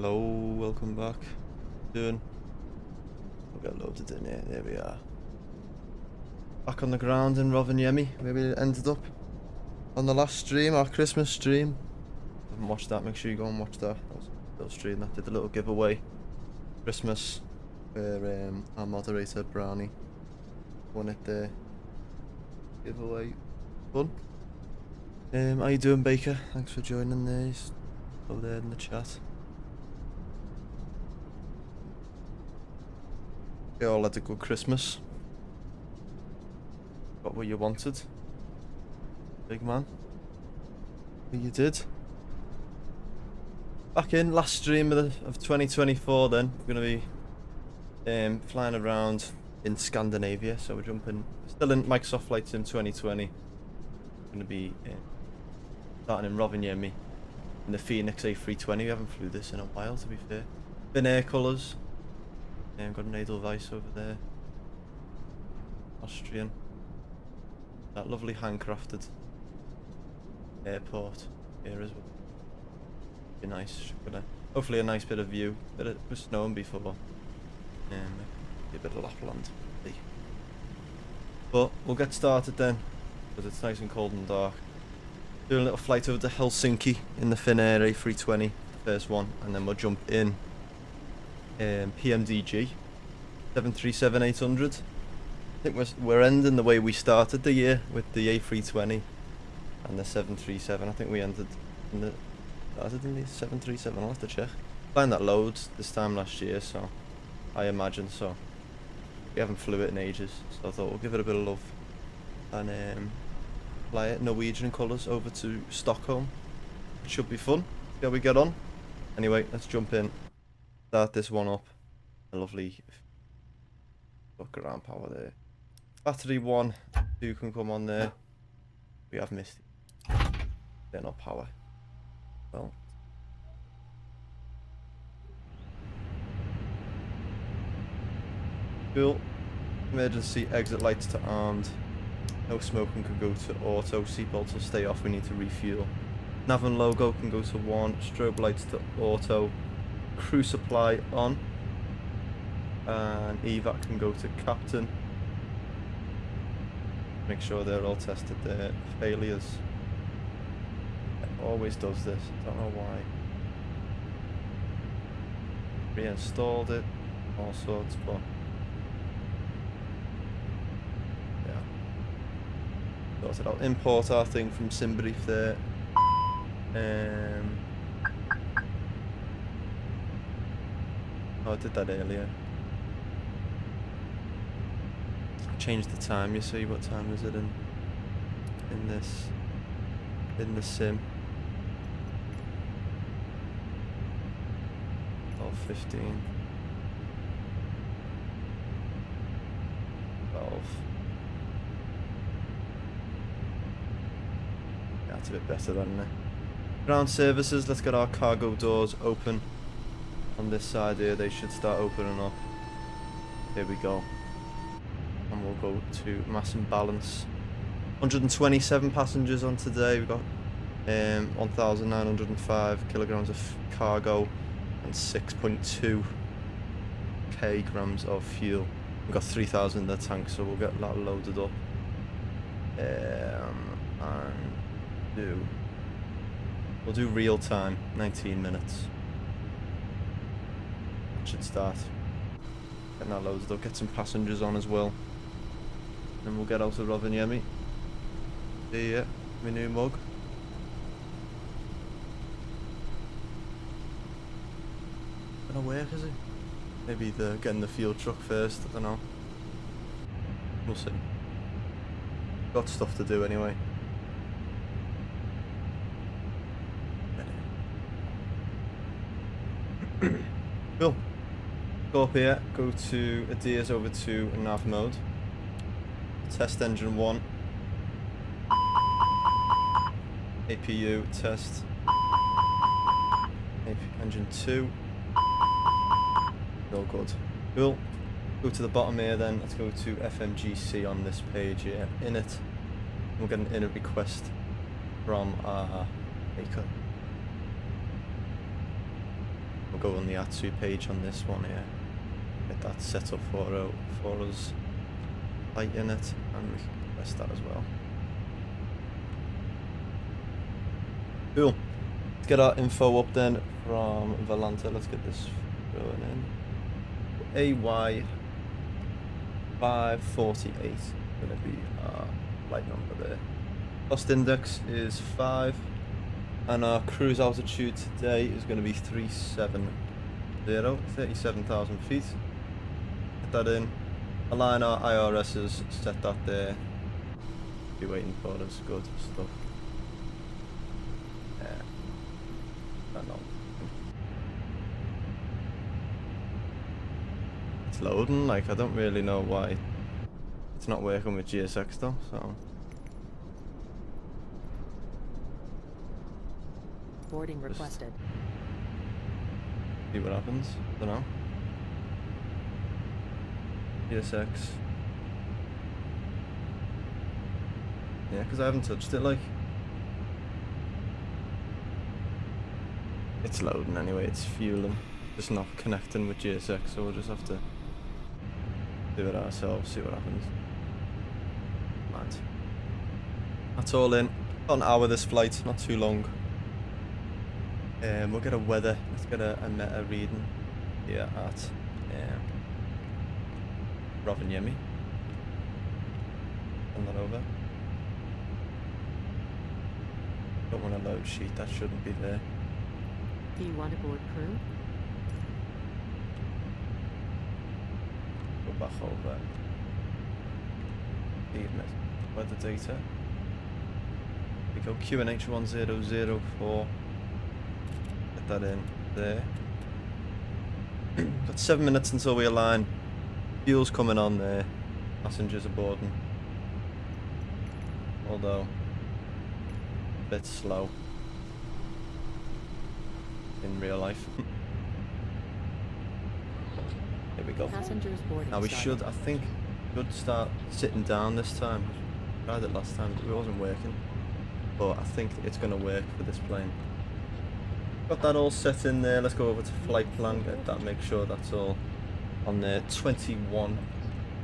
Hello, welcome back. Doing? We'll get loaded in here. There we are. Back on the ground in Rovaniemi, where we ended up on the last stream, our Christmas stream. If you haven't watched that, make sure you go and watch that. That was a little stream that did a little giveaway. Christmas, where our moderator Brownie won it there. Giveaway. Fun. How you doing, Baker? Thanks for joining there. He's over there in the chat. You all had a good Christmas. Got what you wanted. Big man. You did. Back in last stream of 2024 then. We're going to be flying around in Scandinavia. So we're jumping, still in Microsoft Flight Sim 2020. We're going to be starting in Rovaniemi in the Phoenix A320. We haven't flew this in a while, to be fair. Finnair colours. Got an Edelweiss over there. Austrian. That lovely handcrafted airport here as well. Be nice. Hopefully a nice bit of view. Bit of snowing before. Be a bit of Lapland. But we'll get started then, because it's nice and cold and dark. Do a little flight over to Helsinki in the Finnair A320, the first one, and then we'll jump in PMDG 737-800. I think we're ending the way we started the year with the A320 and the 737. I think we started in the 737. I'll have to check. Flying that loads this time last year, so I imagine so. We haven't flew it in ages, so I thought we'll give it a bit of love and fly it Norwegian colours over to Stockholm. It should be fun. See how we get on. Anyway, let's jump in. Start this one up. A lovely look around power there. Battery 1, 2 can come on there. We have missed it. They're not power. Well. Cool. Emergency exit lights to armed. No smoking can go to auto. Seatbelts will stay off. We need to refuel. Nav and logo can go to 1. Strobe lights to auto. Crew supply on. And evac can go to captain. Make sure they're all tested there. Failures. It always does this. Don't know why. Reinstalled it. All sorts, but yeah. Sorted out. Import our thing from Simbrief there. Oh, I did that earlier. Change the time, you see. What time is it in the sim? 12:15. 12. Yeah, that's a bit better than it. Ground services, let's get our cargo doors open. On this side here, they should start opening up. Here we go. And we'll go to mass and balance. 127 passengers on today. We've got 1,905 kilograms of cargo and 6.2 kilograms of fuel. We've got 3,000 in the tank, so we'll get that loaded up. And we'll do real time, 19 minutes. That should start. Getting that loaded up, get some passengers on as well. And we'll get out of Rovaniemi. See ya, my new mug. Gonna work, is it? Maybe getting the fuel truck first, I don't know. We'll see. Got stuff to do anyway. Cool. Go up here, go to ADDONS over to nav mode. Test engine 1. APU test. Engine 2. All good. Cool. Go to the bottom here then. Let's go to FMGC on this page here. Init. We'll get an init request from our maker. We'll go on the Atsu page on this one here. Get that set up for us. Light in it, and we can press that as well. Cool. Let's get our info up then from Valanta. Let's get this thrown in. AY 548 is going to be our flight number there. Cost index is 5, and our cruise altitude today is going to be 370, 37,000 feet. Get that in. Align our IRSs, set that there. Be waiting for us. Good stuff. No. It's loading. Like, I don't really know why it's not working with GSX though. So. Boarding requested. See what happens. Don't know. GSX. Yeah, because I haven't touched it. Like, it's loading anyway. It's fueling. Just not connecting with GSX, so we'll just have to do it ourselves. See what happens. Mad. That's all in. About an hour this flight. Not too long. We'll get a weather. Let's get a meta reading here at Rovaniemi. Send that over. Don't want a load sheet. That shouldn't be there. Do you want a board crew? Go back over. Weather data. We go QNH 1004. Get that in there. Got 7 minutes until we align. Fuel's coming on there. Passengers are boarding. Although a bit slow in real life. Here we go. Passengers boarding. Now we should, I think, should start sitting down this time. We tried it last time, but it wasn't working. But I think it's going to work for this plane. Got that all set in there. Let's go over to flight plan. Get that. Make sure that's all on there. 21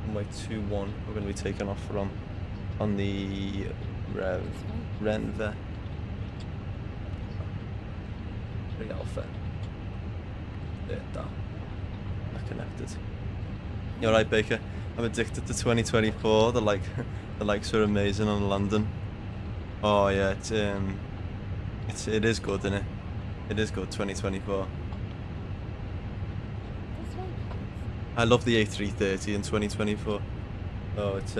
runway 21. We're going to be taking off from on the Renve. 3 Alpha. There, that. Not connected. You're right, Baker. I'm addicted to 2024. The likes are amazing on London. Oh yeah, it is good, isn't it? It is good. 2024. I love the A330 in 2024. Oh, it's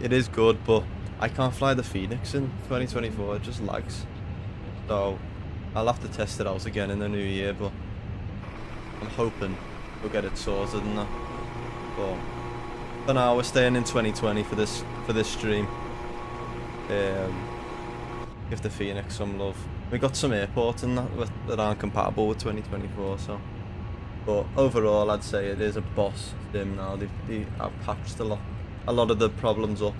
it is good, but I can't fly the Phoenix in 2024. It just lags. So I'll have to test it out again in the new year, but I'm hoping we'll get it sorted and that. But for now, we're staying in 2020 for this stream. Give the Phoenix some love. We got some airports and that aren't compatible with 2024, so. But overall, I'd say it is a boss sim now. I've patched a lot of the problems up.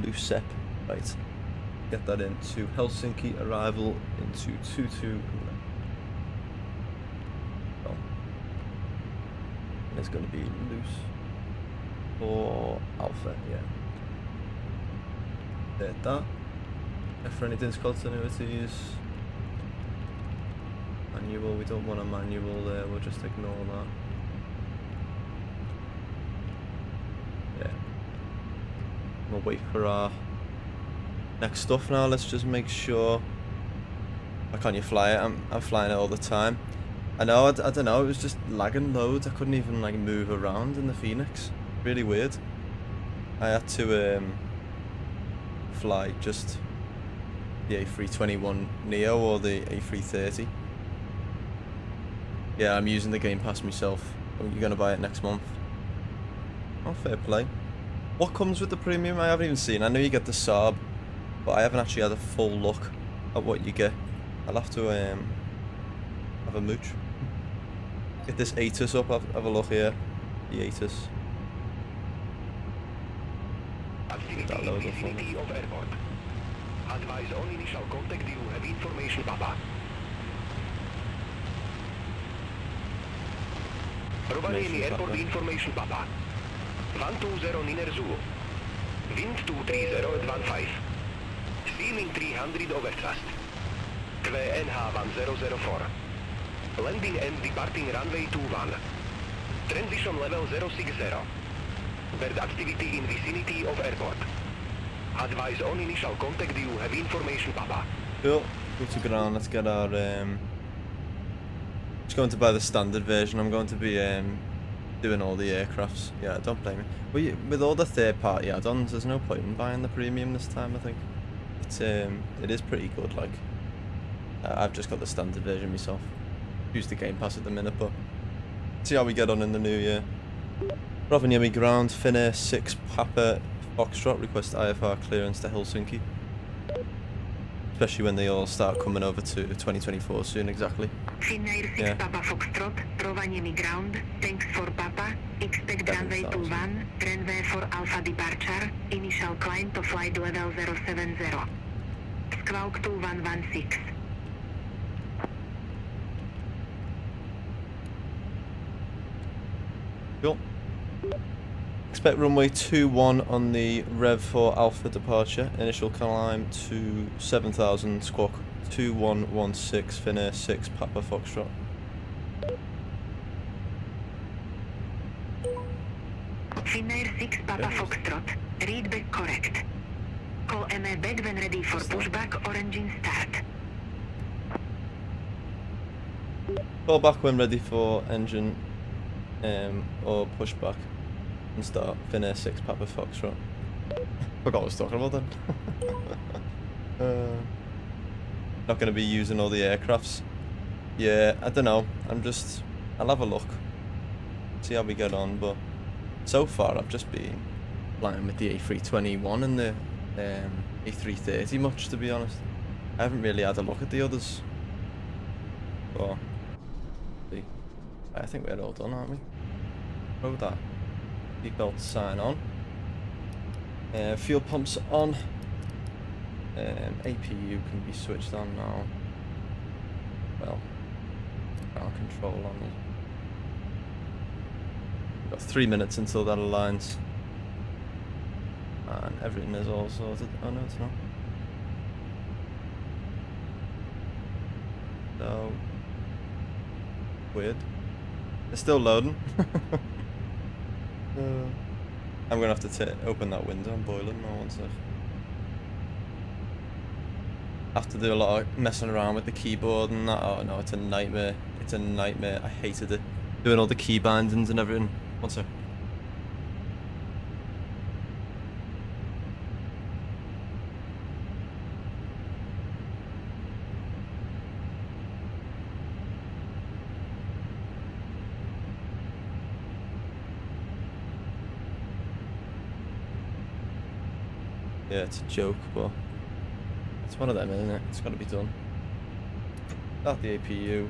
Lucep, right? Get that into Helsinki arrival into 22. Oh. It's going to be loose or alpha, yeah. There, that. For any discontinuities. Manual, we don't want a manual there, we'll just ignore that. Yeah. We'll wait for our next stuff now. Let's just make sure. Why can't you fly it? I'm flying it all the time. I know, I don't know, it was just lagging loads. I couldn't even like move around in the Phoenix. Really weird. I had to fly just the A321 Neo or the A330. Yeah, I'm using the Game Pass myself. You're gonna buy it next month. Oh, fair play. What comes with the premium? I haven't even seen. I know you get the Saab, but I haven't actually had a full look at what you get. I'll have to have a mooch. Get this ATIS up. Have a look here. The ATIS. Get that load up for me. Advise on initial contact, you have information, Papa. Rovaniemi Airport Papa. Information Papa. 120 Niner Zulu. Wind 230 at 15. Steaming 300 over thrust. 2 NH 1004. Landing and departing runway 21. Transition level 060. Bird activity in vicinity of airport. Advise on initial contact you have information Papa. Cool. Go to ground. Let's get our. Just going to buy the standard version. I'm going to be doing all the aircrafts. Yeah, don't blame me. With all the third-party add-ons, there's no point in buying the premium this time. I think it is pretty good. Like, I've just got the standard version myself. Use the Game Pass at the minute, but see how we get on in the new year. Rovaniemi ground, Finnair 6 Papa Foxtrot request IFR clearance to Helsinki. Especially when they all start coming over to 2024 soon, exactly. Finnair 6 Yeah. Papa Foxtrot, Rovaniemi ground, thanks for Papa, expect runway 7,000. 21, runway for Alpha departure, initial climb to flight level 070. Squawk 2116. Cool. Expect runway 21 on the Rev for Alpha departure. Initial climb to 7,000, squawk 2116, Finnair 6 Papa Foxtrot. Finnair 6 Papa Yeah. Foxtrot, read back correct. Call MA back when ready for pushback or engine start. Call back when ready for engine or pushback and start. Finnair 6 Papa Foxtrot. Forgot what I was talking about then. Not going to be using all the aircrafts. Yeah, I don't know. I'll have a look. See how we get on, but so far I've just been flying with the A321 and the A330 much, to be honest. I haven't really had a look at the others. But I think we're all done, aren't we? Throw that seatbelt sign on. Fuel pumps on. APU can be switched on now. Well, ground control on. We've got 3 minutes until that aligns. And everything is all sorted. Oh no, it's not. So weird. It's still loading. I'm gonna have to open that window and boil it now, one sec. Have to do a lot of messing around with the keyboard and that. Oh no, it's a nightmare. It's a nightmare. I hated it. Doing all the key bindings and everything. One sec. Yeah, it's a joke, but it's one of them, isn't it? It's got to be done. Start the APU.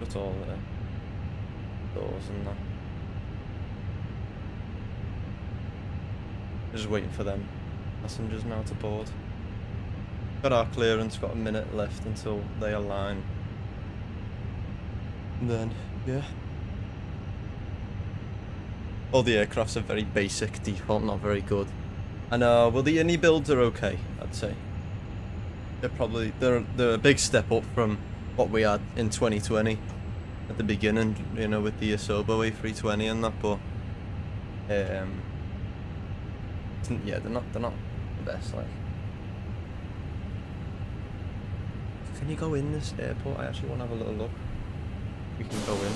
Put all the doors and that. Just waiting for them passengers now to board. Got our clearance, got a minute left until they align. And then, yeah. All the aircrafts are very basic, default, not very good. I know, well the Innie builds are okay, I'd say. They're a big step up from what we had in 2020 at the beginning, you know, with the Asobo A320 and that, but yeah, they're not the best, like. Can you go in this airport? I actually want to have a little look. We can go in.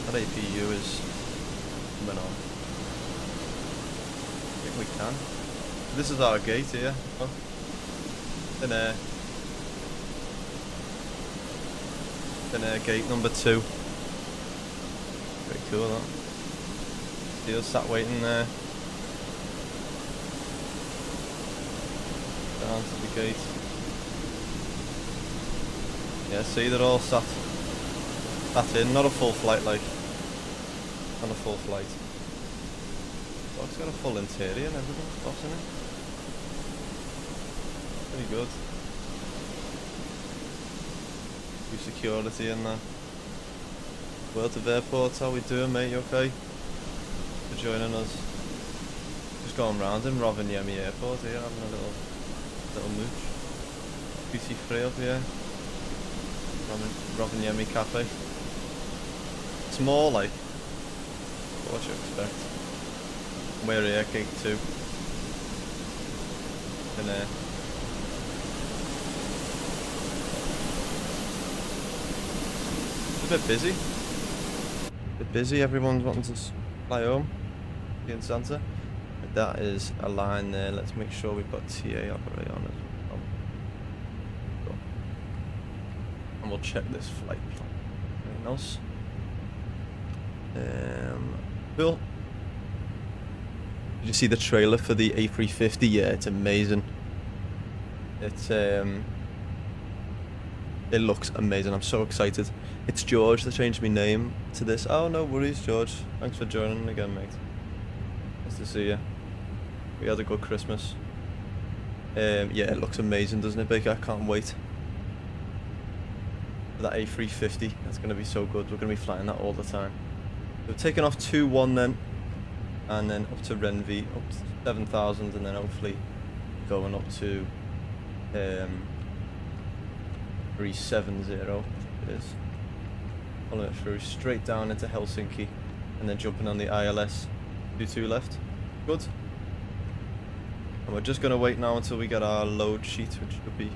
That APU is coming on. I think we can. This is our gate here. Oh. Finnair gate number 2. Pretty cool, that. Steele's sat waiting there. Down to the gate. Yeah, see, they're all sat in. Not a full flight, like. Not a full flight. Oh, it's got a full interior and everything. Boss in it. Pretty good. New security in there. World of Airports, how we doing, mate? You okay? For joining us. Just going round in Rovaniemi Airport here, having a little mooch. Duty free up here. Rovaniemi Cafe. Small, like. What you expect. We're here, cake too. And it's a bit busy. Everyone's wanting to fly home. Here in Santa. But that is a line there. Let's make sure we've got TA operator on it. Cool. And we'll check this flight plan. Anything else? Cool. Did you see the trailer for the A350? Yeah, it's amazing. It's it looks amazing. I'm so excited. It's George that changed my name to this. Oh, no worries, George. Thanks for joining again, mate. Nice to see you. We had a good Christmas. Yeah, it looks amazing, doesn't it, Baker? I can't wait for that A350. That's going to be so good. We're going to be flying that all the time. We've taken off 2-1 then, and then up to Renvi, up to 7,000, and then hopefully going up to 370 it is. Following it through straight down into Helsinki, and then jumping on the ILS 22 left. Good. And we're just going to wait now until we get our load sheet, which should be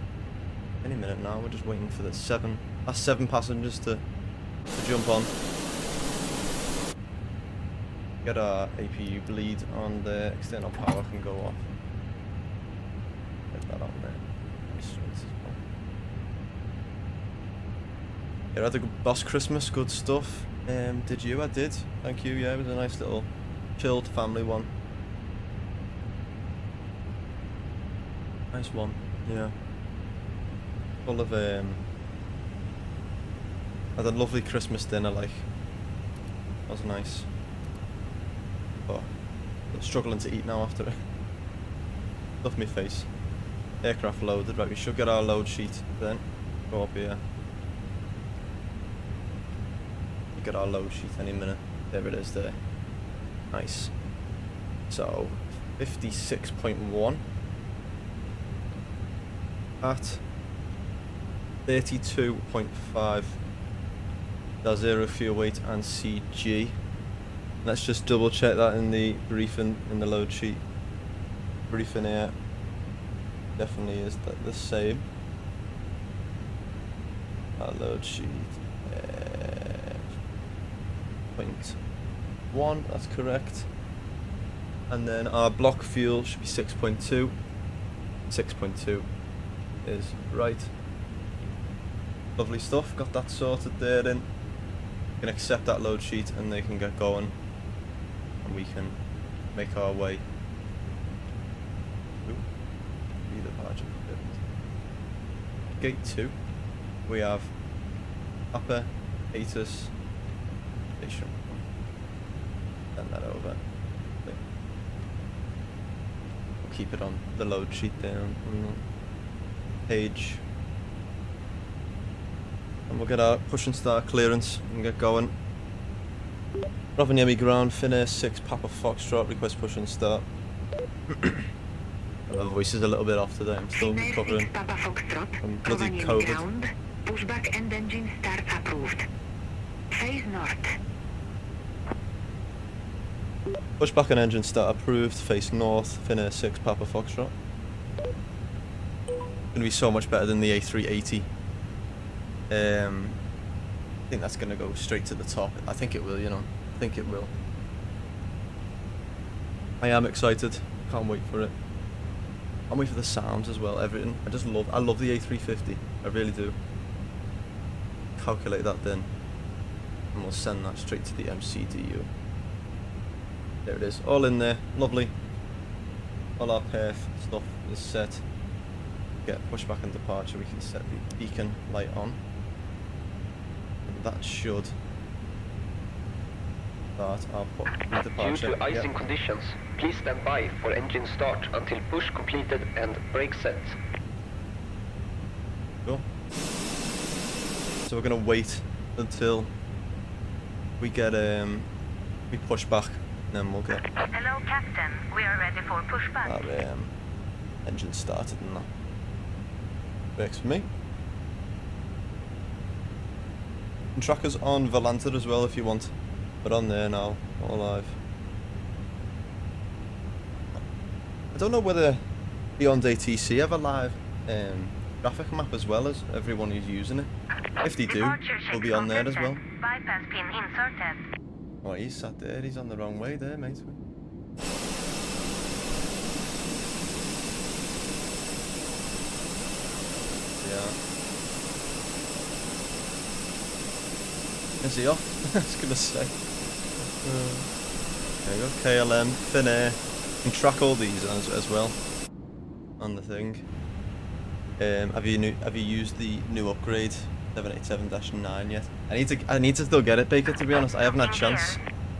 any minute now. We're just waiting for the last 7 passengers to jump on. Get our APU bleed on the external power can go off. Get that on there. Yeah, I had a good boss Christmas, good stuff. Did you? I did. Thank you. Yeah, it was a nice little chilled family one. Nice one. Yeah. Full of had a lovely Christmas dinner, like. That was nice. But I'm struggling to eat now after it. Stuff my face. Aircraft loaded. Right, we should get our load sheet then. Go up here. Get our load sheet any minute. There it is there. Nice. So 56.1 at 32.5. That's 0 fuel weight and CG. Let's just double check that in the briefing in the load sheet. Briefing here definitely is the same. Our load sheet. 0.1, that's correct. And then our block fuel should be 6.2. 6.2 is right. Lovely stuff, got that sorted there then. You can accept that load sheet and they can get going. And we can make our way. Gate 2. We have upper ATIS station. Send that over. We'll keep it on the load sheet there on the page. And we'll get our push and start clearance and get going. Rovaniemi ground, Finnair 6 Papa Foxtrot, request push and start. My voice is a little bit off today, I'm still recovering from bloody COVID. Ground, pushback and engine start approved. Face north. Pushback and engine start approved, face north, Finnair 6 Papa Foxtrot. Gonna be so much better than the A380. I think that's gonna go straight to the top. I think it will, you know. I think it will. I am excited. Can't wait for it. Can't wait for the sounds as well. Everything. I love the A350. I really do. Calculate that then, and we'll send that straight to the MCDU. There it is. All in there. Lovely. All our perf stuff is set. Get pushback and departure. We can set the beacon light on. And that should start our departure. Due to icing conditions, please stand by for engine start until push completed and brake set. Cool. So we're going to wait until we get we push back, and then we'll get Hello, Captain. We are ready for pushback. our engine started and that. Works for me. And trackers on Volanta as well if you want. But on there now, all live. I don't know whether Beyond ATC have a live traffic map as well as everyone who's using it. If they do, we'll be on there as well. Bypass pin inserted. Oh, he's sat there. He's on the wrong way there, mate. Yeah. Is he off? I was gonna say. There you go. KLM, Finnair. You can track all these as well on the thing. Have you used the new upgrade 787-9 yet? I need to still get it, Baker. To be honest, I haven't had chance.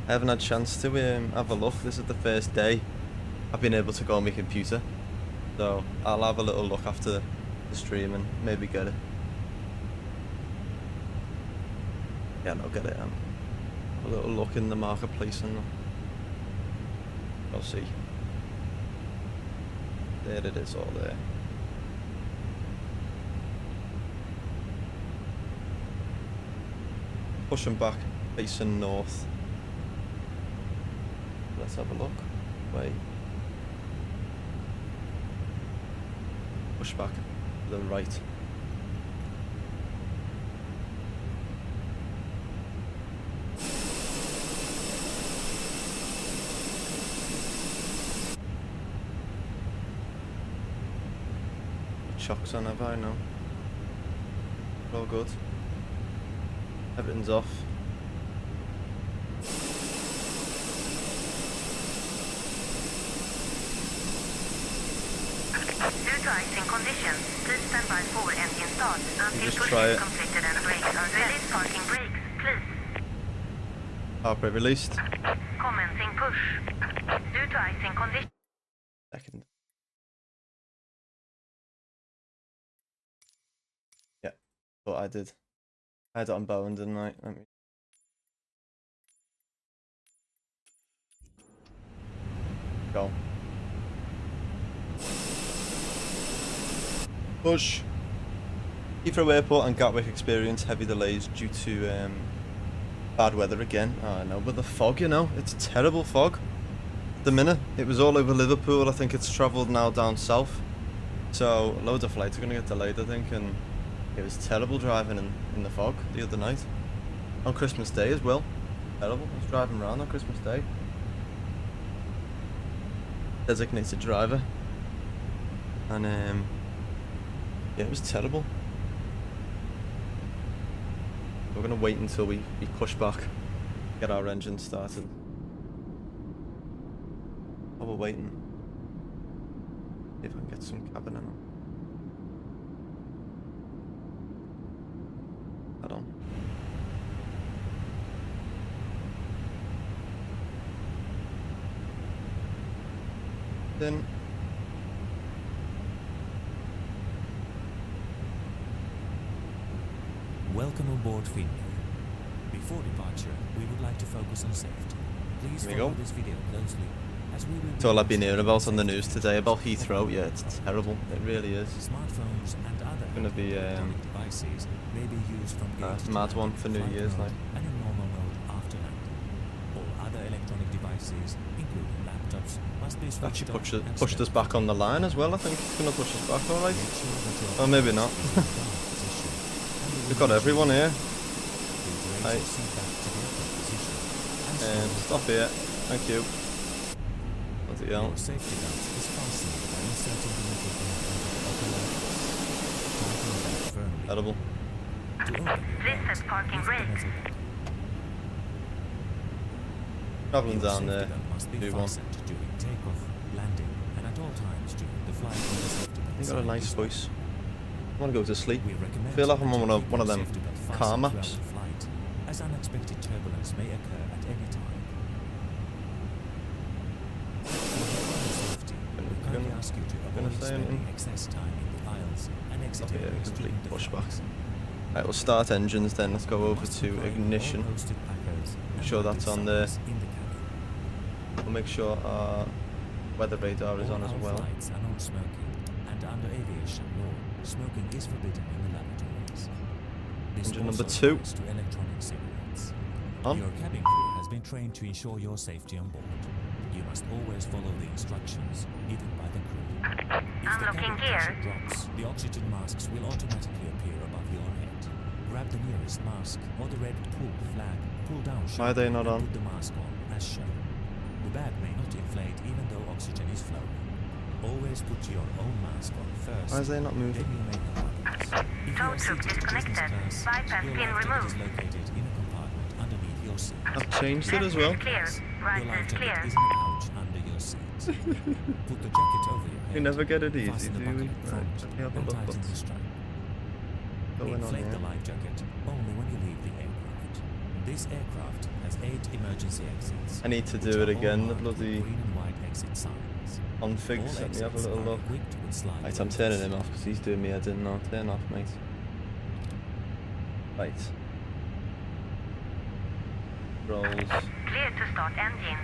I haven't had chance to have a look. This is the first day I've been able to go on my computer, so I'll have a little look after the stream and maybe get it. Yeah, no, get it. Have a little look in the marketplace and I'll see. There it is, all there. Pushing back, facing north. Let's have a look. Wait. Push back to the right. Chocks on, have I? No. All good. Everything's off. Due to icing conditions, please stand by for engine start until just push try is it. completed and brakes are released. Parking brakes, please. Half brake released. Commencing push. Due to icing conditions. Second. Yeah, thought I did. I had it on Bowen, didn't I? Let me. Go. Push. Heathrow Airport and Gatwick experience heavy delays due to bad weather again. Oh, I know, but the fog, you know, it's terrible fog. At the minute, it was all over Liverpool. I think it's travelled now down south. So loads of flights are going to get delayed, I think, and it was terrible driving in the fog the other night. On Christmas Day as well. Terrible. I was driving around on Christmas Day. Designated driver. And yeah, it was terrible. We're going to wait until we push back, get our engine started. While we're waiting, see if I can get some cabin in. Add on. Then welcome aboard Finnair. Before departure, we would like to focus on safety. Please Here we follow go. this video closely as we will it's all I've been hearing about on the news today about Heathrow. Yeah, it's terrible. It really is. Smartphones and other Gonna be, electronic devices may be used from gate to mad landing, one for New flight Year's, mode, like. and in normal mode after landing. All other electronic devices, including laptops, must be switched Actually off and pushed us set back on the line as well. I think it's gonna push us back, alright. Make sure that your Or maybe not. is in down position, and you We've got will everyone here. please raise Right. your seat back to the upper position and slowly Stop here. Thank you. Bloody hell. Your safety belt is fastened by inserting the metal pin into the upper left. Tighten the belt firmly. Terrible. To open your Please belt, set parking lift the brake. metal button. Travelling Your down safety there. belt must be Do one. fastened during takeoff, landing, and at all times during the flight when the safety belt You got a sign nice is voice. I want to go to sleep. We recommend Feel like I'm that on you one of keep them your safety belt car fastened maps. throughout the flight, as unexpected turbulence may occur at any time. For your own safety, we kindly gonna- ask you to gonna avoid say spending anything? excess time in the aisles and exit Stop here, areas complete during the pushback. flight. Right, we'll start engines then. Let's go over Must to comply with all ignition. posted placards and sure lighted that's on there. signs in the cabin. We'll make sure our weather radar is All on as our well. flights are non-smoking, and under aviation law, smoking is forbidden in the lavatories. This Engine number also 2. applies to electronic cigarettes. On. Your cabin crew has been trained to ensure your safety on board. You must always follow the instructions given by the crew. If the cabin pressure drops, the oxygen masks will automatically appear above your head. Grab the nearest mask or the red pull flag, pull down Why are they sharply not and on? put the mask on as shown. The bag may not inflate even though oxygen is flowing. Always put your own mask on first. Why is they not moving? Then you may help others. If you are seated in business class, your life jacket is located in a compartment underneath your seat. I've changed it as well. Your life jacket is in a pouch under your seat. Put the jacket over your head. We never get it easy, fasten the do buckle we? in Right, front, let me have a and look tighten the what's strap. going on Inflate the here. life jacket only when you leave the aircraft. This aircraft has 8 emergency exits. I need to which do it are all again, the marked with bloody green and white exit signs. configs. All Let me have a exits little are look. equipped with slide Right, I'm doors. turning him off because he's doing me head in now. Turn off, mate. Right. Rolls. Clear to start engine.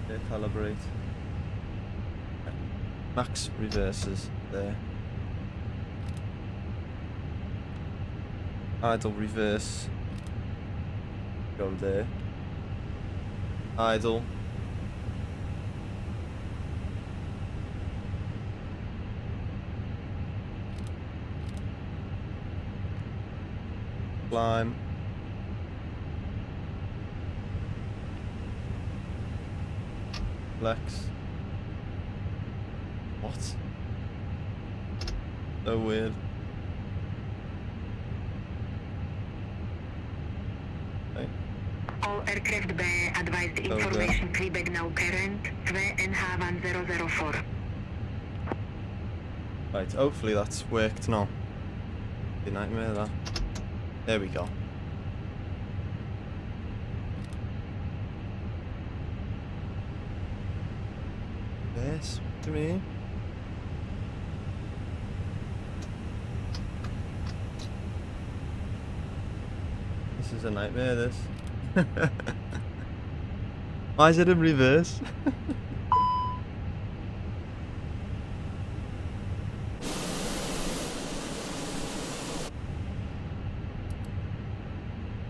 Okay, calibrate. Max reverses there. Idle reverse. Go there. Idle. Climb. Flex. What? So weird. Okay. All aircraft bay advised information Quebec now current 2NH1004. Right, hopefully that's worked now. Good nightmare that. There we go. Yes, what do you mean? This is a nightmare, this. Why is it in reverse?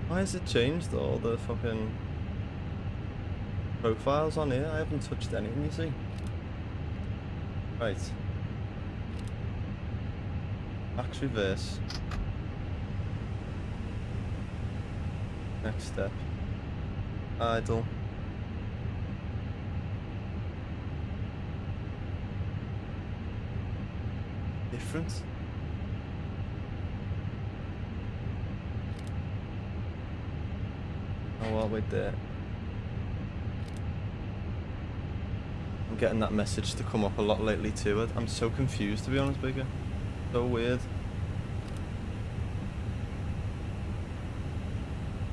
Why has it changed all the fucking profiles on here? I haven't touched anything, you see. Right. Max reverse. Next step. Idle. Different. Oh, well, wait there. I'm getting that message to come up a lot lately too. I'm so confused, to be honest, Bigger. So weird.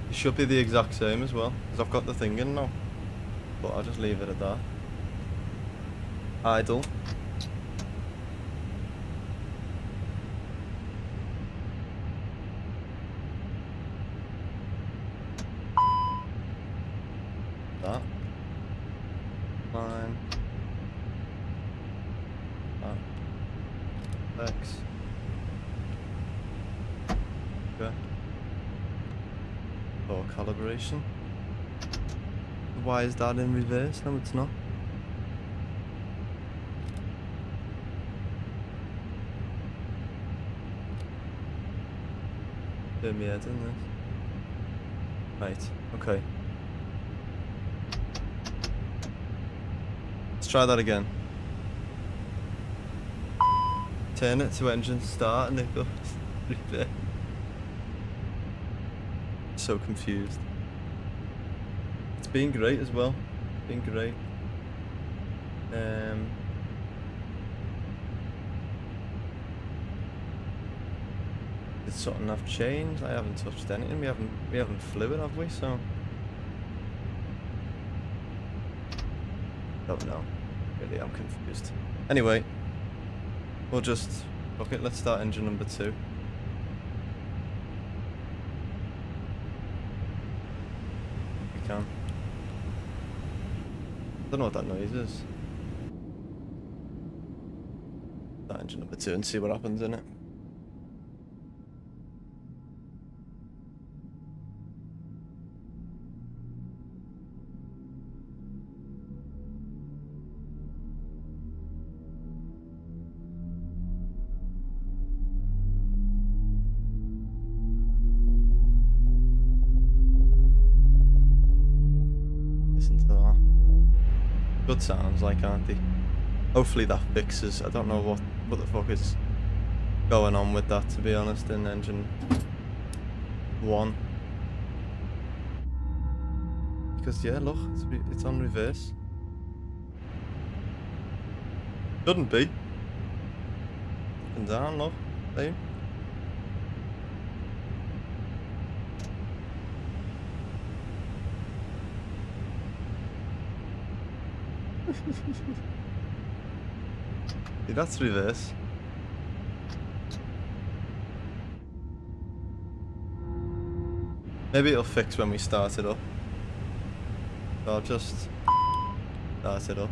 It should be the exact same as well, because I've got the thing in now. But I'll just leave it at that. Idle. That. Climb. That. X. Okay. Oh, calibration. Why is that in reverse? No, it's not. Turn me head in this. Right, okay. Let's try that again. Turn it to engine start and it goes reverse. So confused. It's been great as well. Been great. Did something have changed? I haven't touched anything. We haven't flew it, have we? So don't know. Really, I'm confused. Anyway, we'll just Okay, let's start engine number 2. We can. I don't know what that noise is. Start engine number 2 and see what happens in it. Listen to that. Good sounds, like, aren't they? Hopefully that fixes. I don't know what the fuck is going on with that, to be honest, in engine 1. Because yeah, look, it's on reverse. Shouldn't be. Up and down, look, same. See, that's reverse. Maybe it'll fix when we start it up. So I'll just start it up.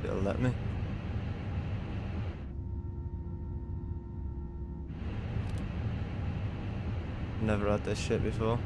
It'll let me. Never had this shit before.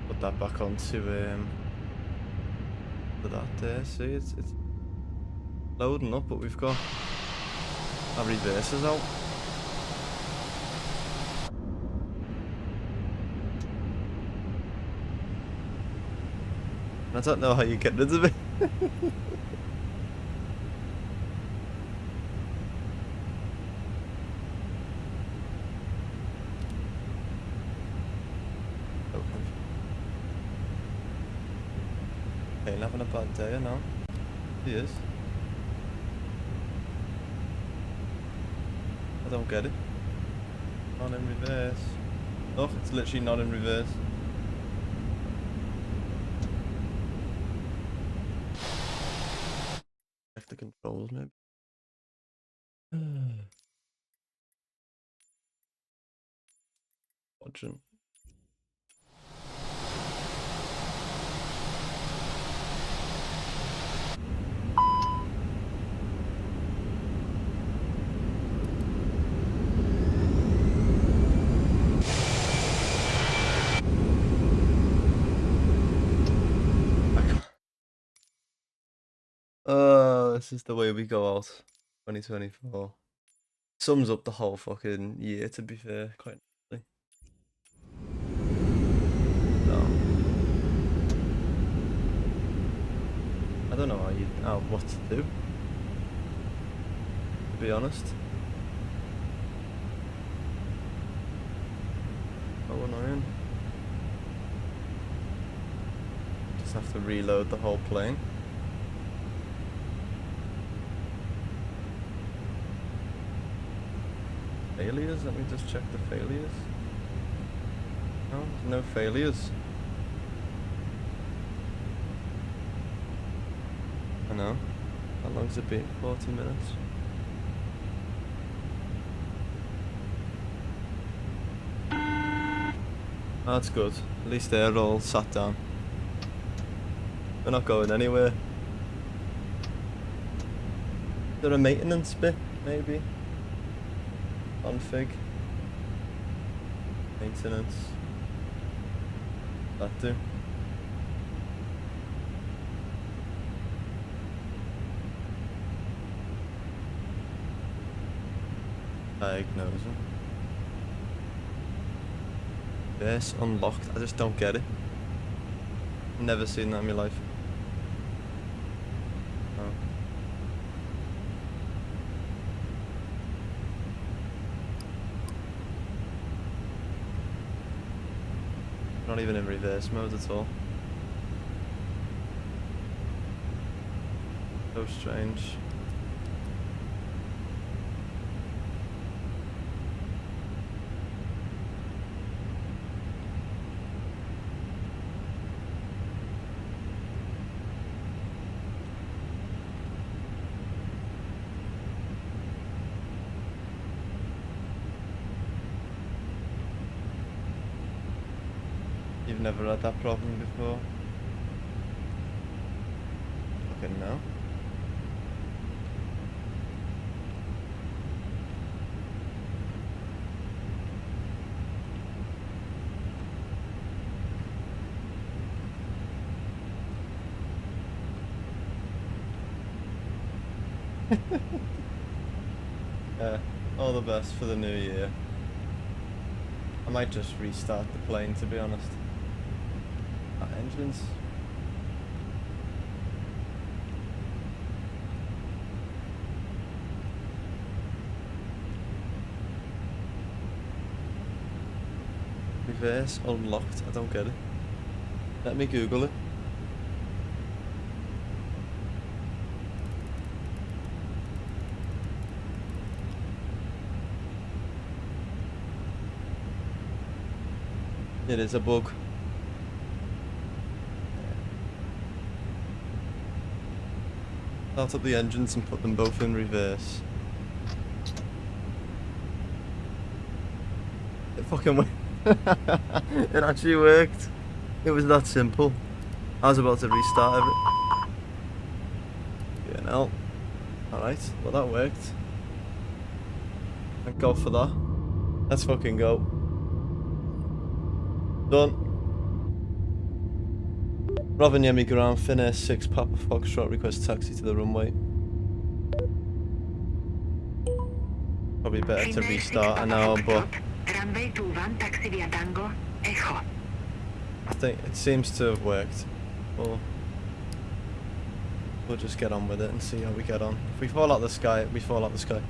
Put that back onto that there. See, it's loading up, but we've got our reversers out. I don't know how you get rid of it. Ain't having a bad day, no? He is. I don't get it. Not in reverse. Oh, it's literally not in reverse. Check the controls, maybe. Watching. This is the way we go out. 2024. Sums up the whole fucking year, to be fair, quite nicely. No. I don't know what to do, to be honest. So annoying. Just have to reload the whole plane. Failures? Let me just check the failures. No, there's no failures. I know. How long's it been? 40 minutes. That's good. At least they're all sat down. They're not going anywhere. Is there a maintenance bit, maybe? Config. Maintenance. That do. Diagnosing. Yes, unlocked. I just don't get it. Never seen that in my life. Oh. Not even in reverse mode at all. So strange. You've never had that problem before? Fucking no. Yeah, all the best for the new year. I might just restart the plane, to be honest. Engines. Reverse unlocked. I don't get it. Let me Google it. It is a bug. Start up the engines and put them both in reverse. It fucking worked. It actually worked. It was that simple. I was about to restart everything. Yeah, no. Alright, well that worked. Thank God for that. Let's fucking go. Done. Rovaniemi ground, Finnair 6 Papa Foxtrot, request taxi to the runway. Probably better to restart an hour, but Runway 21, taxi via Tango, Echo. I think it seems to have worked. We'll just get on with it and see how we get on. If we fall out the sky, we fall out the sky.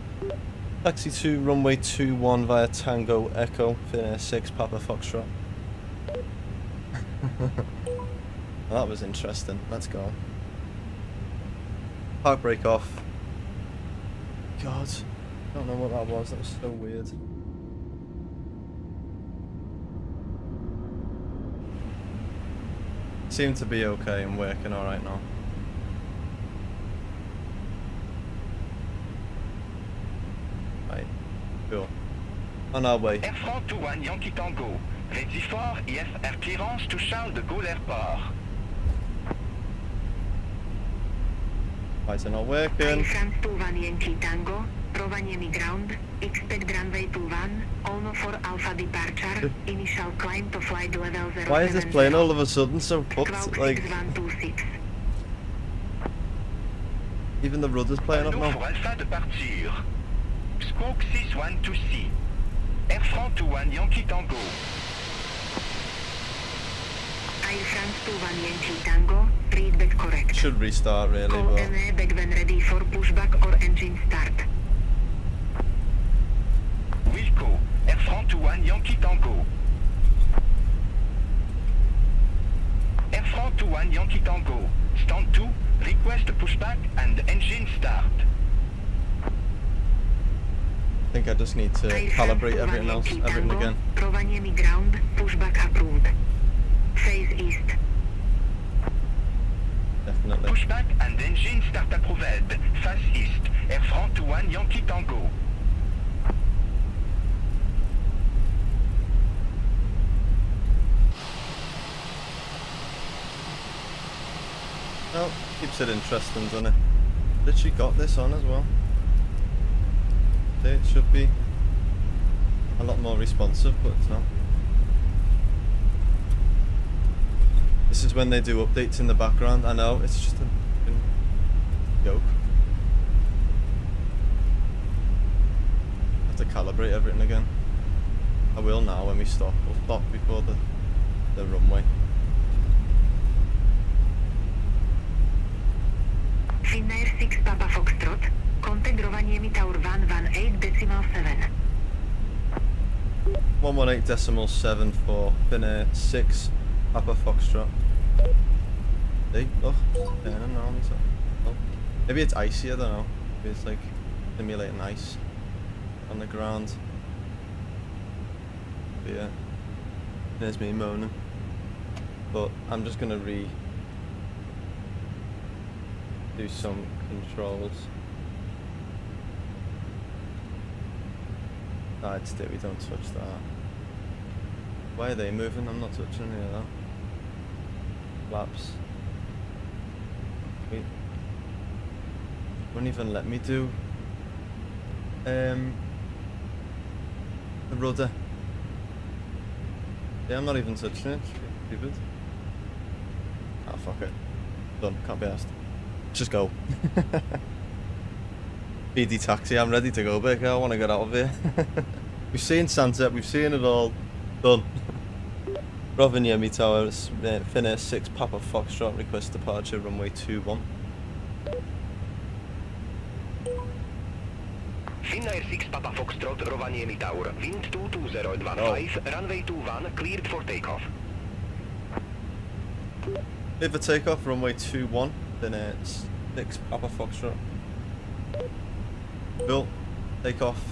Taxi to runway 21 via Tango, Echo, Finnair 6 Papa Foxtrot. Well, that was interesting. Let's go. Park brake off. God, I don't know what that was. That was so weird. Seemed to be okay and working alright now. Right, cool. On our way. Air France 21 Yankee Tango. Ready for IFR clearance to Charles de Gaulle Airport. Why is it not working? Air France 21 Yankee Tango, Rovaniemi ground, expect runway 21, Olno for Alpha departure, initial climb to flight level 070. Why is this plane all of a sudden so fucked? Like, 6126. even the rudder's playing up Olno now. for Alpha departure. Squawk 6126. Air France 21 Yankee Tango. Air France 21 Yankee Tango, read back correct. Should restart really, Call but NA back when ready for pushback or engine start. Wilco, Air France 21 Yankee Tango. Air France 21 Yankee Tango. Stand 2, request pushback and engine start. I think I just need to Air France calibrate 21 everything else, Yankee everything Tango, again. Rovaniemi ground, pushback approved. Face east. Definitely. Pushback and engine start approved. Face east. Air France 21 Yankee Tango. Well, keeps it interesting, doesn't it? Literally got this on as well. It should be a lot more responsive, but it's not. This is when they do updates in the background. I know, it's just a fucking joke. I have to calibrate everything again. I will now when we stop. We'll stop before the runway. Finnair 6 Papa Foxtrot, contact Rovaniemi Tower 118.7. 118.7 for Finnair 6 Papa Foxtrot. See, look, turning on. Oh. Maybe it's icy, I don't know. Maybe it's like simulating ice on the ground. But yeah, there's me moaning. But I'm just gonna do some controls. Side stick, we don't touch that. Why are they moving? I'm not touching any of that. Flaps. Wait. Won't even let me do the rudder. Yeah, I'm not even touching it. Stupid. Ah, fuck it. Done. Can't be asked. Let's just go. BD taxi, I'm ready to go, Baker. I want to get out of here. We've seen sunset, we've seen it all. Done. Rovaniemi Tower, Finnair 6 Papa Foxtrot, request departure, runway 21. Finnair 6 Papa Foxtrot, Rovaniemi Tower, wind 22025, runway 21, cleared for takeoff. Cleared for takeoff, runway 21, Finnair 6 Papa Foxtrot. Cool, takeoff.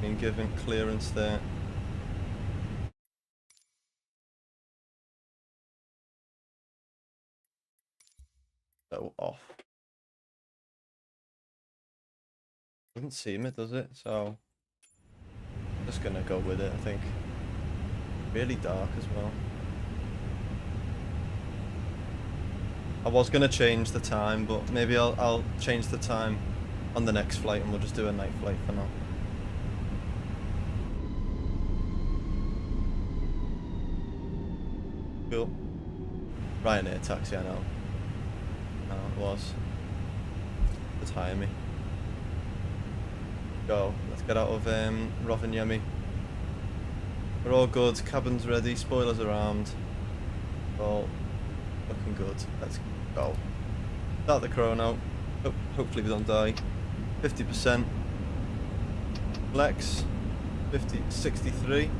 Been given clearance there. Go off. Doesn't seem it, does it? So just gonna go with it, I think. Really dark as well. I was gonna change the time, but maybe I'll change the time on the next flight and we'll just do a night flight for now. Cool. Ryanair taxi, I know. It was. It's high me. Go. Let's get out of Rovaniemi. We're all good. Cabin's ready. Spoilers are armed. All looking good. Let's go. Start the chrono. Hopefully we don't die. 50%. Flex. 63.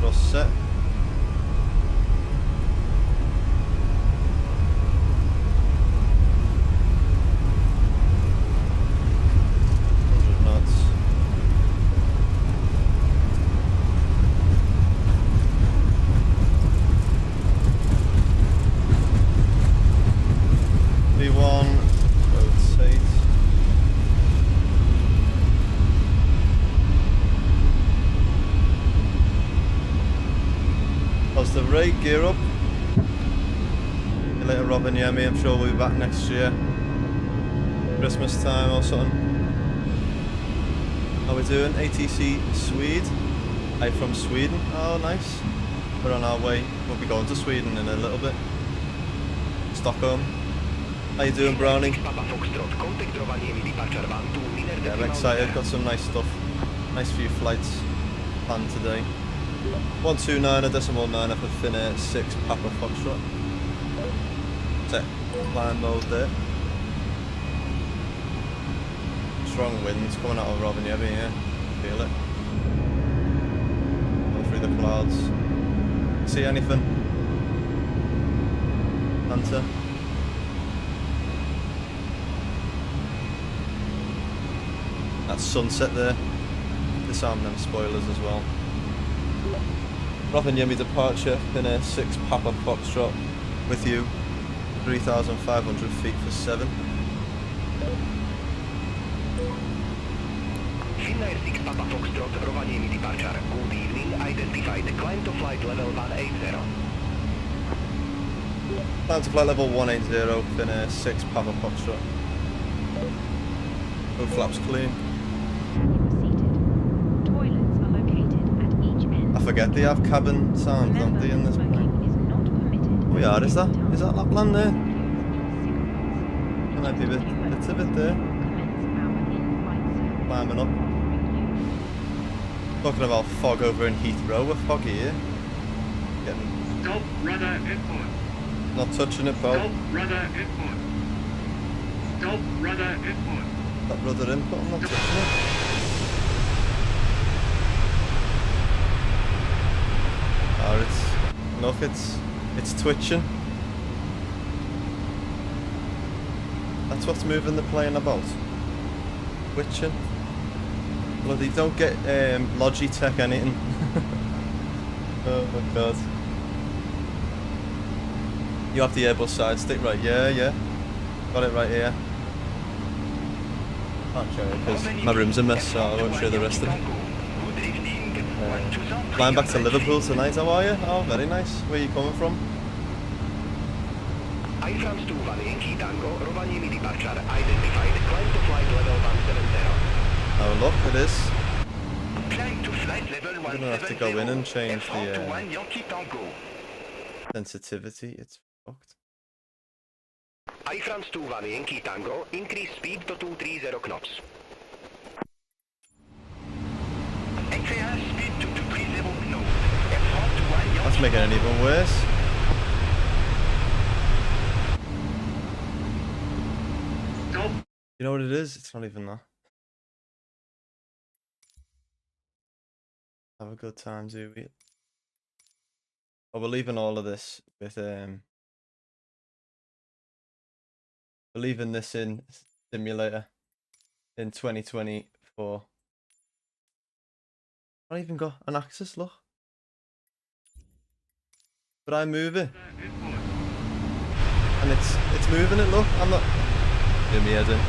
Cross set. The rate, gear up. Later Rovaniemi, I'm sure we'll be back next year. Christmas time or something. How we doing? ATC Swede. I'm from Sweden. Oh nice. We're on our way. We'll be going to Sweden in a little bit. Stockholm. How you doing, Brownie? Yeah, I'm excited. Got some nice stuff. Nice few flights planned today. 129.9 for Finnair 6 Papa Foxtrot. Set flying mode there. Strong winds coming out of Rovaniemi here. Feel it. Going through the clouds. See anything? Hunter. That's sunset there. Disarm them spoilers as well. Rovaniemi departure, Finnair 6 Papa Foxtrot with you, 3,500 feet for 7. Finnair 6 Papa Foxtrot, Rovaniemi departure. Good evening, identified. Climb to flight level 180. Climb to flight level 180, Finnair 6 Papa Foxtrot. No flaps clean. I forget they have cabin sound, don't they, in this plane? Oh yeah, is that Lapland there? There might be a bit of it there. Climbing up. Talking about fog over in Heathrow, we're foggy here. Stop rudder input. Not touching it, pal. Stop rudder input. Stop rudder input. That rudder input, I'm not touching it. Oh, look, it's twitching. That's what's moving the plane about. Twitching. Bloody don't get Logitech anything. Oh my god. You have the Airbus side stick, right? Yeah. Got it right here. Can't show you because my room's a mess, so I won't show the rest of it. Flying back to Liverpool tonight, how are you? Oh, very nice. Where are you coming from? iFrance 2 Yankee Tango, Rovaniemi departure identified. Climb to flight level 170. Oh look, it is. Climb to flight level 170. I'm gonna have to go in and change the Yankee Tango. sensitivity. It's fucked. iFrance 2 Yankee Tango, increase speed to 230 knots. XAR speed to 230 knots. That's making it even worse. Stop. You know what it is? It's not even that. Have a good time, do we? Oh, we're leaving all of this with we're leaving this in simulator in 2024. I even got an axis, look. But I move it. And it's moving it, look. I'm not doing me head in.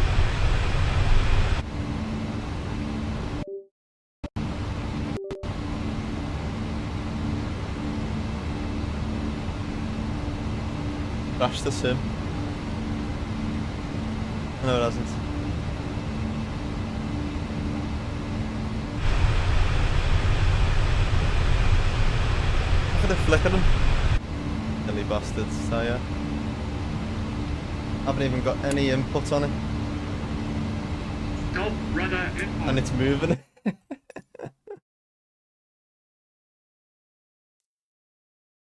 Crash the sim. No, it hasn't. Look at the flick of them. Silly bastards, so yeah. Haven't even got any input on it. Stop rudder input. And it's moving it.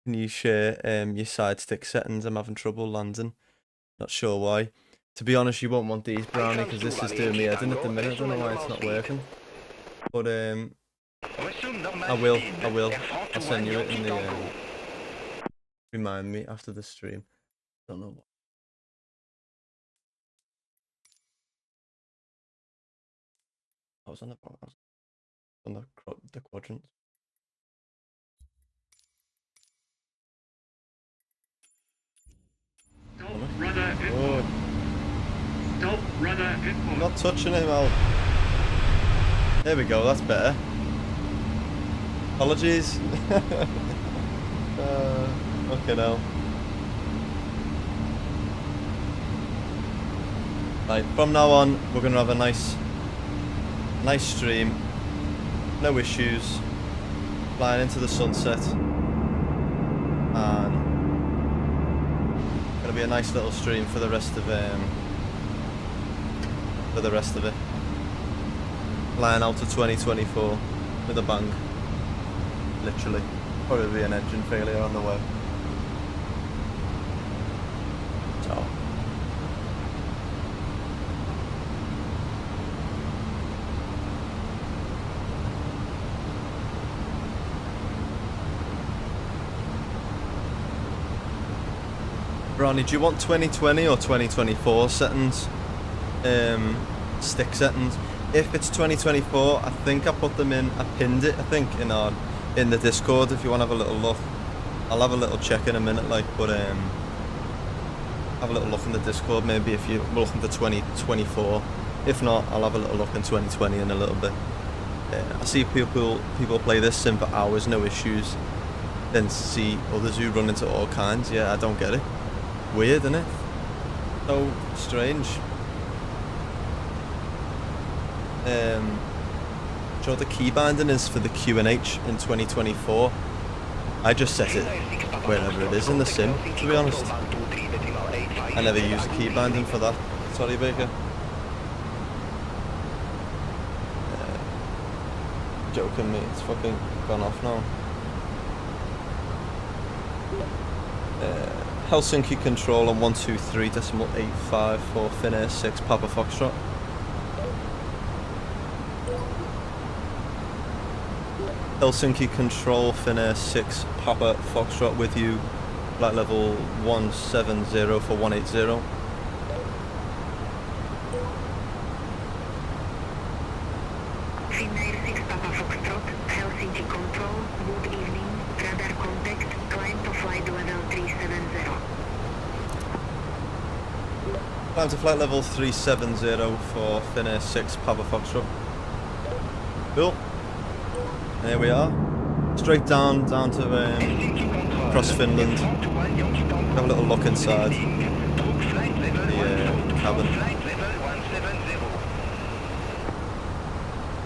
Can you share your side stick settings? I'm having trouble landing. Not sure why. To be honest, you won't want these, Brownie, because this is doing me head in at the minute. I don't know why it's not working. But I will. I'll send you it in the remind me after the stream. Don't know what. I was on the quadrant. Stop rudder input. Oh, Stop rudder input. not touching him out. There we go, that's better. Apologies. Okay now. Right, from now on we're gonna have a nice stream. No issues. Flying into the sunset. And gonna be a nice little stream for the rest of it. Flying out to 2024 with a bang. Literally. Probably an engine failure on the way. So. Ronnie, do you want 2020 or 2024 settings? Stick settings. If it's 2024, I think I put them in. I pinned it. I think in the Discord. If you want to have a little look, I'll have a little check in a minute. But have a little look in the Discord. Maybe if you're looking for 2024. If not, I'll have a little look in 2020 in a little bit. I see people play this sim for hours, no issues. Then see others who run into all kinds. Yeah, I don't get it. Weird, isn't it? So strange. Do you know what the key binding is for the QNH in 2024? I just set it wherever it is in the sim, to be honest. I never use the key binding for that. Sorry, Baker. Joking me, it's fucking gone off now. Helsinki control on 123.85 for Finnair 6 Papa Foxtrot. Helsinki control Finnair 6 Papa Foxtrot with you, flight level 170 for 180. Finnair 6 Papa Foxtrot, Helsinki Control, good evening, radar contact, climb to flight level 370. Climb to flight level 370 for Finnair 6 Papa Foxtrot. Cool. There we are. Straight down to across Finland. Have a little look inside the cabin.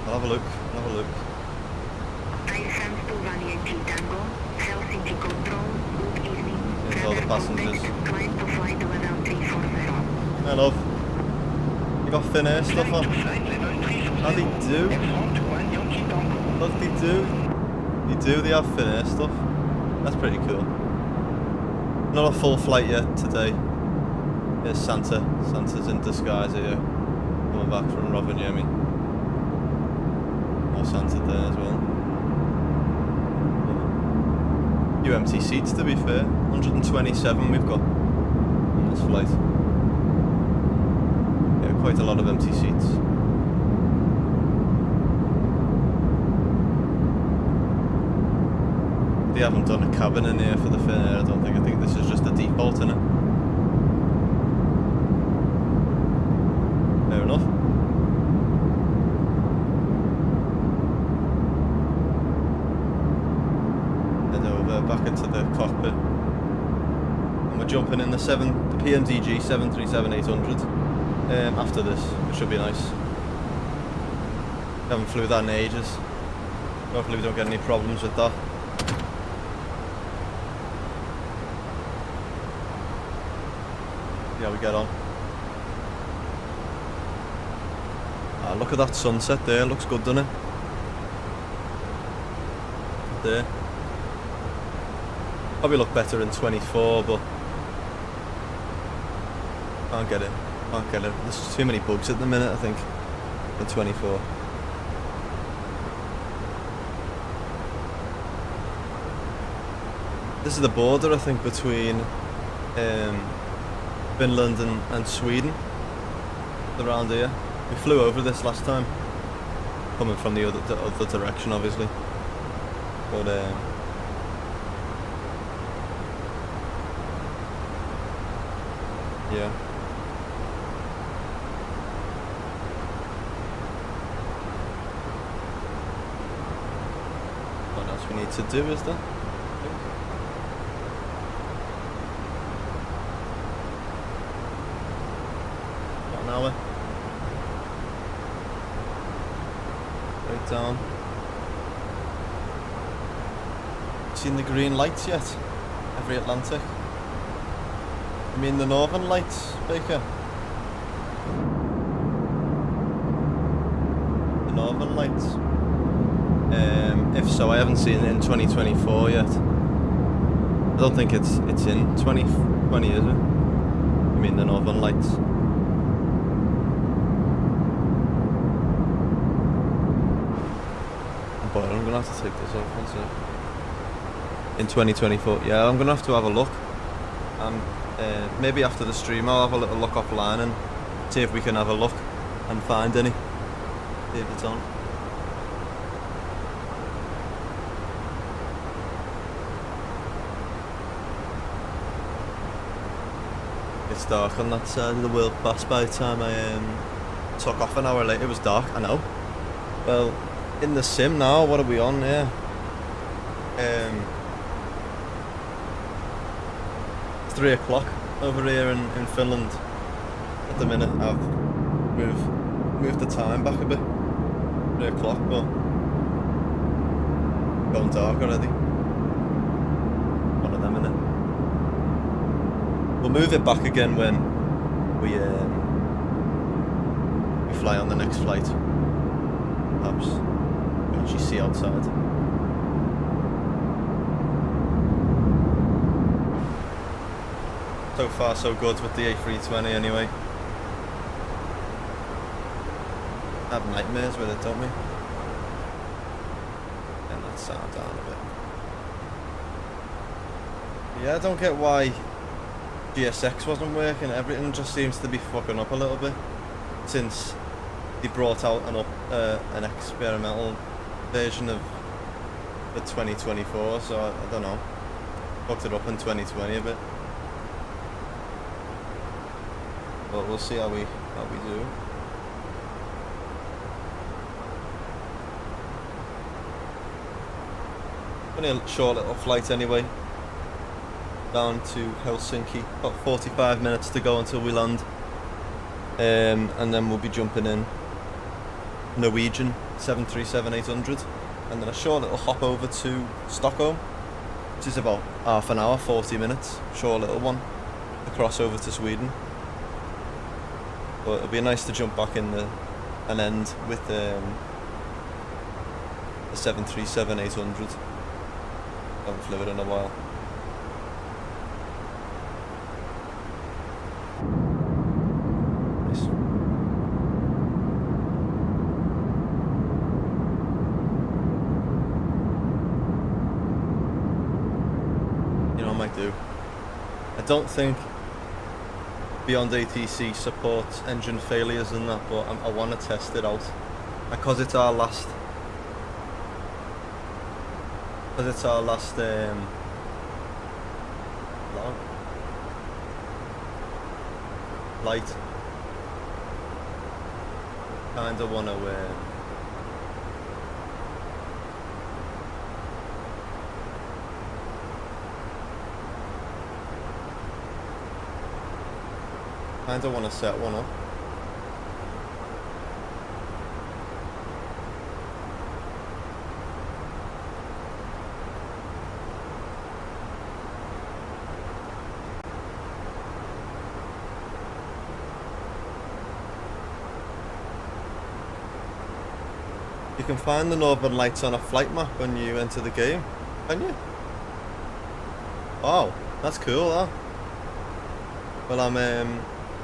I'll have a look. Rovaniemi Tango, Helsinki Control, good evening, There's all the radar passengers. contact, climb to flight level 340. Hey love. You got Finnair stuff on? How they do? Look, they do. They have Finnair stuff. That's pretty cool. Not a full flight yet today. Here's Santa. Santa's in disguise here. Coming back from Rovaniemi. More Santa there as well. Few empty seats to be fair. 127 we've got on this flight. Yeah, quite a lot of empty seats. They haven't done a cabin in here for the Finnair, I don't think. I think this is just a default in it. Fair enough. Head over back into the cockpit. And we're jumping in the PMDG 737-800 after this, which should be nice. Haven't flew that in ages. Hopefully we don't get any problems with that. Yeah, we get on. Look at that sunset there, looks good, doesn't it? There. Probably look better in 24, but can't get it. There's too many bugs at the minute, I think, in 24. This is the border, I think, between Finland and Sweden, around here. We flew over this last time, coming from the other direction, obviously. But yeah. What else we need to do, is there? An hour. Right down. Seen the green lights yet? Every Atlantic. You mean the northern lights, Baker? The northern lights? If so, I haven't seen it in 2024 yet. I don't think it's in 2020, is it? You mean the northern lights? But I'm gonna have to take this off one sec. In 2024, yeah, I'm gonna have to have a look. Maybe after the stream I'll have a little look offline and see if we can have a look and find any. See if it's on. It's dark on that side of the world fast. By the time I took off an hour later, it was dark. I know. Well, in the sim now, what are we on here? 3 o'clock over here in Finland at the minute. I've moved the time back a bit. 3 o'clock, but going dark already. One of them, innit? We'll move it back again when we fly on the next flight. Perhaps you can actually see outside. So far so good with the A320 anyway. I have nightmares with it, don't we? And that sound down a bit. Yeah, I don't get why GSX wasn't working. Everything just seems to be fucking up a little bit since they brought out an experimental version of the 2024. So I don't know. Fucked it up in 2020 a bit. But we'll see how we do. Only a short little flight anyway. Down to Helsinki. About 45 minutes to go until we land. And then we'll be jumping in Norwegian 737-800. And then a short little hop over to Stockholm, which is about half an hour, 40 minutes. Short little one. To cross over to Sweden. But it'll be nice to jump back in and end with the 737-800. Haven't flew it in a while. Nice. You know what I might do? I don't think Beyond ATC supports engine failures and that, but I want to test it out because it's our last. Because it's our last light. Kinda wanna set one up. You can find the Northern Lights on a flight map when you enter the game, can you? Wow, that's cool, huh? Well,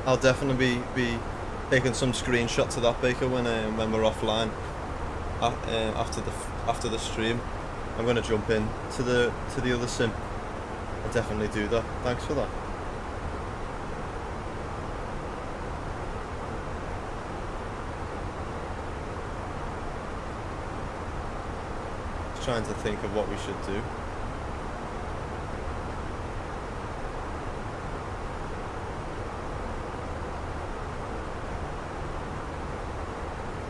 I'll definitely be taking some screenshots of that, Baker, when we're offline after the stream. I'm gonna jump in to the other sim. I'll definitely do that. Thanks for that. Trying to think of what we should do.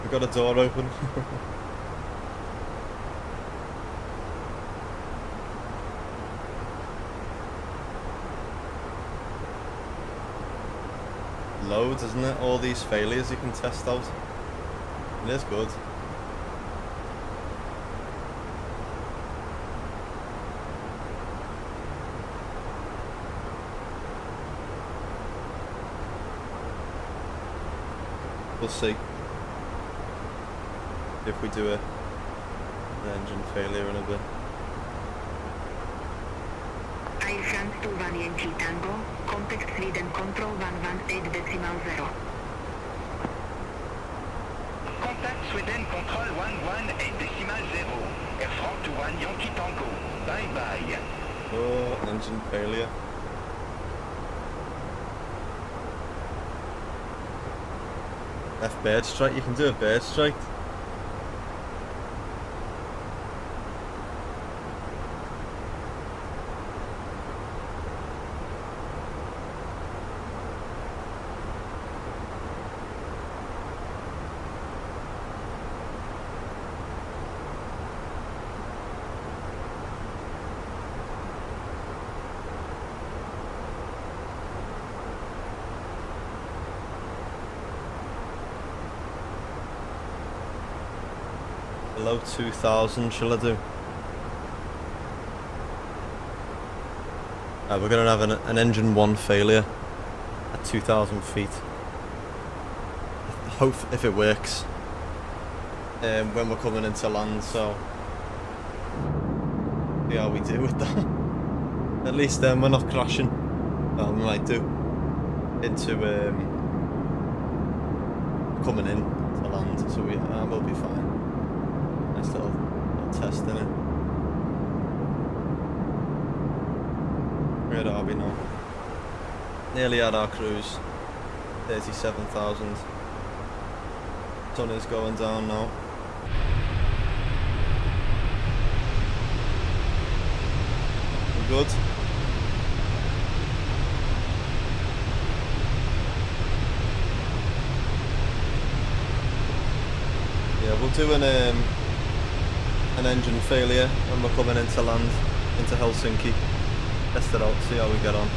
We've got a door open. Loads, isn't it? All these failures you can test out. It is good. We'll see if we do an engine failure in a bit. Air France 2 Yankee Tango, contact Sweden control 118.0. Contact Sweden control 118.0. Air France 2 Yankee Tango. Bye bye. Oh, engine failure. F bird strike, you can do a bird strike. Below 2,000, shall I do? We're going to have an engine 1 failure at 2,000 feet. Hope if it works when we're coming into land, so see how we do with that. At least then we're not crashing. Well, we might do. Into coming in to land, so we'll be fine. Nice little test in it. Where are we now? Nearly at our cruise. 37,000. Sun is going down now. We're good. Yeah, we'll do an engine failure when we're coming into land, into Helsinki. Test it out, see how we get on.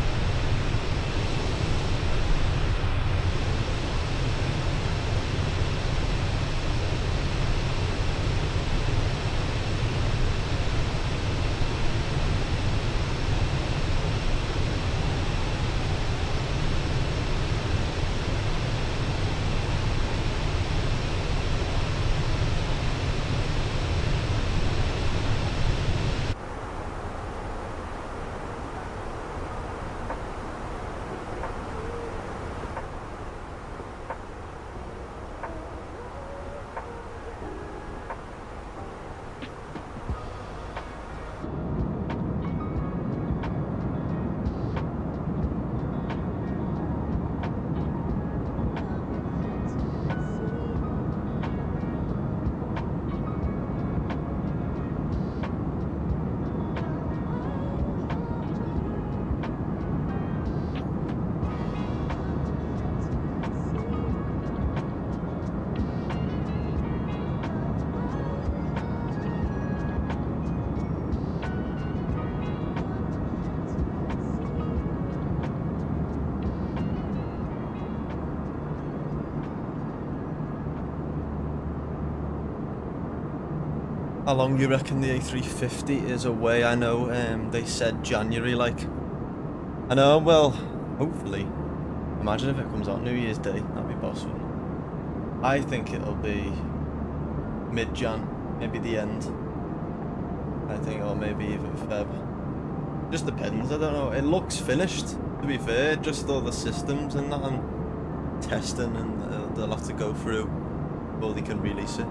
How long do you reckon the A350 is away? I know they said January, like. I know, well, hopefully. Imagine if it comes out New Year's Day, that'd be boss. I think it'll be mid-Jan, maybe the end. I think, or maybe even Feb. Just depends, I don't know. It looks finished, to be fair, just all the systems and that and testing, and they'll have to go through before they can release it.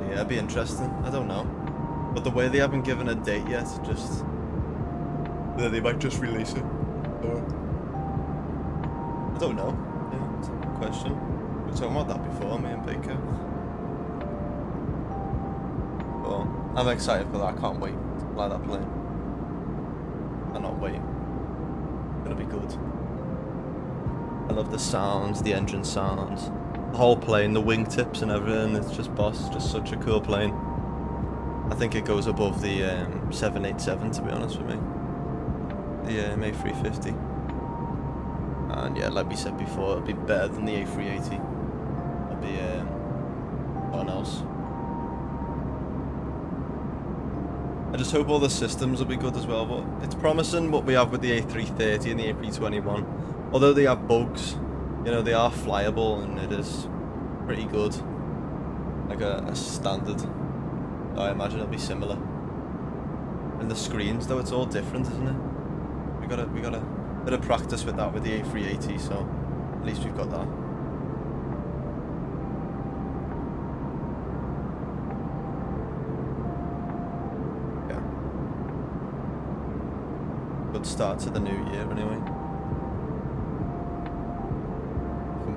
Yeah, it'd be interesting. I don't know, but the way they haven't given a date yet, just they might just release it. Or I don't know. Yeah, it's a good question. We were talking about that before, me and Baker. Well, I'm excited for that. I can't wait to fly that plane. I cannot wait. It's gonna be good. I love the sounds, the engine sounds. The whole plane, the wingtips and everything, it's just boss, just such a cool plane. I think it goes above the 787, to be honest with me. The A350. And yeah, like we said before, it'll be better than the A380. It'll be something else. I just hope all the systems will be good as well, but it's promising what we have with the A330 and the A321. Although they have bugs, you know, they are flyable and it is pretty good, like a standard. So I imagine it'll be similar. And the screens, though, it's all different, isn't it? We got a bit of practice with that with the A380, so at least we've got that. Yeah. Good start to the new year, anyway.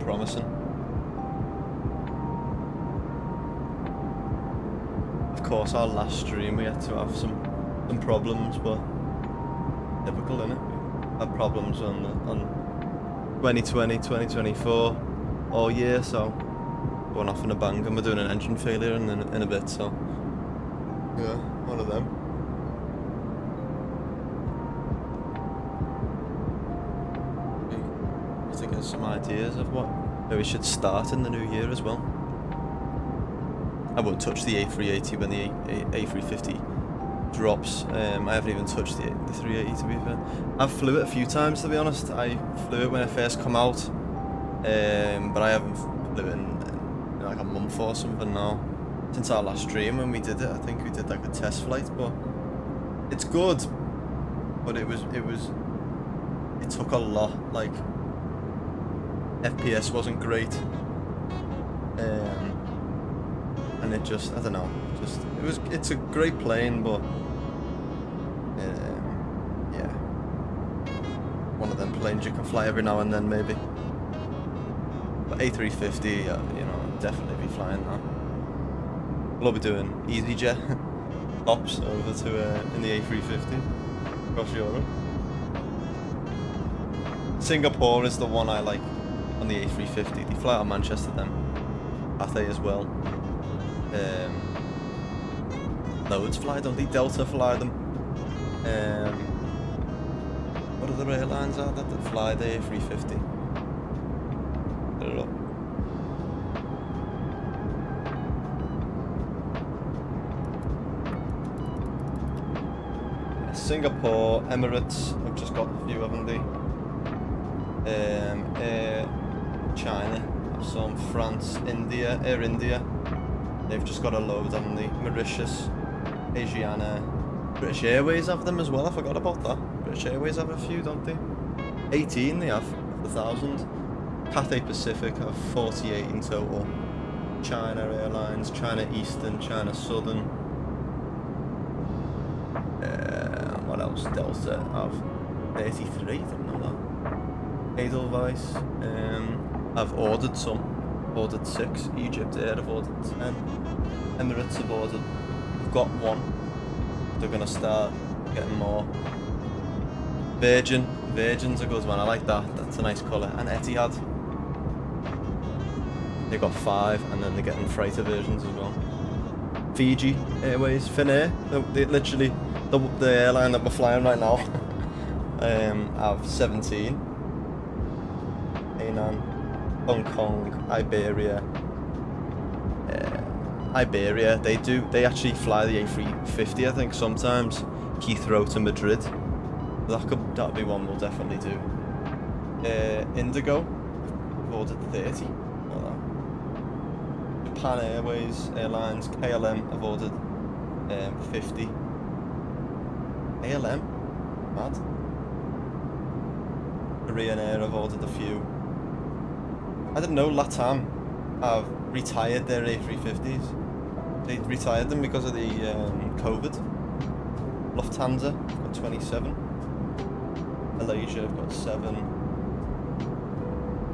Promising. Of course, our last stream we had to have some problems, but typical, innit? We had problems on 2020, 2024 all year, so going off in a bang, and we're doing an engine failure in a bit, so yeah, one of them. To get some ideas of what we should start in the new year as well. I won't touch the A380 when the A350 drops. I haven't even touched the 380, to be fair. I've flew it a few times, to be honest. I flew it when it first come out, but I haven't flew it in like a month or something now. Since our last stream when we did it, I think we did like a test flight, but It's good, but it took a lot. Like, FPS wasn't great, and it just, I don't know, it's a great plane, but yeah, one of them planes you can fly every now and then maybe. But A350, you know, I'll definitely be flying that. We'll be doing EasyJet hops over to in the A350 across Europe. Singapore is the one I like on the A350. They fly out of Manchester then. Cathay as well. Loads fly, don't they? Delta fly them. What other airlines are that fly the A350? I don't know. Singapore, Emirates, I've just got a few, haven't they? China, I've some France, India, Air India. They've just got a load, haven't they? Mauritius, Asiana, British Airways have them as well. I forgot about that. British Airways have a few, don't they? 18 they have, 1,000. Cathay Pacific have 48 in total. China Airlines, China Eastern, China Southern. What else? Delta have 33, don't know that. Edelweiss, I've ordered some. Ordered 6. Egypt Air have ordered 10. Emirates have ordered. I've got 1. They're gonna start getting more. Virgin's a good one. I like that. That's a nice colour. And Etihad. They got 5, and then they're getting freighter versions as well. Fiji Airways, Finnair. They literally the airline that we're flying right now. Have 17. Hainan, Hong Kong, Iberia. Iberia, they actually fly the A350, I think, sometimes. Heathrow to Madrid. That'll be one we'll definitely do. Indigo, I've ordered 30. Japan Airways, Airlines, KLM, I've ordered 50. ALM? Mad. Korean Air, I've ordered a few. I didn't know LATAM have retired their A350s. They retired them because of the COVID. Lufthansa, I've got 27. Malaysia, I've got 7.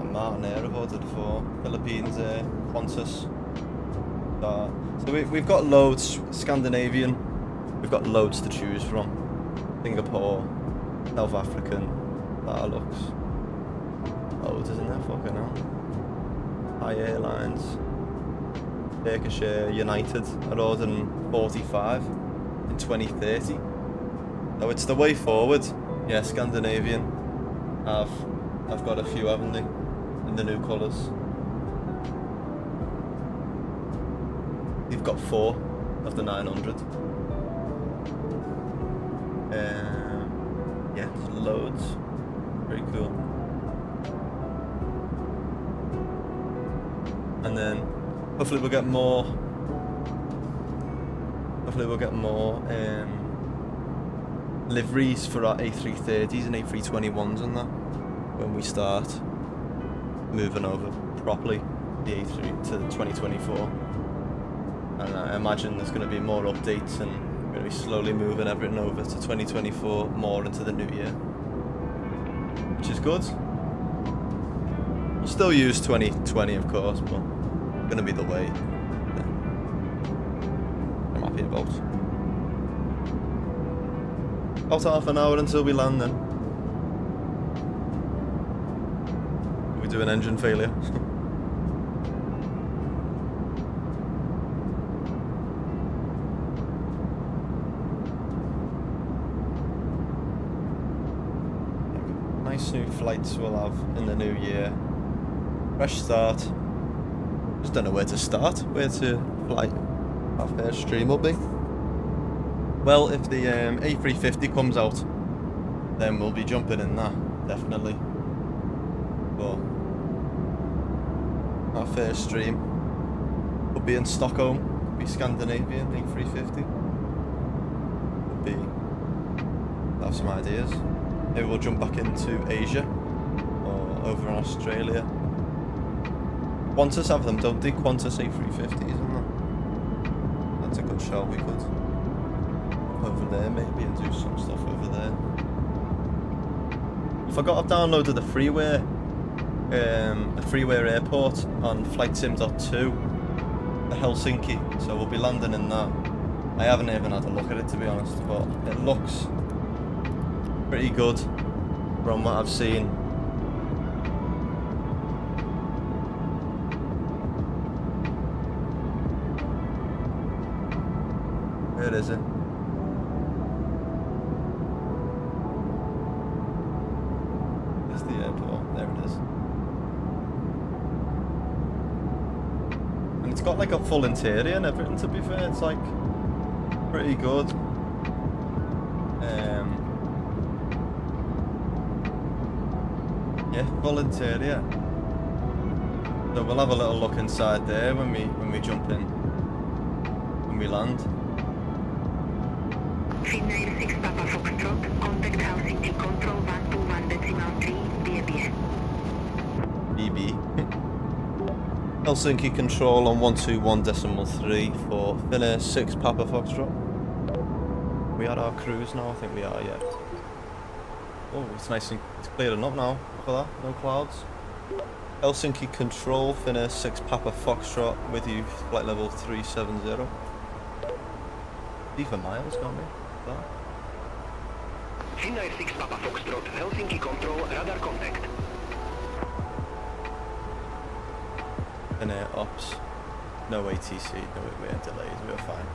And Martin Air, I've ordered 4. Philippines Air, Qantas. So we've got loads. Scandinavian, we've got loads to choose from. Singapore, South African, Benelux. Loads, isn't there? Fucking hell. Thai Airlines, Turkish Air, United are ordering 45 in 2030. So it's the way forward. Yeah, Scandinavian. I've got a few, haven't they? In the new colours. They've got 4 of the 900. Yeah, there's loads. Very cool. And then hopefully we'll get more. Liveries for our A330s and A321s and that when we start moving over properly the A3 to 2024. And I imagine there's going to be more updates, and we're going to be slowly moving everything over to 2024, more into the new year, which is good. We'll still use 2020, of course, but it's going to be the way. Yeah. I'm happy about. About half an hour until we land then. We do an engine failure. Nice new flights we'll have in the new year. Fresh start. Just don't know where to start, where to fly. Our first stream will be. Well, if the A350 comes out, then we'll be jumping in that, definitely. But our first stream will be in Stockholm, will be Scandinavian A350. Will be have some ideas. Maybe we'll jump back into Asia or over in Australia. Qantas have them, don't they? Qantas A350s, isn't that? That's a good show. We could over there maybe and do some stuff over there. I forgot I've downloaded the freeware airport on FlightSim.2, the Helsinki. So we'll be landing in that. I haven't even had a look at it, to be honest, but it looks pretty good from what I've seen. Where is it? There's the airport. There it is. And it's got like a full interior and everything, to be fair. It's like pretty good. Yeah, full interior. So we'll have a little look inside there when we jump in, when we land. Finnair 6 Papa Foxtrot, contact Helsinki Control 121.3 BB. Helsinki Control on 121.3 for Finnair 6 Papa Foxtrot. We had our cruise now, I think we are, yeah. Oh, it's nice and it's clearing up now. Look at that, no clouds. Helsinki Control, Finnair 6 Papa Foxtrot with you, flight level 370. Even miles, can't we? That. Finnair 6 Papa Foxtrot, Helsinki Control, radar contact. Finnair Ops, no ATC, no, we had delays, we were fine.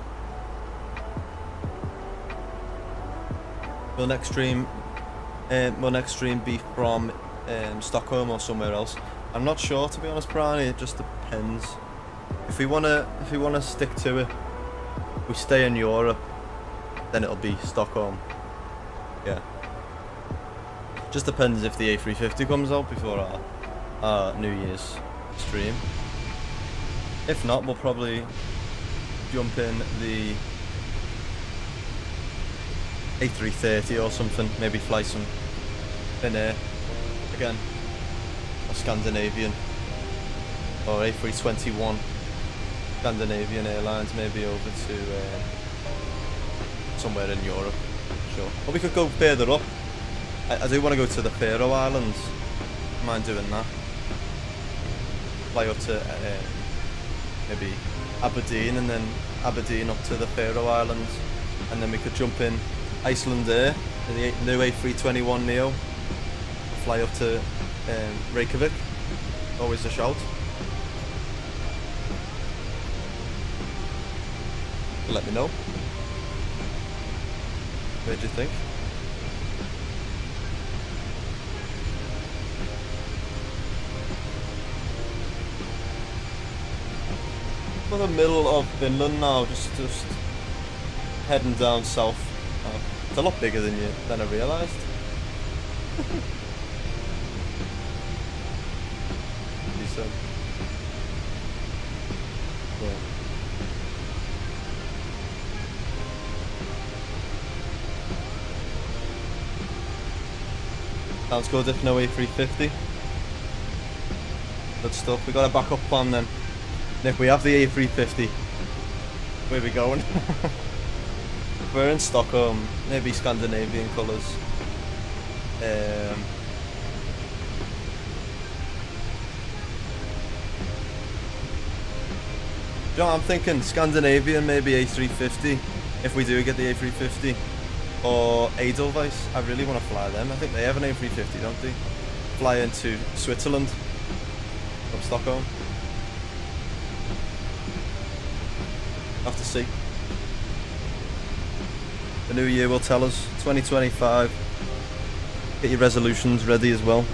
Will next stream be from Stockholm or somewhere else? I'm not sure, to be honest, Brian. It just depends. If we wanna stick to it, we stay in Europe, then it'll be Stockholm. Yeah. Just depends if the A350 comes out before our New Year's stream. If not, we'll probably jump in the A330 or something, maybe fly some Finnair again, or Scandinavian, or A321 Scandinavian Airlines, maybe over to somewhere in Europe, sure. Or we could go further up. I do want to go to the Faroe Islands, I mind doing that. Fly up to maybe Aberdeen, and then Aberdeen up to the Faroe Islands, and then we could jump in Iceland Air in the new A321 Neo, fly up to Reykjavik. Always a shout. Let me know. What do you think? For the middle of Finland now, just heading down south. It's a lot bigger than I realised. Decent. Yeah. Sounds good if no A350. Good stuff. We got a backup plan then. Nick, we have the A350. Where are we going? We're in Stockholm, maybe Scandinavian colours. You know, I'm thinking Scandinavian, maybe A350, if we do get the A350. Or ADDONS, I really want to fly them. I think they have an A350, don't they? Fly into Switzerland from Stockholm. Have to see. The new year will tell us. 2025. Get your resolutions ready as well.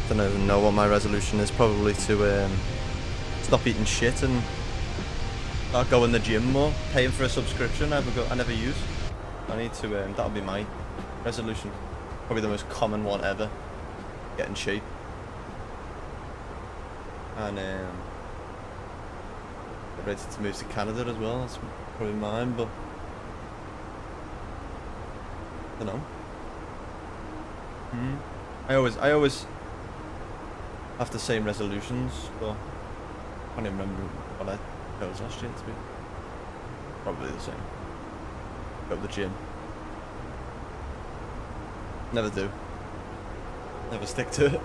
Don't even know what my resolution is. Probably to stop eating shit and start going to the gym more. Paying for a subscription I never use. I need to. That'll be my resolution. Probably the most common one ever. Get in shape. And get ready to move to Canada as well. That's probably mine, but don't know. I always have the same resolutions, but I can't even remember what I chose last year to be. Probably the same. Go to the gym. Never do. Never stick to it.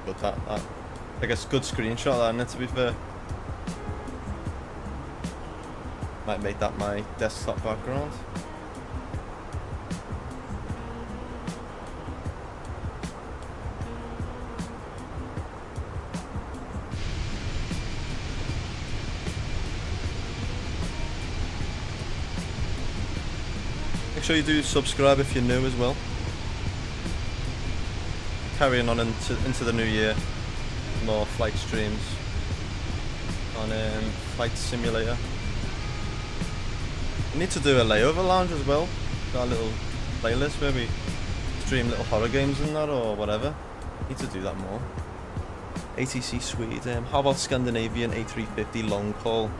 But that I guess good screenshot that, isn't it, to be fair. Might make that my desktop background. Make sure you do subscribe if you're new as well. Carrying on into the new year, more flight streams on Flight Simulator. We need to do a layover lounge as well. Got a little playlist where we stream little horror games and that or whatever. Need to do that more. ATC Swede. How about Scandinavian A350 long haul?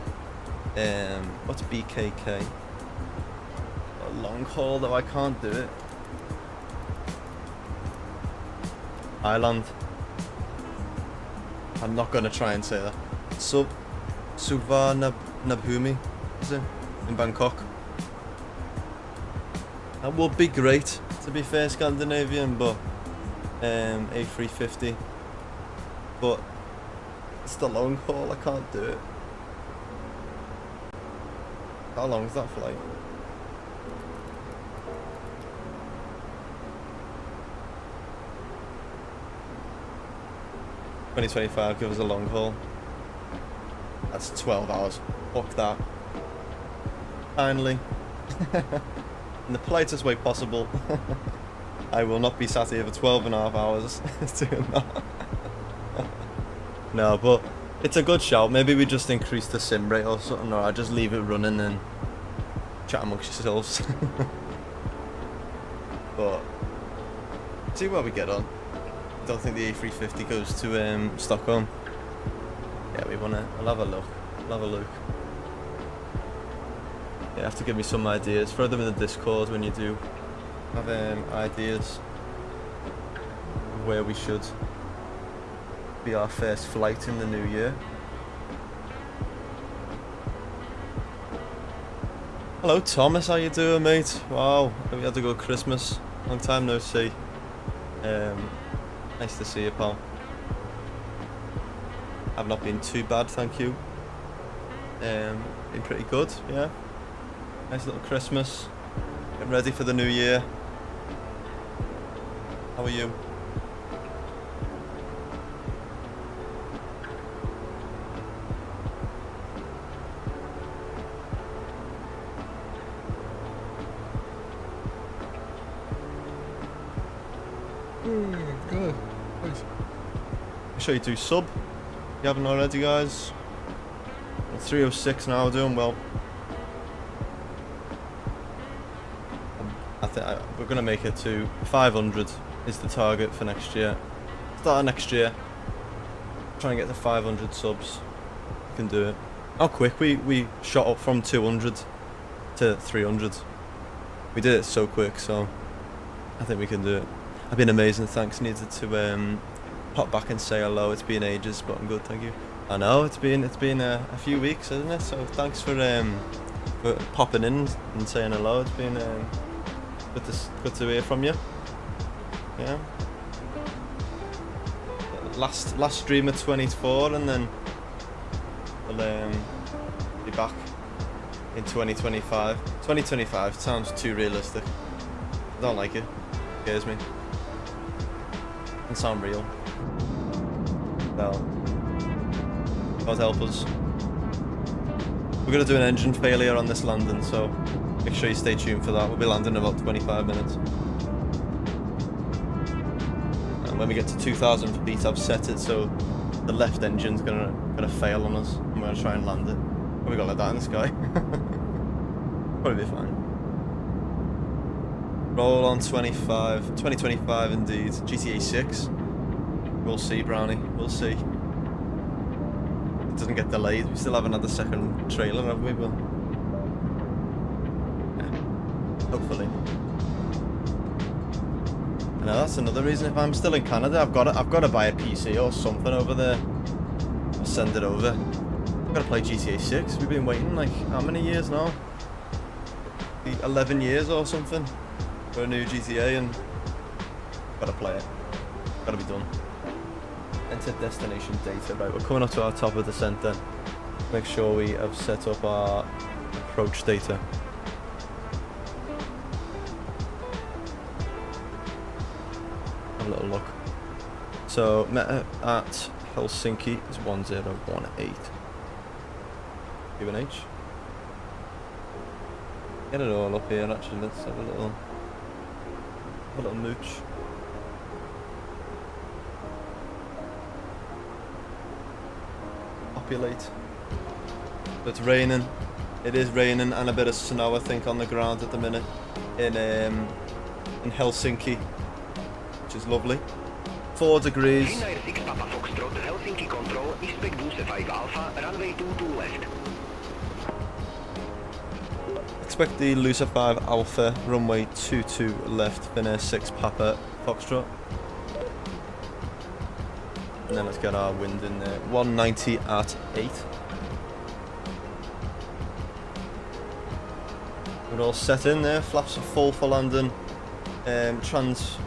What's BKK? A long haul though, I can't do it. Island. I'm not gonna try and say that. Suvarnabhumi, is it? In Bangkok. That would be great, to be fair, Scandinavian, but A350. But it's the long haul, I can't do it. How long is that flight? $2025, give us a long haul. That's 12 hours. Fuck that. Finally. In the politest way possible. I will not be sat here for 12.5 hours doing that. No, but it's a good shout. Maybe we just increase the sim rate or something, or I just leave it running and chat amongst yourselves. But see where we get on. I don't think the A350 goes to Stockholm. Yeah, we'll have a look. We'll have a look. You have to give me some ideas. Throw them in the Discord when you do have ideas of where we should be our first flight in the new year. Hello Thomas, how you doing, mate? Wow, we had a good Christmas. Long time no see. Nice to see you, pal. I've not been too bad, thank you. Been pretty good, yeah. Nice little Christmas. Getting ready for the new year. How are you? Good. Nice. Make sure you do sub if you haven't already, guys. We're 306 now, doing well. I think we're gonna make it to 500 is the target for next year. Start of next year. Try and get to 500 subs. We can do it. How quick we shot up from 200 to 300. We did it so quick, so I think we can do it. I've been amazing, thanks. Needed to pop back and say hello. It's been ages, but I'm good, thank you. I know it's been a few weeks, hasn't it? So thanks for popping in and saying hello. It's been good to hear from you. Yeah. Last stream at 24, and then we'll be back in 2025. 2025 sounds too realistic. I don't like it. It scares me. Doesn't sound real. Well, God help us. We're gonna do an engine failure on this landing, so make sure you stay tuned for that. We'll be landing in about 25 minutes. And when we get to 2,000 feet, I've set it so the left engine's gonna fail on us, and we're gonna try and land it. Probably got like that in the sky. Probably be fine. Roll on 2025 indeed. GTA 6. We'll see, Brownie. We'll see. It doesn't get delayed. We still haven't had the second trailer, have we? But yeah, hopefully. And that's another reason. If I'm still in Canada, I've got to buy a PC or something over there. I'll send it over. I've got to play GTA 6. We've been waiting like how many years now? 11 years or something for a new GTA, and gotta play it. Gotta be done. Enter destination data. Right, we're coming up to our top of descent then. Make sure we have set up our approach data. Have a little look. So meta at Helsinki is 1018. UNH. Get it all up here actually. Let's have a little mooch. Populate. So it's raining. It is raining and a bit of snow I think on the ground at the minute in Helsinki, which is lovely. 4 degrees. Finnair 6 Papa Foxtrot, Helsinki Control, expect Boost 5 Alpha, runway 22 left. Expect the Lucer 5 Alpha, runway 22 left, Finnair 6 Papa Foxtrot. And then let's get our wind in there. 190 at 8. We're all set in there, flaps are full for landing. Trans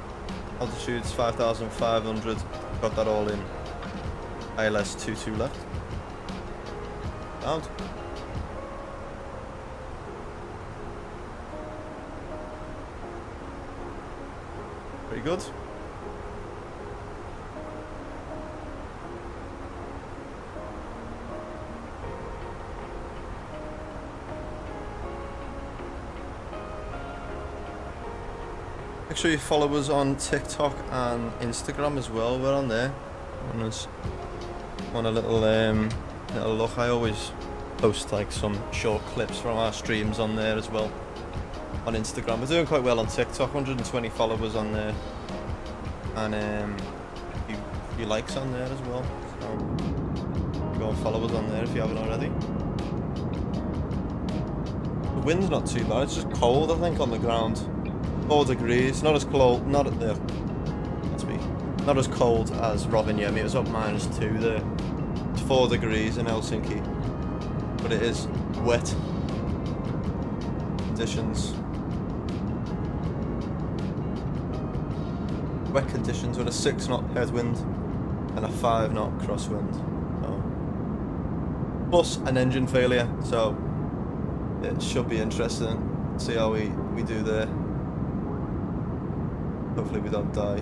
altitude's 5,500, got that all in. ILS 22 left. Out. Pretty good. Make sure you follow us on TikTok and Instagram as well. We're on there. Want a little look. I always post like some short clips from our streams on there as well. On Instagram, we're doing quite well on TikTok. 120 followers on there, and a few likes on there as well. So go and follow us on there if you haven't already. The wind's not too bad. It's just cold, I think, on the ground. 4 degrees. Not as cold. Not as cold as Rovaniemi. It was up -2 there. It's 4 degrees in Helsinki, but it is wet conditions. Wet conditions with a 6 knot headwind and a 5 knot crosswind. So, plus an engine failure, so it should be interesting. See how we do there. Hopefully we don't die.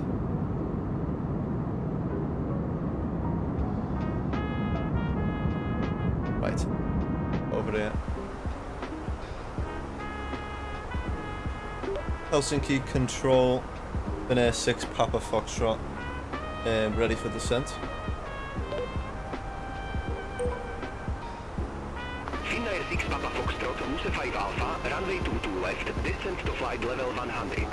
Right, over here. Helsinki Control, Finnair 6 Papa Foxtrot, ready for descent. Finnair 6 Papa Foxtrot, Boost 5 Alpha, runway 22 left, descent to flight level 100.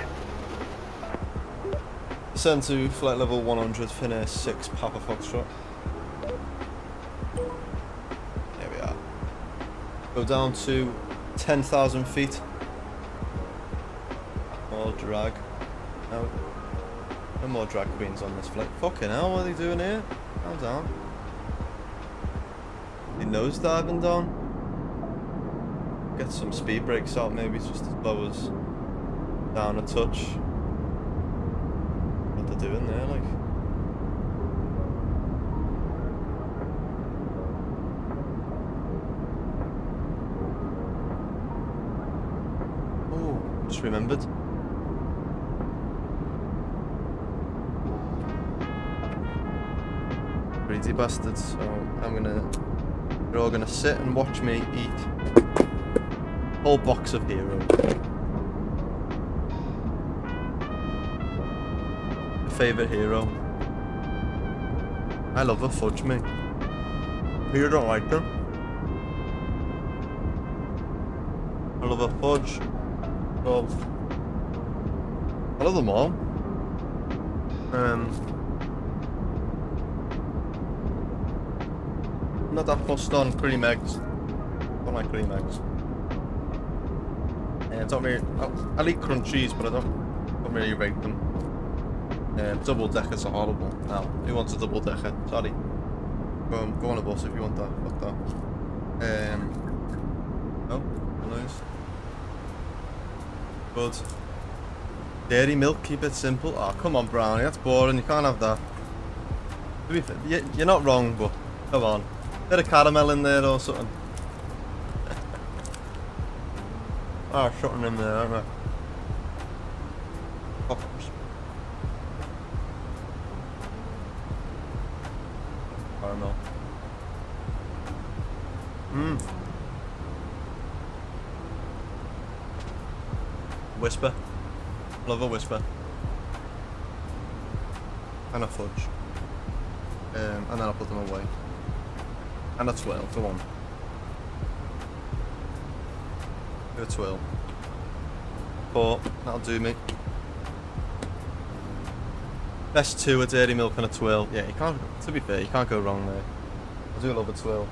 Descend to flight level 100, Finnair 6 Papa Foxtrot. There we are. Go down to 10,000 feet. More drag. No more drag queens on this flight. Fucking hell, what are they doing here? Calm down. They nose diving down. Get some speed brakes out, maybe just to slow us down a touch. What they're doing there, like. Oh, just remembered. Greedy bastards. So you're all gonna sit and watch me eat a whole box of Hero. Favorite Hero. I love a fudge, mate. You don't like them? I love a fudge. Oh. I love them all. Not that fussed on cream eggs. Don't like cream eggs. Don't really, I'll eat crunchies, but I don't really rate them. Double deckers are horrible. No, who wants a double decker? Sorry. Go on a bus if you want that. Fuck that. Oh, nice. Good. Dairy milk, keep it simple. Oh, come on, Brownie, that's boring. You can't have that. To be fair, you're not wrong, but come on. Bit of caramel in there or something. Oh, something in there, aren't there? Poppers. Caramel. Whisper. Love a whisper. And a fudge. And then I'll put them away. And a twirl, come on. Do a twirl. 4, that'll do me. Best 2, a dairy milk and a twirl. Yeah, you can't, to be fair, you can't go wrong there. I do love a twirl.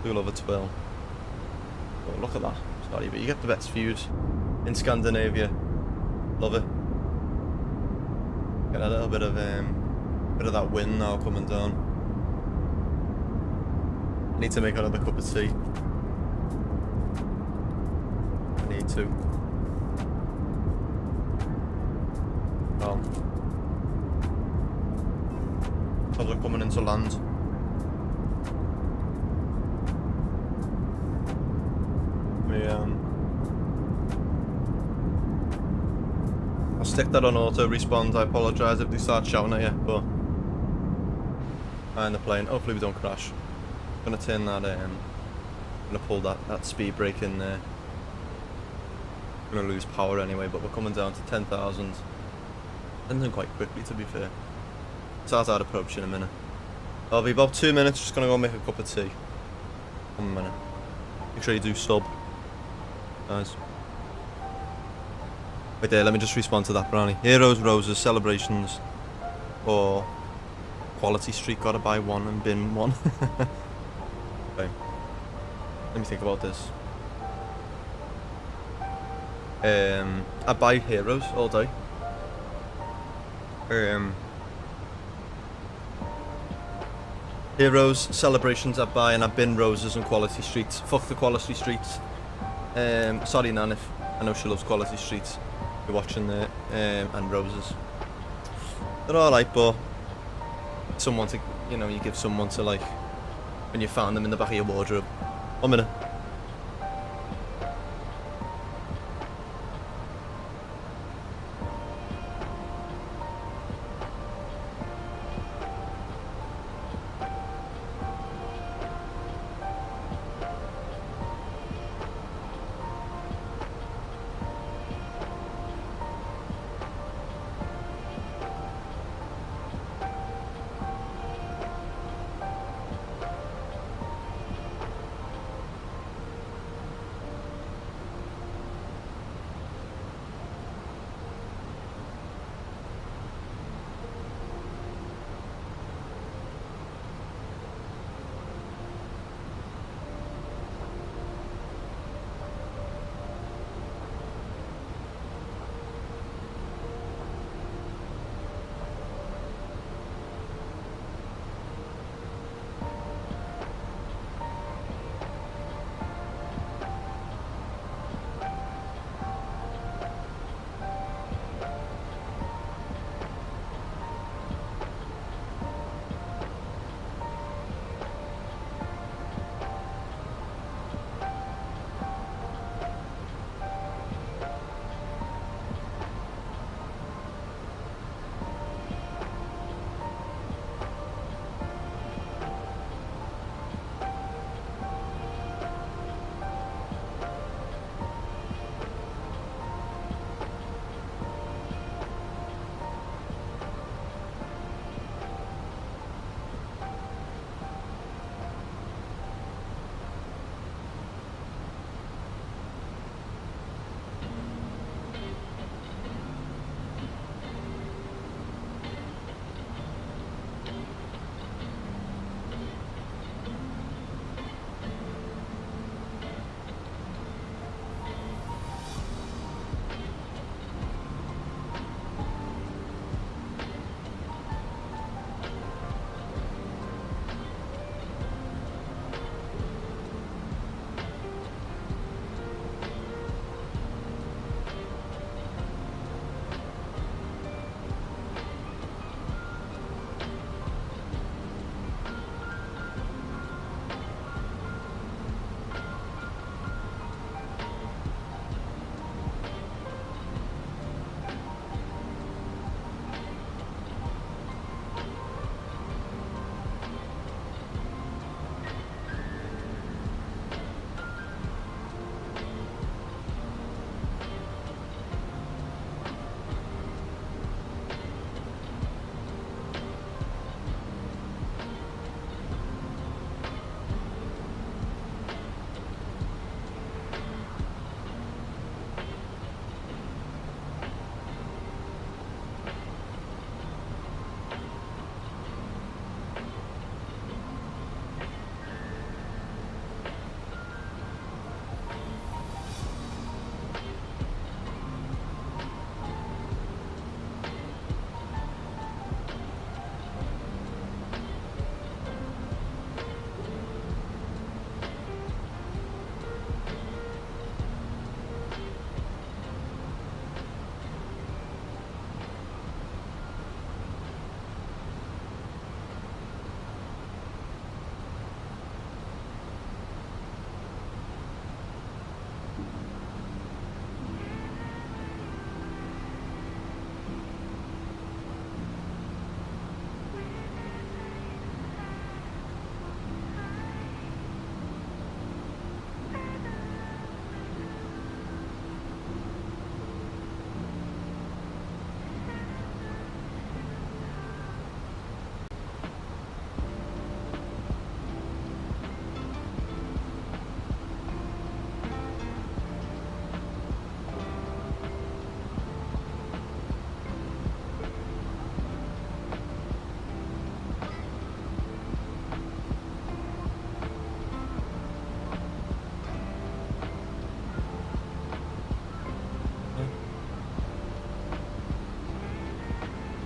Do love a twirl. Oh, look at that. Sorry, but you get the best views in Scandinavia. Love it. Get a little bit of that wind now coming down. I need to make another cup of tea. I need to. Well, as we're coming into land. I'll stick that on auto respawn. I apologise if they start shouting at you, but I'm in the plane. Hopefully we don't crash. I'm gonna turn that gonna pull that speed brake in there. Gonna lose power anyway, but we're coming down to 10,000. Ending quite quickly, to be fair. Start out approach in a minute. I'll be about 2 minutes. Just gonna go make a cup of tea. 1 minute. Make sure you do sub, guys. Wait there, let me just respond to that, Brownie. Heroes, roses, celebrations, or quality streak. Gotta buy one and bin one. Okay. Let me think about this. I buy heroes all day. Heroes, celebrations I buy, and I bin roses and quality streets. Fuck the quality streets. Sorry Nan, if I know she loves quality streets. You're watching there, and roses. They're alright, but someone to, you know, you give someone to, like, when you found them in the back of your wardrobe. 1 minute.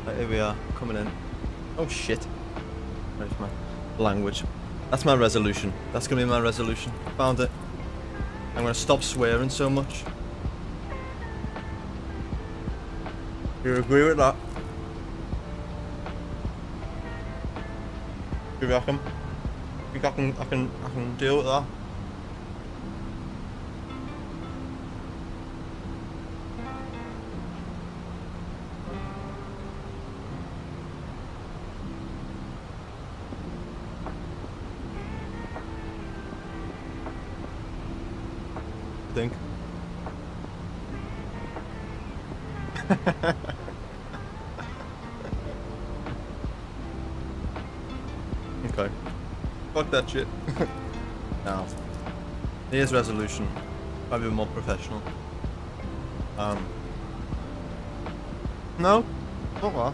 Right, here we are, coming in. Oh shit. Where's my language? That's my resolution. That's gonna be my resolution. Found it. I'm gonna stop swearing so much. You agree with that? You reckon? You reckon I can deal with that? Think. Okay. Fuck that shit. Now, here's resolution. Probably more professional. No, not that.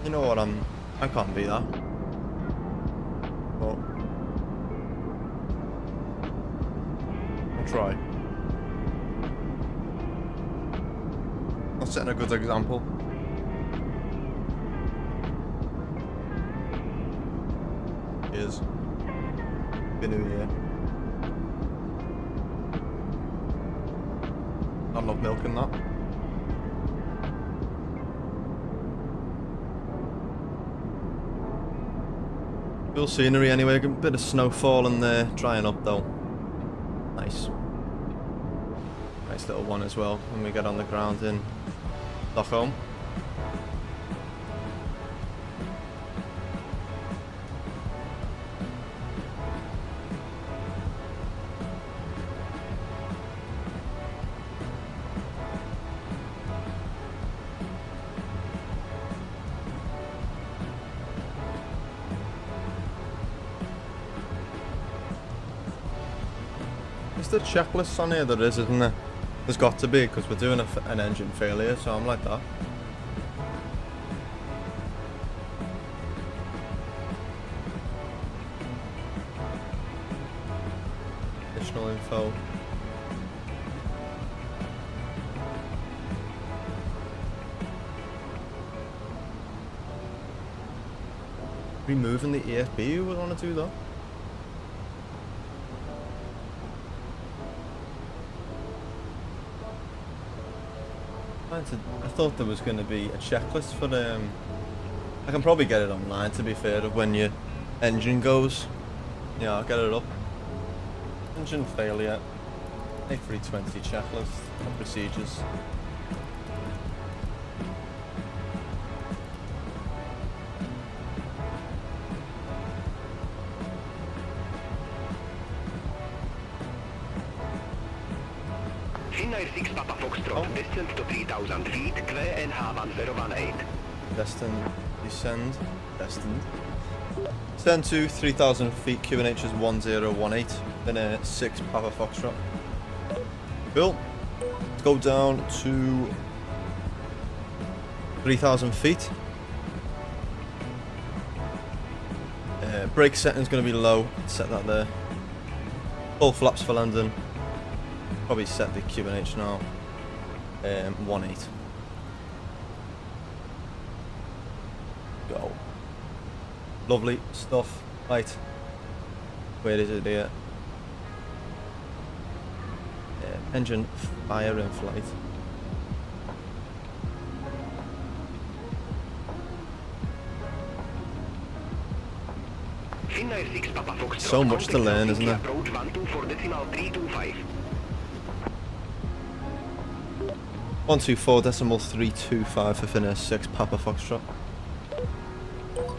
You know what? I can't be that. But I'll try. Not setting a good example. Cheers. Happy New Year. I love milk and that. Cool scenery anyway, a bit of snowfall in there, drying up though. Nice. Nice little one as well when we get on the ground in Stockholm. Is there checklists on here? There is, isn't there? There's got to be, because we're doing an engine failure, so I'm like that. Additional info. Removing the EFB, you would want to do that? I thought there was going to be a checklist for I can probably get it online to be fair, of when your engine goes. Yeah, I'll get it up. Engine failure, A320 checklist and procedures. Finnair 6 Papa Foxtrot, descent to 3,000 feet, QNH1018. Descend to 3,000 feet, QNH is 1018, then a 6 Papa Foxtrot. Cool. Let's go down to 3,000 feet. Brake setting is going to be low, set that there. Full flaps for landing. Probably set the QNH now. 1.8. Go. Lovely stuff. Right. Where is it here? Engine fire in flight. Finnair 6 Papa Foxtrot. So much to learn, isn't there? Approach 124.325. 124.325 for Finnair 6 Papa Foxtrot.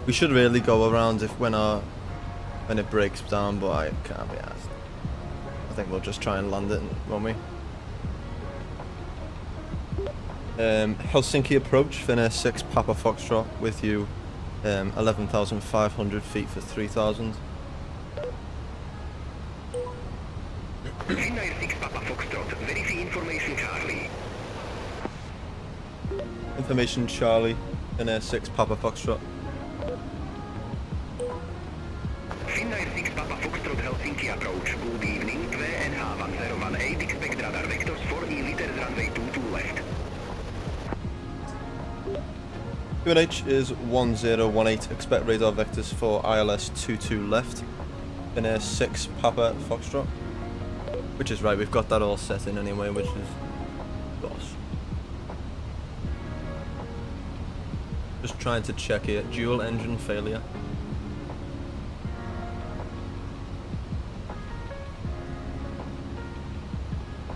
We should really go around when it breaks down, but I can't be asked. I think we'll just try and land it, won't we? Helsinki approach, Finnair 6 Papa Foxtrot with you. 11,500 feet for 3,000. Finnair 6 Papa Foxtrot, verify information Charlie. Information Charlie, Finnair 6 Papa Foxtrot. Finnair 6 Papa Foxtrot Helsinki approach, good evening, QNH1018, expect radar vectors 4 liters runway 22 left. QNH is 1018. Expect radar vectors for ILS 22 left. Finnair 6 Papa Foxtrot. Which is right, we've got that all set in anyway, which is boss. Just trying to check here. Dual engine failure.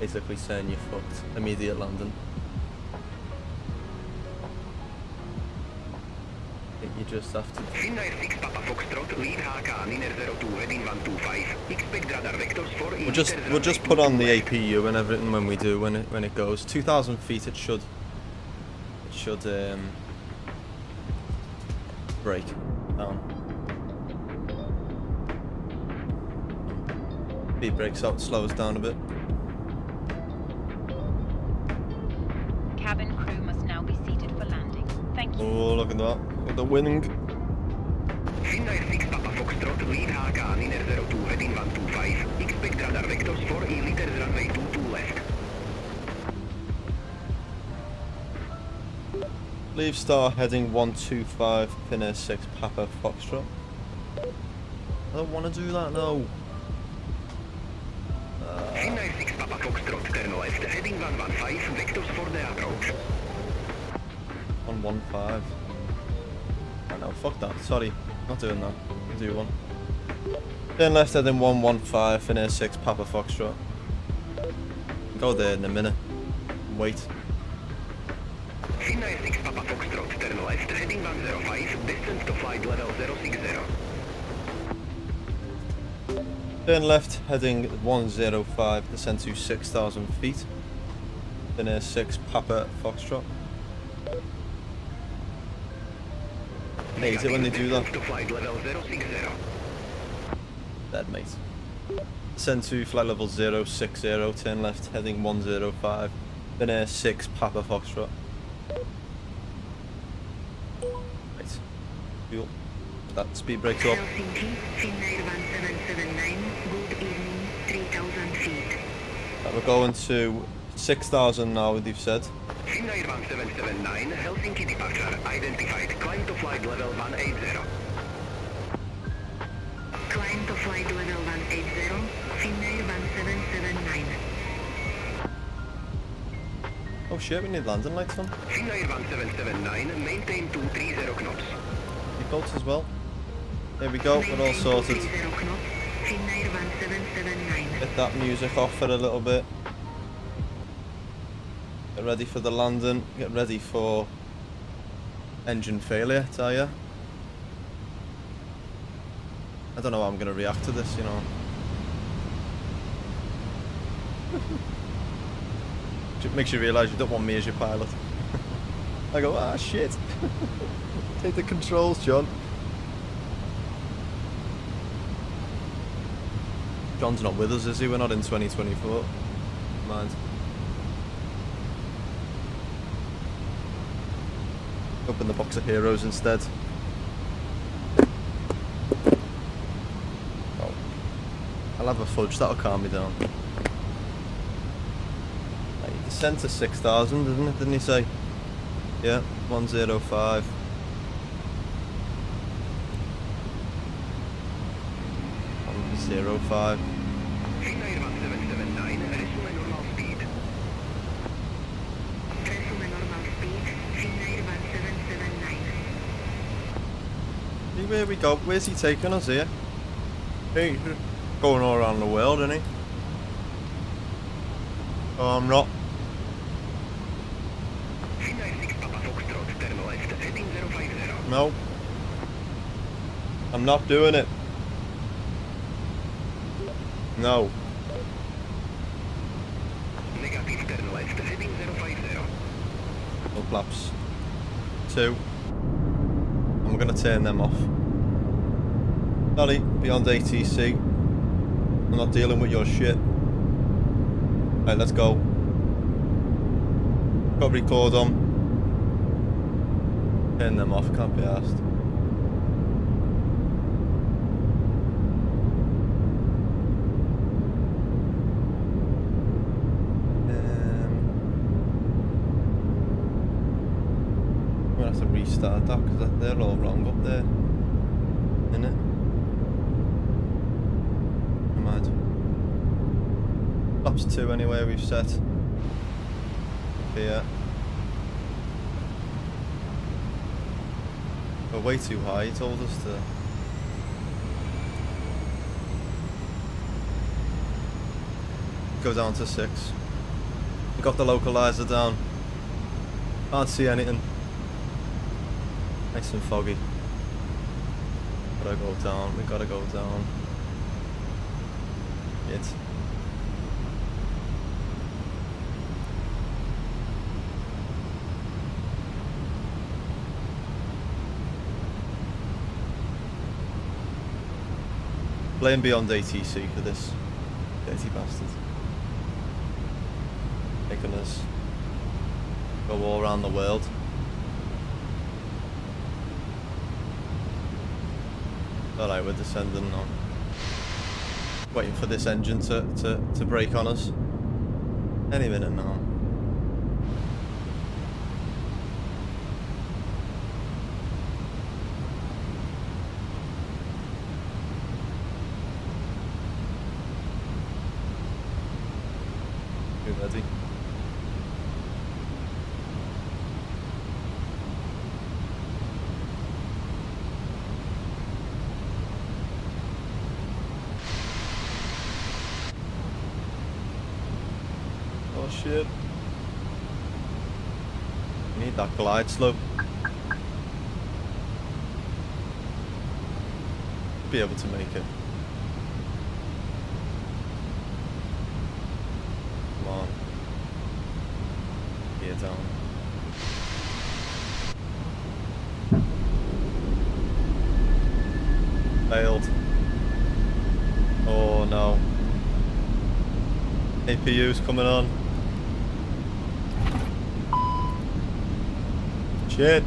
Basically saying you're fucked. Immediate landing. I think you just have to. Finnair 6 Papa Foxtrot, lead HK Niner 02 heading 125. Expect radar vectors for We'll just put on the APU and everything when we do when it goes 2,000 feet. It should break down. Speed breaks out, slows down a bit. Cabin crew must now be seated for landing. Thank you. Oh, look at that! Look at the wind. Finnair 6 Papa Foxtrot, lead HK Niner 02 heading 125. Expect radar vectors for liters runway 22 left. Leave star heading 125. Finnair 6 Papa Foxtrot. I don't want to do that. No. Finnair 6 Papa Foxtrot, turn left, heading 115, vectors for the approach. 115. I know, fuck that. Sorry, not doing that. I'll do one. Turn left heading 115, Finnair 6 Papa Foxtrot. Go there in a minute. Wait. Finnair 6 Papa Foxtrot, turn left, heading 105, distance to flight level 060. Turn left heading 105, descend to 6,000 feet. Finnair 6 Papa Foxtrot. Hate it when they do that. To flight level 060. Dead, mate. Descend to flight level 060, turn left heading 105. Finnair 6 Papa Foxtrot. Right. Cool. That speed breaks up. Helsinki, Finnair 1779, good evening, 3000 feet. Right, we're going to 6,000 now, they've said. Finnair 1779, Helsinki departure, identified, climb to flight level 180. Climb to flight level 180, Finnair 1779. Oh shit, we need landing lights on. Finnair 1779, maintain 230 knots. Defaults as well. There we go, we're all sorted. Maintain 230 knots, Finnair 1779. Get that music off for a little bit. Get ready for the landing. Get ready for engine failure, tell ya. I don't know how I'm gonna react to this, you know. It makes you realise you don't want me as your pilot. I go, ah shit. Take the controls, John. John's not with us, is he? We're not in 2024. Mind. Open the box of heroes instead. Oh. I'll have a fudge, that'll calm me down. Right, you descend to 6,000, isn't it? Didn't he say? Yeah, 105. Zero 5. Finnair 1779, resume normal speed. Resume normal speed, Finnair 1779. See where we go? Where's he taking us here? He's just going all around the world, isn't he? Oh, I'm not. Finnair 6 Papa Foxtrot, turn left, heading 050. No. I'm not doing it. No. Negative, turn left, heading 050. No flaps. 2. I'm gonna turn them off. Sorry, beyond ATC. I'm not dealing with your shit. Right, let's go. Got record on. Turn them off, can't be asked. restart that because they're all wrong up there. Innit? Never mind. Flaps 2 anyway, we've set. Up here. We're way too high, he told us to. Go down to 6. We got the localizer down. Can't see anything. Nice and foggy. Gotta go down, we gotta go down. Shit. Blame Beyond ATC for this. Dirty bastard. Making us go all around the world. Alright, we're descending now. Waiting for this engine to brake on us. Any minute now. You ready? Oh shit. Need that glide slope. Be able to make it. Come on. Gear down. Failed. Oh no. APU's coming on. Shit.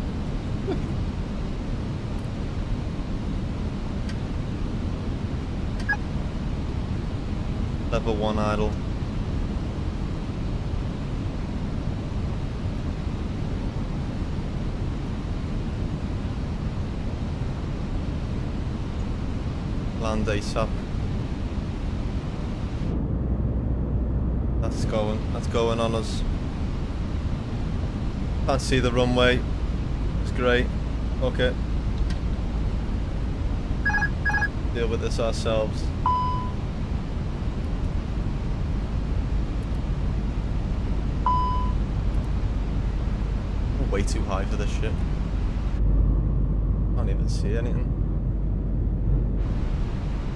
Level 1 idle. Land ASAP. That's going on us. Can't see the runway. It's great. Okay. Deal with this ourselves. We're way too high for this shit. Can't even see anything.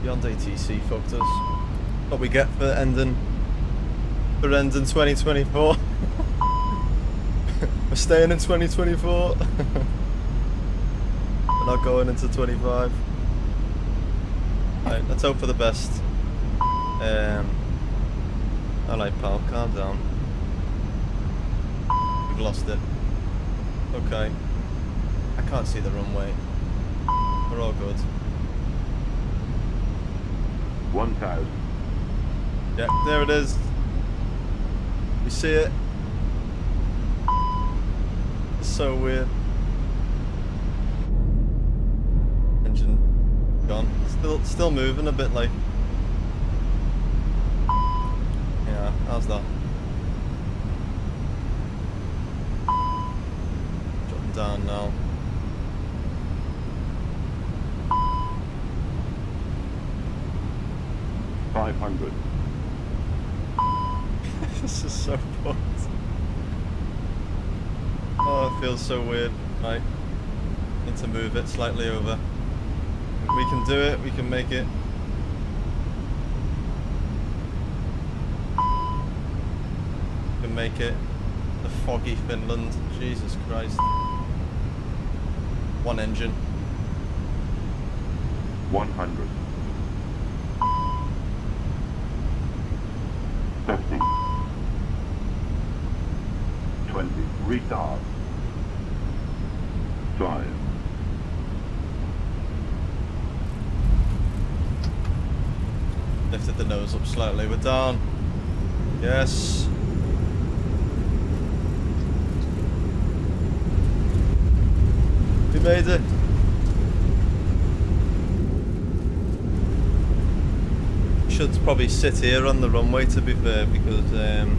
Beyond ATC fucked us. What we get for ending 2024. We're staying in 2024. We're not going into 25. Right, let's hope for the best. Alright pal, calm down. We've lost it. Okay. I can't see the runway. We're all good. 1000. Yeah, there it is. You see it? It's so weird. Engine gone. Still moving a bit like. Yeah, how's that? Dropping down now. $500. This is so fucked. Oh, it feels so weird. Right. Need to move it slightly over. We can do it, we can make it. We can make it. The foggy Finland. Jesus Christ. One engine. 100. 50. 20. Retard. 5. Lifted the nose up slightly. We're down. Yes. made it. Should probably sit here on the runway, to be fair, because in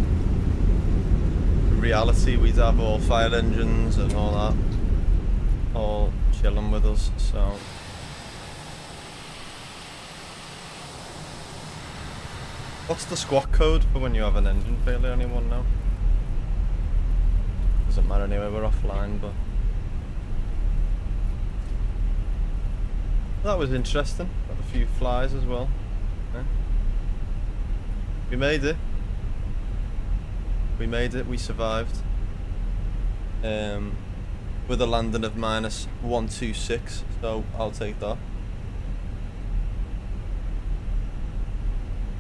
reality we'd have all fire engines and all that all chilling with us, so what's the squawk code for when you have an engine failure? Anyone know? Doesn't matter anyway, we're offline, but that was interesting. Got a few flies as well. Yeah. We made it. We made it, we survived. With a landing of -126, so I'll take that.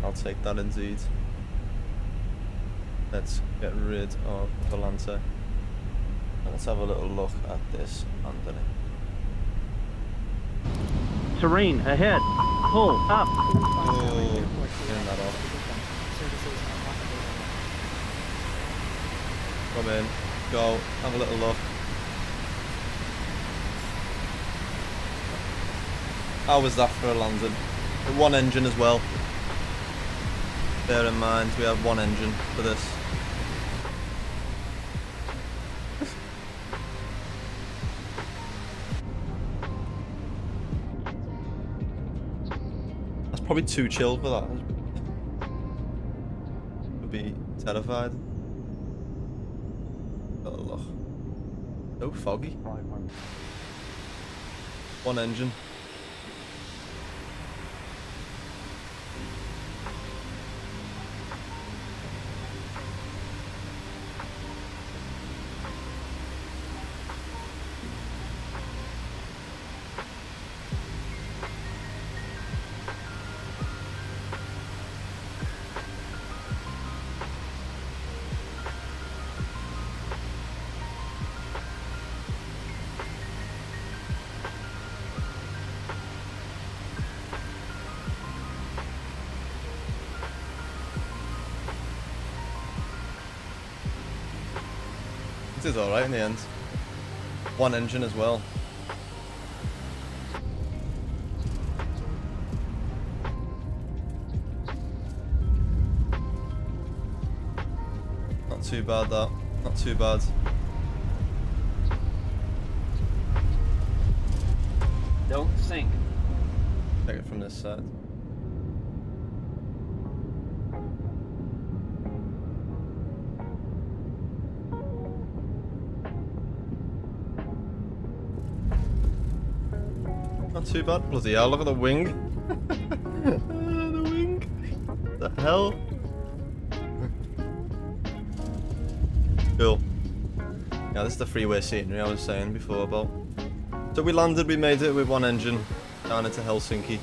I'll take that indeed. Let's get rid of the Volante. Let's have a little look at this underneath. Terrain ahead. Pull up. Oh, turn that off. Come in, go, have a little look. How was that for a landing? One engine as well. Bear in mind, we have one engine for this. That's probably too chill for that. Would be terrified. Oh look. So foggy. One engine. It is alright in the end. One engine as well. Not too bad that. Not too bad. Don't sink. Take it from this side. Not too bad. Bloody hell, look at the wing. The wing. What the hell? Cool. Yeah, this is the freeway scenery I was saying before about. So we landed, we made it with one engine down into Helsinki.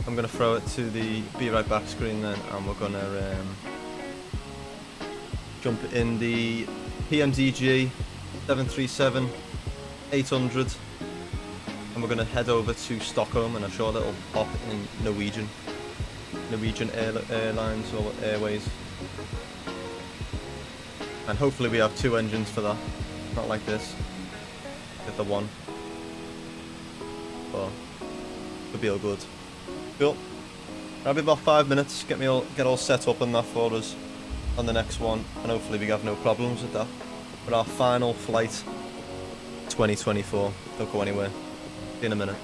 I'm going to throw it to the be right back screen then, and we're going to jump in the PMDG 737-800. And we're going to head over to Stockholm and a short little pop in Norwegian Airlines or Airways. And hopefully we have two engines for that, not like this, get the one. But could be all good. Cool. I'll be about 5 minutes, get all set up on that for us on the next one, and hopefully we have no problems with that. But our final flight, 2024. Don't go anywhere. See you in a minute.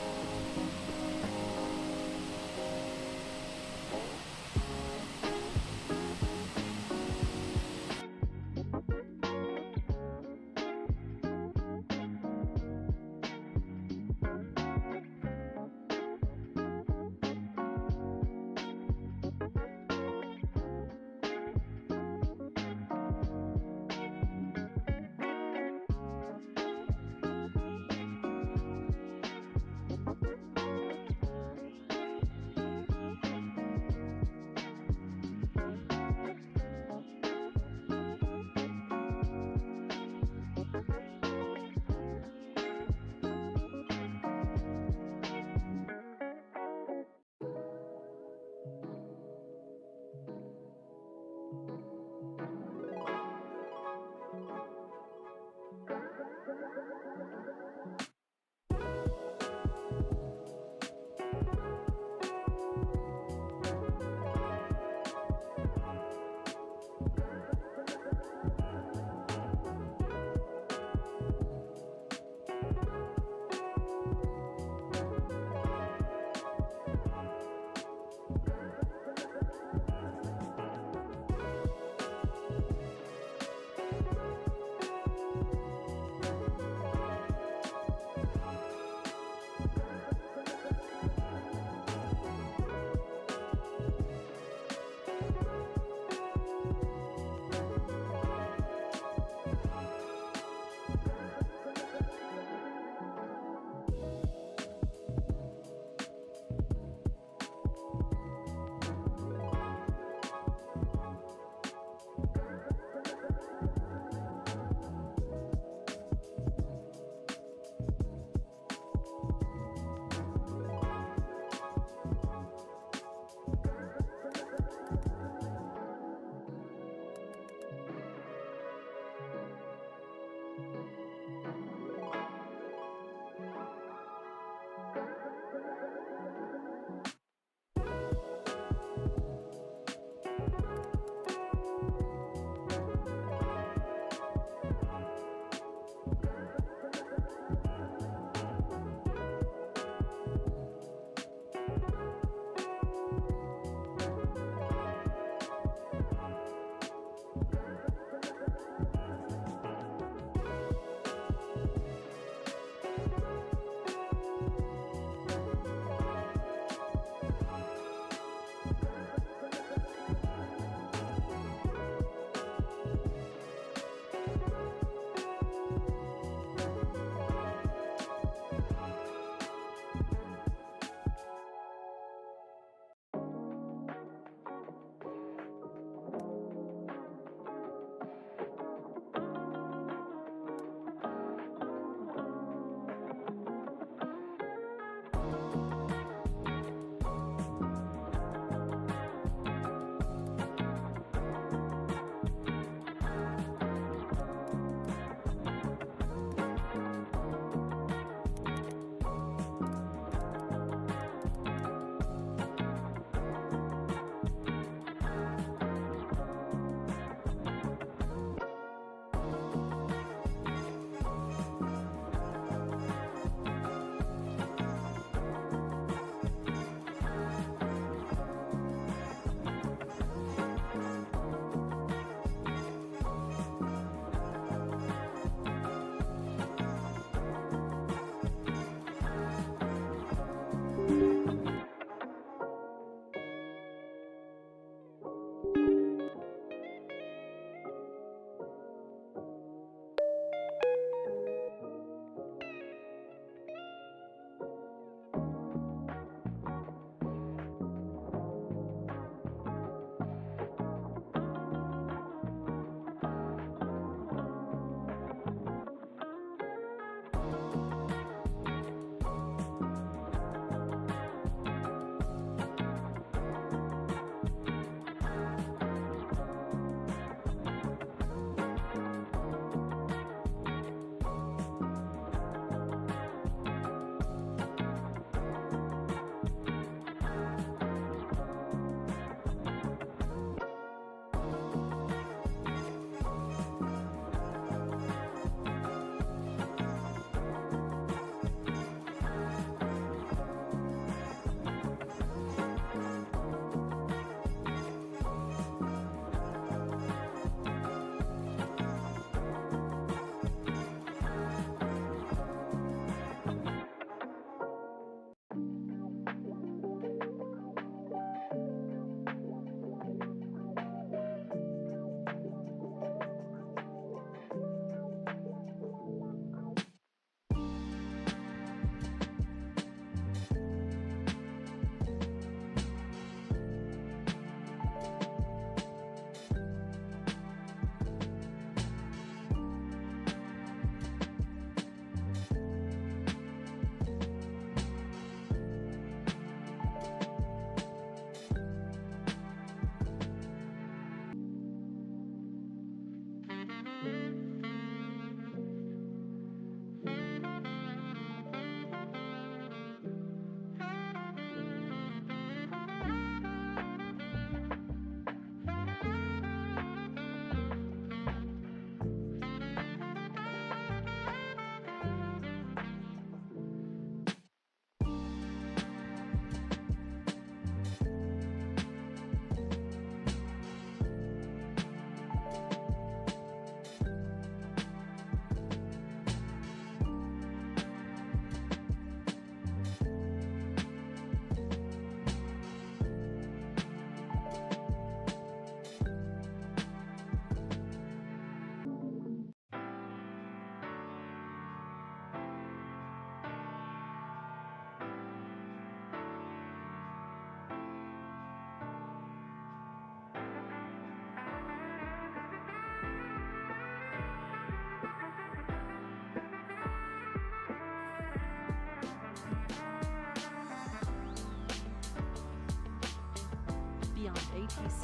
beyond ATC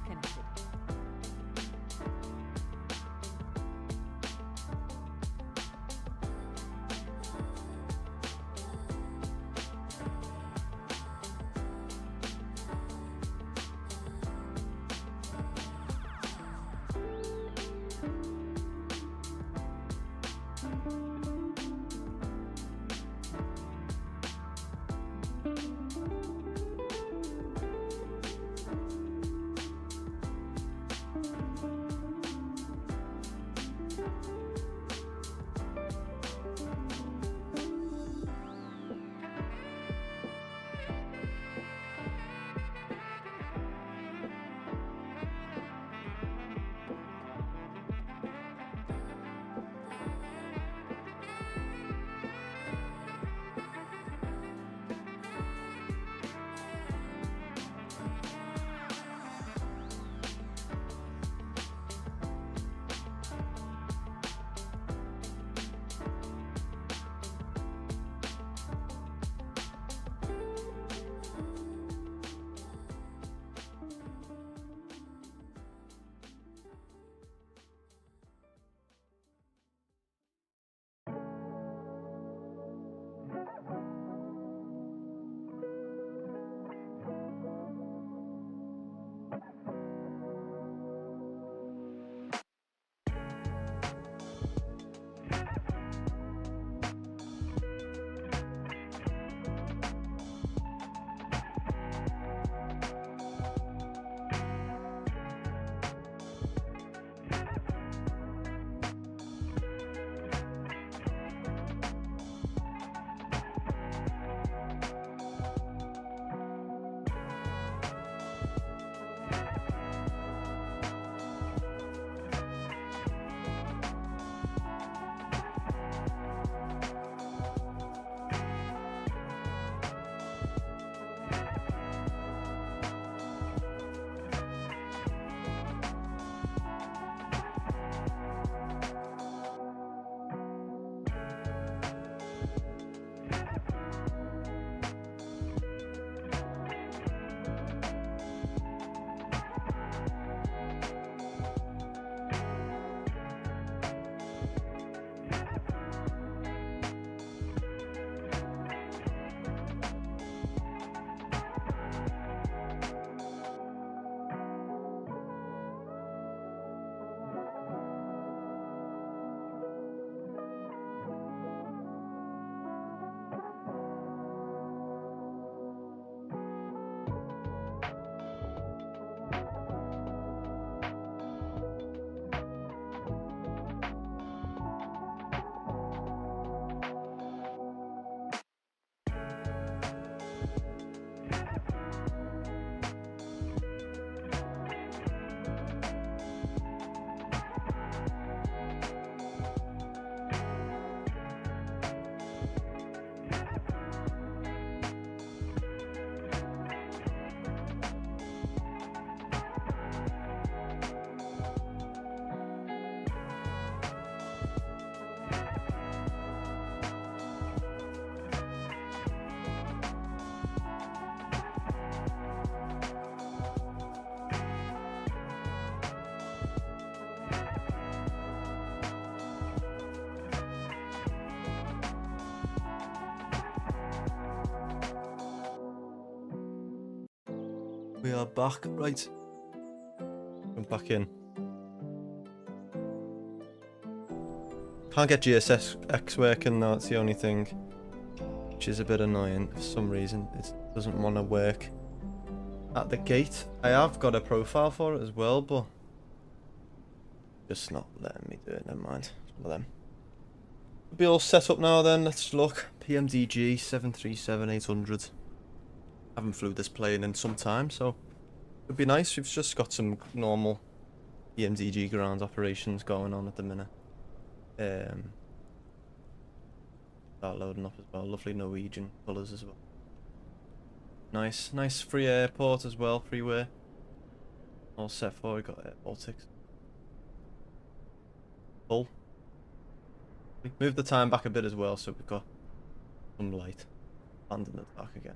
connected. We are back, right. I'm back in. Can't get GSX working though, it's the only thing. Which is a bit annoying for some reason. It doesn't want to work at the gate. I have got a profile for it as well, but just not letting me do it, never mind. One of them. We'll be all set up now then, let's look. PMDG 737-800. Haven't flew this plane in some time, so it'd be nice. We've just got some normal PMDG ground operations going on at the minute. Start loading up as well. Lovely Norwegian colours as well. Nice free airport as well, freeway. All set for, we got Baltics. Full. We moved the time back a bit as well, so we've got some light. Land in the dark again.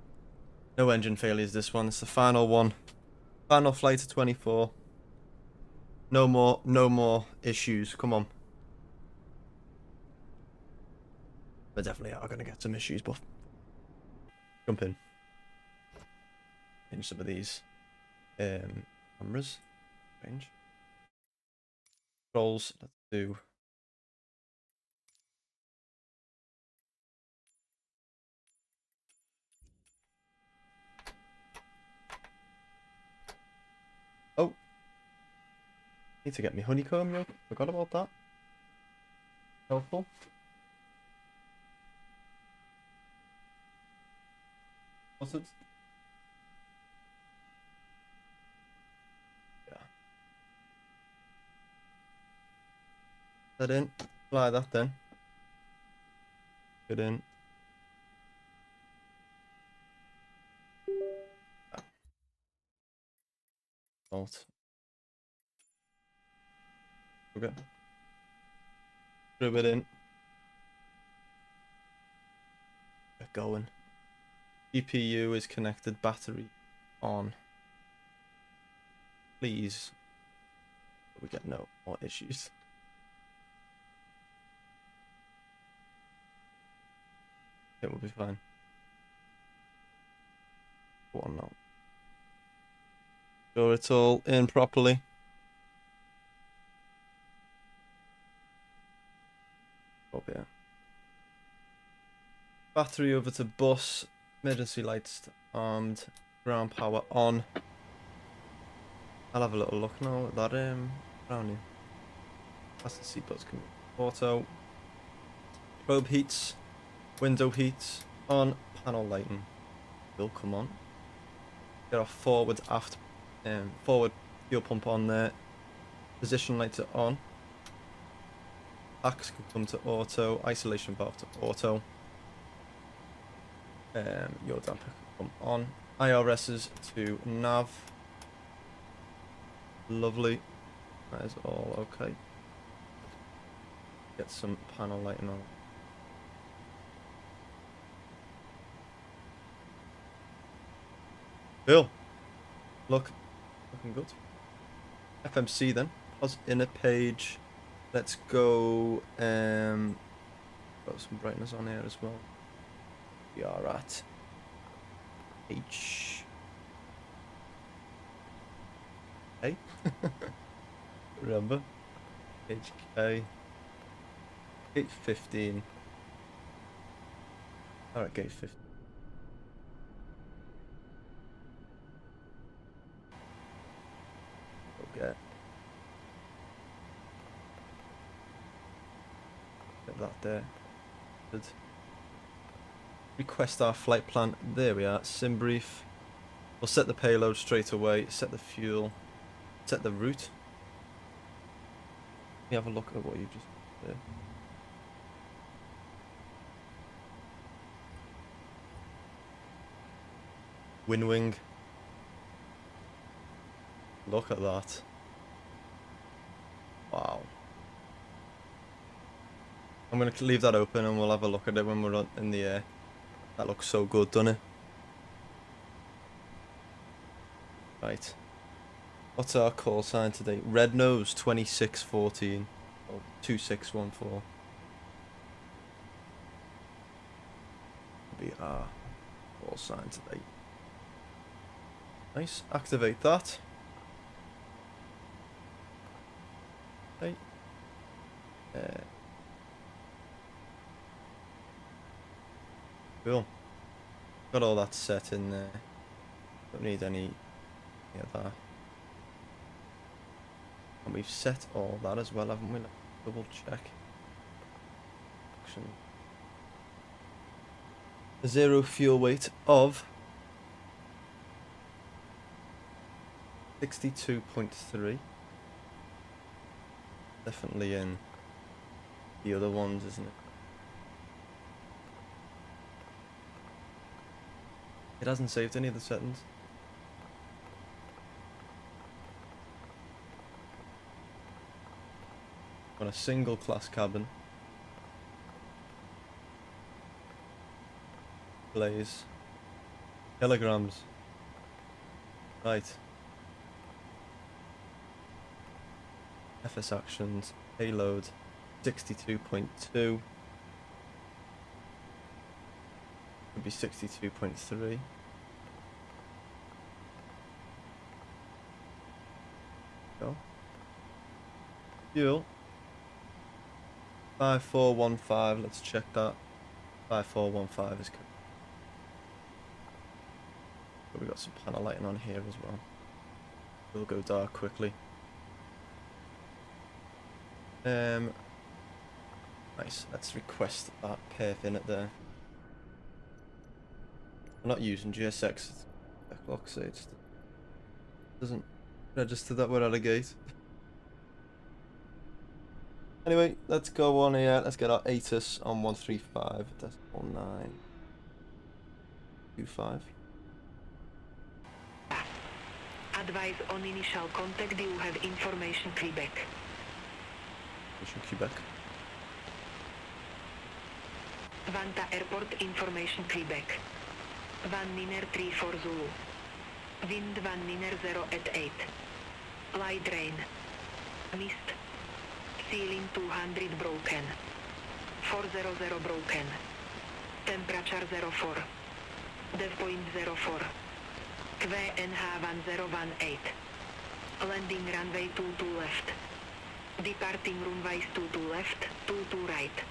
No engine failures this one, it's the final one. Final flight to 24. No more issues. Come on. But definitely are going to get some issues, but jump in. Change some of these cameras. Range. Controls. Let's do. Oh. Need to get me honeycomb, yo. Forgot about that. Helpful. What's it? Yeah. That in. Fly that then. Good in. Alt. Okay. Rub it in. Get going. GPU is connected, battery on. Please. We get no more issues. It will be fine. Go on now. Sure it's all in properly. Up here. Battery over to bus. Emergency lights armed. Ground power on. I'll have a little look now at that brownie. That's the seatbelts can auto. Probe heats. Window heats on. Panel lighting. Will come on. Get our forward aft forward fuel pump on there. Position lights are on. Axe can come to auto. Isolation valve to auto. Your damper can come on. IRSs to nav. Lovely. That is all okay. Get some panel lighting on. Cool. Looking good. FMC then. Plus inner page. Let's go. Got some brightness on here as well. We are at H. Hey. Remember. HK. Gate 15. Alright, gate 15. Okay. Get that there. Good. Request our flight plan. There we are. Sim brief. We'll set the payload straight away. Set the fuel. Set the route. Let me have a look at what you just did. Wing. Look at that. Wow. I'm going to leave that open and we'll have a look at it when we're in the air. That looks so good, doesn't it? Right. What's our call sign today? Red Nose 2614 or 2614. Will be our call sign today. Nice. Activate that. Okay. Cool. Got all that set in there. Don't need any of that. And we've set all that as well, haven't we? Let's double check. A zero fuel weight of 62.3. Definitely in the other ones, isn't it? It hasn't saved any of the settings. On a single class cabin. Blaze. Kilograms. Right. FS actions, payload 62.2. Could be 62.3. Go. Fuel 5415. Let's check that. 5415 is correct. But we got some panel lighting on here as well. We'll go dark quickly. Nice. Let's request that perf in it there. I'm not using GSX backlog, so it doesn't register that we're at a gate. Anyway, let's go on here. Let's get our ATIS on 135.925. Advise on initial contact, you have information Quebec. Quebec. Vanta Airport information Quebec. Van Niner 34 Zulu. Wind Van Niner 0 at 8. Light rain. Mist. Ceiling 200 broken. 400 broken. Temperature 04. Dev point 04. QNH 1018. Landing runway 22 left. Departing runways 22 left, 22 right.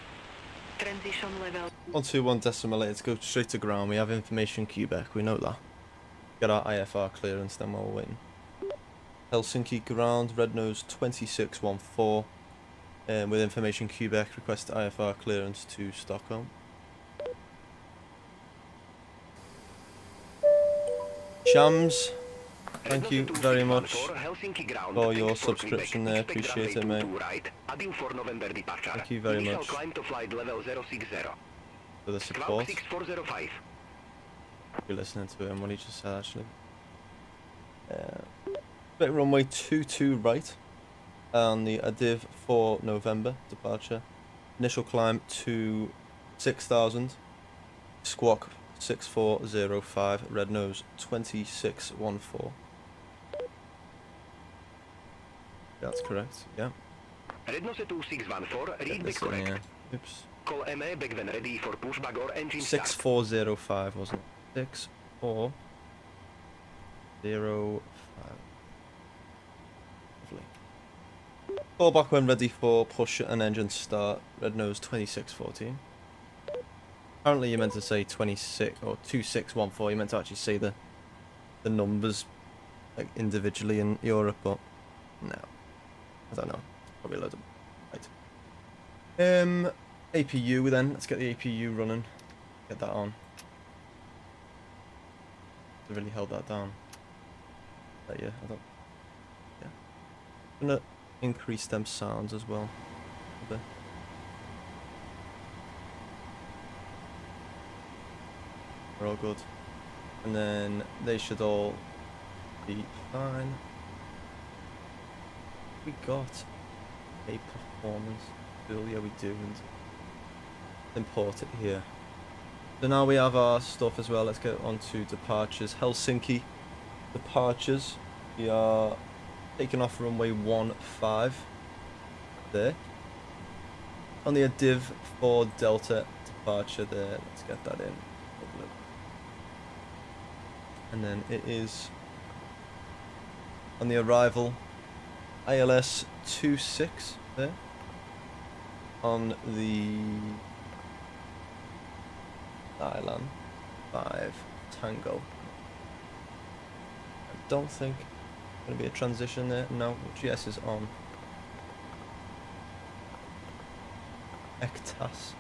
Transition level 121.8, let's go straight to ground. We have information Quebec, we know that. Get our IFR clearance then while we're waiting. Helsinki ground, red nose 2614. With information Quebec, request IFR clearance to Stockholm. Shams, thank you very much for your subscription there, appreciate it mate. Thank you very much for the support. You're listening to him, what he just said actually. Bit runway 22 right on the ADIV for November departure. Initial climb to 6,000. Squawk 6405, red nose 2614. That's correct, yeah. Red nose 2614, read back correct. Yeah. Oops. Call MA back when ready for pushback or engine start. 6405 wasn't it? 6405. Lovely. Call back when ready for push and engine start. Red nose 2614. Apparently you meant to say 26 or 2614. You meant to actually say the numbers like individually in Europe, but no. I don't know. Probably a load of right. APU then. Let's get the APU running. Get that on. I really held that down. Yeah, I don't. Yeah. I'm gonna increase them sounds as well a bit. They're all good. And then they should all be fine. We got a performance tool, yeah we do, and import it here. So now we have our stuff as well. Let's get on to departures. Helsinki departures. We are taking off runway 15 there. On the ADIV for Delta departure there. Let's get that in. And then it is on the arrival ILS 26 there on the Island 5 Tango. I don't think there's going to be a transition there. No, GS is on. ECTAS.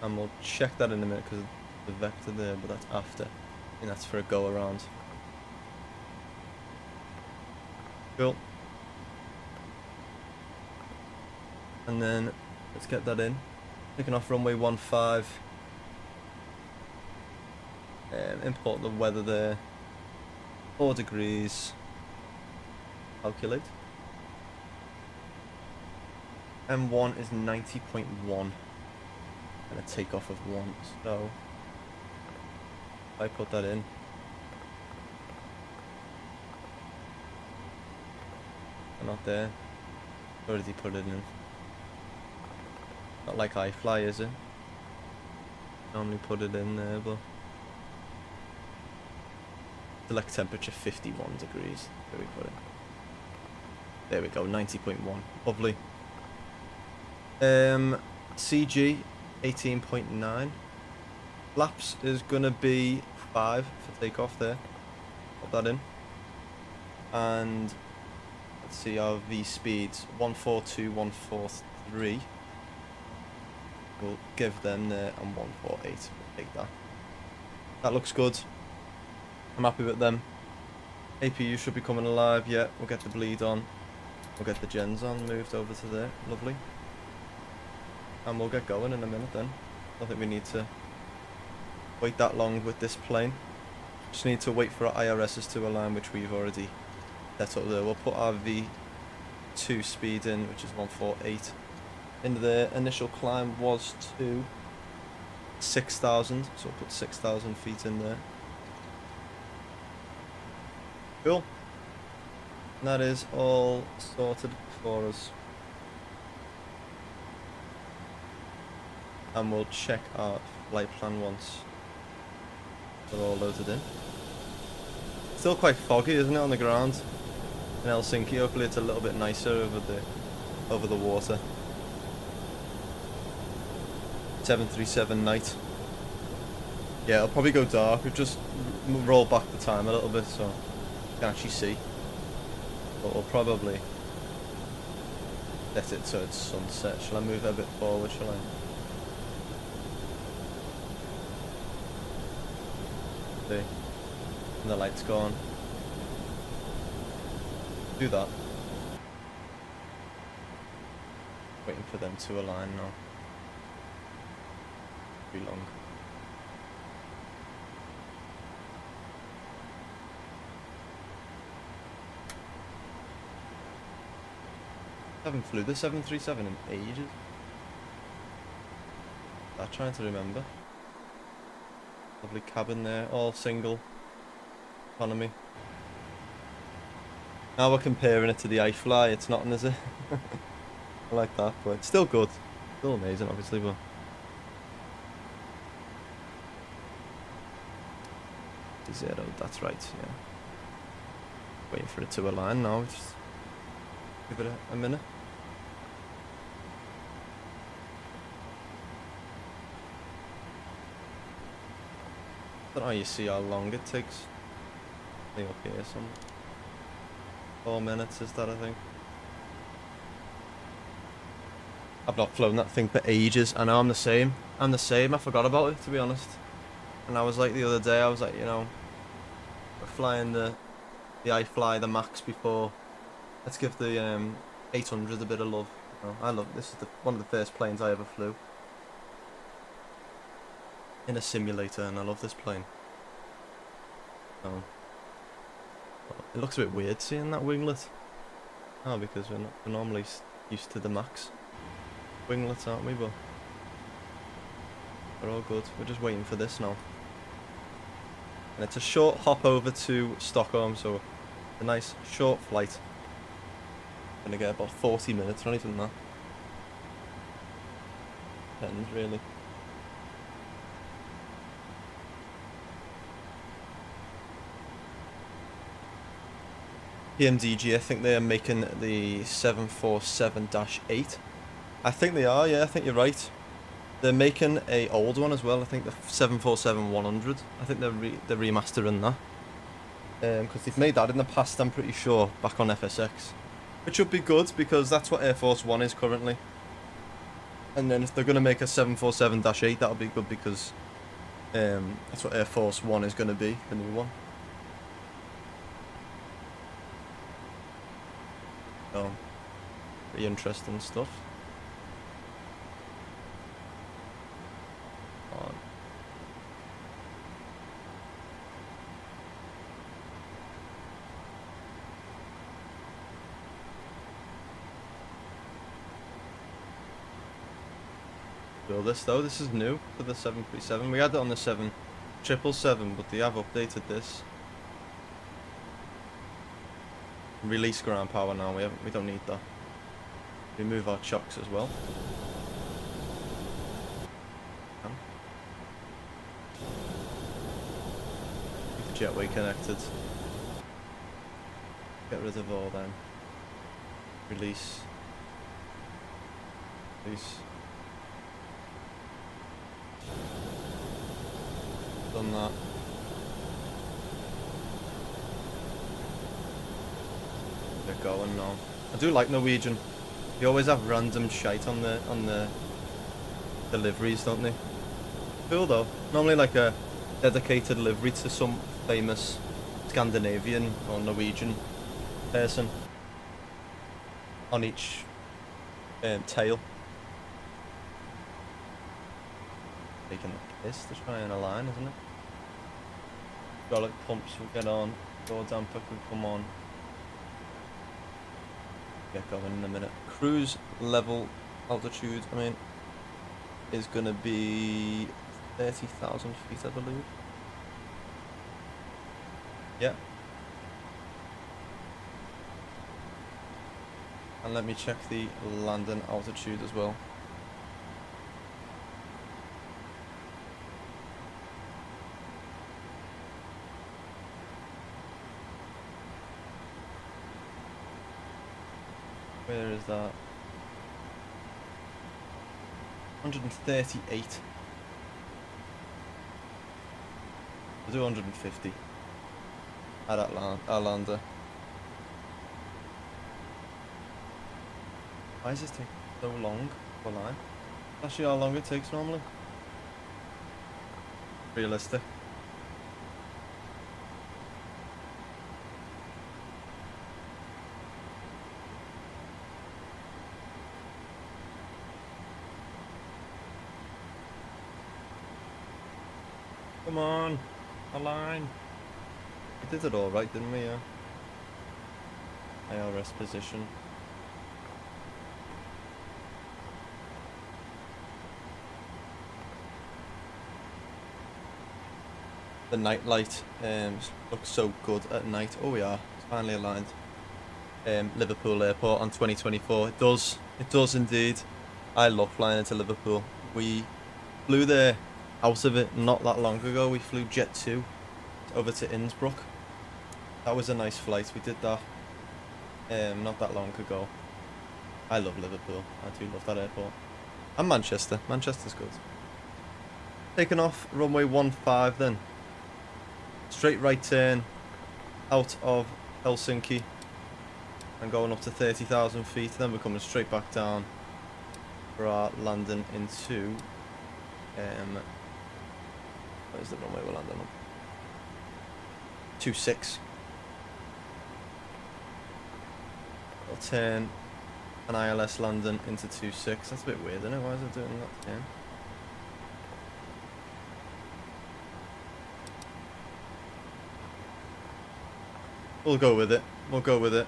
And we'll check that in a minute because of the vector there, but that's after. And that's for a go around. Cool. And then let's get that in. Taking off runway 15. Import the weather there. 4 degrees. Calculate. M1 is 90.1. And a takeoff of 1. So if I put that in. Not there. Already put it in. Not like iFly, is it? Normally put it in there, but select temperature 51 degrees. There we put it. There we go, 90.1. Lovely. CG 18.9. Flaps is gonna be 5 for takeoff there. Put that in. And let's see our V speeds. 142, 143. We'll give them there, and 148. We'll take that. That looks good. I'm happy with them. APU should be coming alive. Yeah, we'll get the bleed on. We'll get the gens on, moved over to there. Lovely. And we'll get going in a minute then. I don't think we need to wait that long with this plane. Just need to wait for our IRSs to align, which we've already set up there. We'll put our V2 speed in, which is 148. Into the initial climb was to 6,000, so we'll put 6,000 feet in there. Cool. And that is all sorted for us. And we'll check our flight plan once they're all loaded in. Still quite foggy, isn't it, on the ground in Helsinki? Hopefully it's a little bit nicer over the water. 737 night. Yeah, it'll probably go dark. We've just rolled back the time a little bit so you can actually see. But we'll probably set it so it's sunset. Shall I move it a bit forward, shall I? See? And the light's gone. Do that. Waiting for them to align now. Be long. I haven't flew the 737 in ages. I'm trying to remember. Lovely cabin there, all single economy. Now we're comparing it to the iFly. It's not, is it? I like that, but it's still good. Still amazing, obviously, but. Zero, that's right, yeah. Waiting for it to align now, just give it a minute. I don't know how you see how long it takes. I think up here, some 4 minutes is that, I think. I've not flown that thing for ages. I know I'm the same. I forgot about it, to be honest. And I was like the other day, I was like, you know, we're flying the iFly, the Max before. Let's give the 800 a bit of love. You know, I love this. Is one of the first planes I ever flew in a simulator, and I love this plane. So, it looks a bit weird seeing that winglet. Oh, because we're normally used to the Max winglets, aren't we? But we're all good. We're just waiting for this now. And it's a short hop over to Stockholm, so a nice short flight. Gonna get about 40 minutes, not even that. Depends, really. PMDG, I think they are making the 747-8. I think they are, yeah, I think you're right. They're making a old one as well. I think the 747-100. I think they're remastering that. Because they've made that in the past, I'm pretty sure, back on FSX. Which would be good, because that's what Air Force One is currently. And then if they're going to make a 747-8, that'll be good, because that's what Air Force One is going to be, the new one. So, pretty interesting stuff. This is new for the 737. We had it on the 777, but they have updated this. Release ground power now. We don't need that. Remove our chocks as well. Keep the jetway connected. Get rid of all them. Release. Release. Done that. They're going now. I do like Norwegian. They always have random shite on the deliveries, don't they? Cool though. Normally like a dedicated livery to some famous Scandinavian or Norwegian person on each tail. Taking a piss to try and align, isn't it? Hydraulic pumps will get on. Door damper can come on. Get going in a minute. Cruise level altitude, I mean, is going to be 30,000 feet, I believe. Yeah. And let me check the landing altitude as well. Where is that? 138. We'll do 150 at Atlanta. Why does this take so long for line? Actually, how long it takes normally. Realistic. Come on, align. We did it all right, didn't we? Yeah. IRS position. The night light looks so good at night. Oh, we are. It's finally aligned. Liverpool Airport on 2024. It does indeed. I love flying into Liverpool. We flew there out of it not that long ago. We flew Jet 2 over to Innsbruck. That was a nice flight. We did that not that long ago. I love Liverpool. I do love that airport. And Manchester. Manchester's good. Taking off runway 15 then. Straight right turn out of Helsinki and going up to 30,000 feet. Then we're coming straight back down for our landing into where's the runway we're landing on? 26. I'll turn an ILS landing into 26. That's a bit weird, isn't it? Why is it doing that again? We'll go with it. We'll go with it.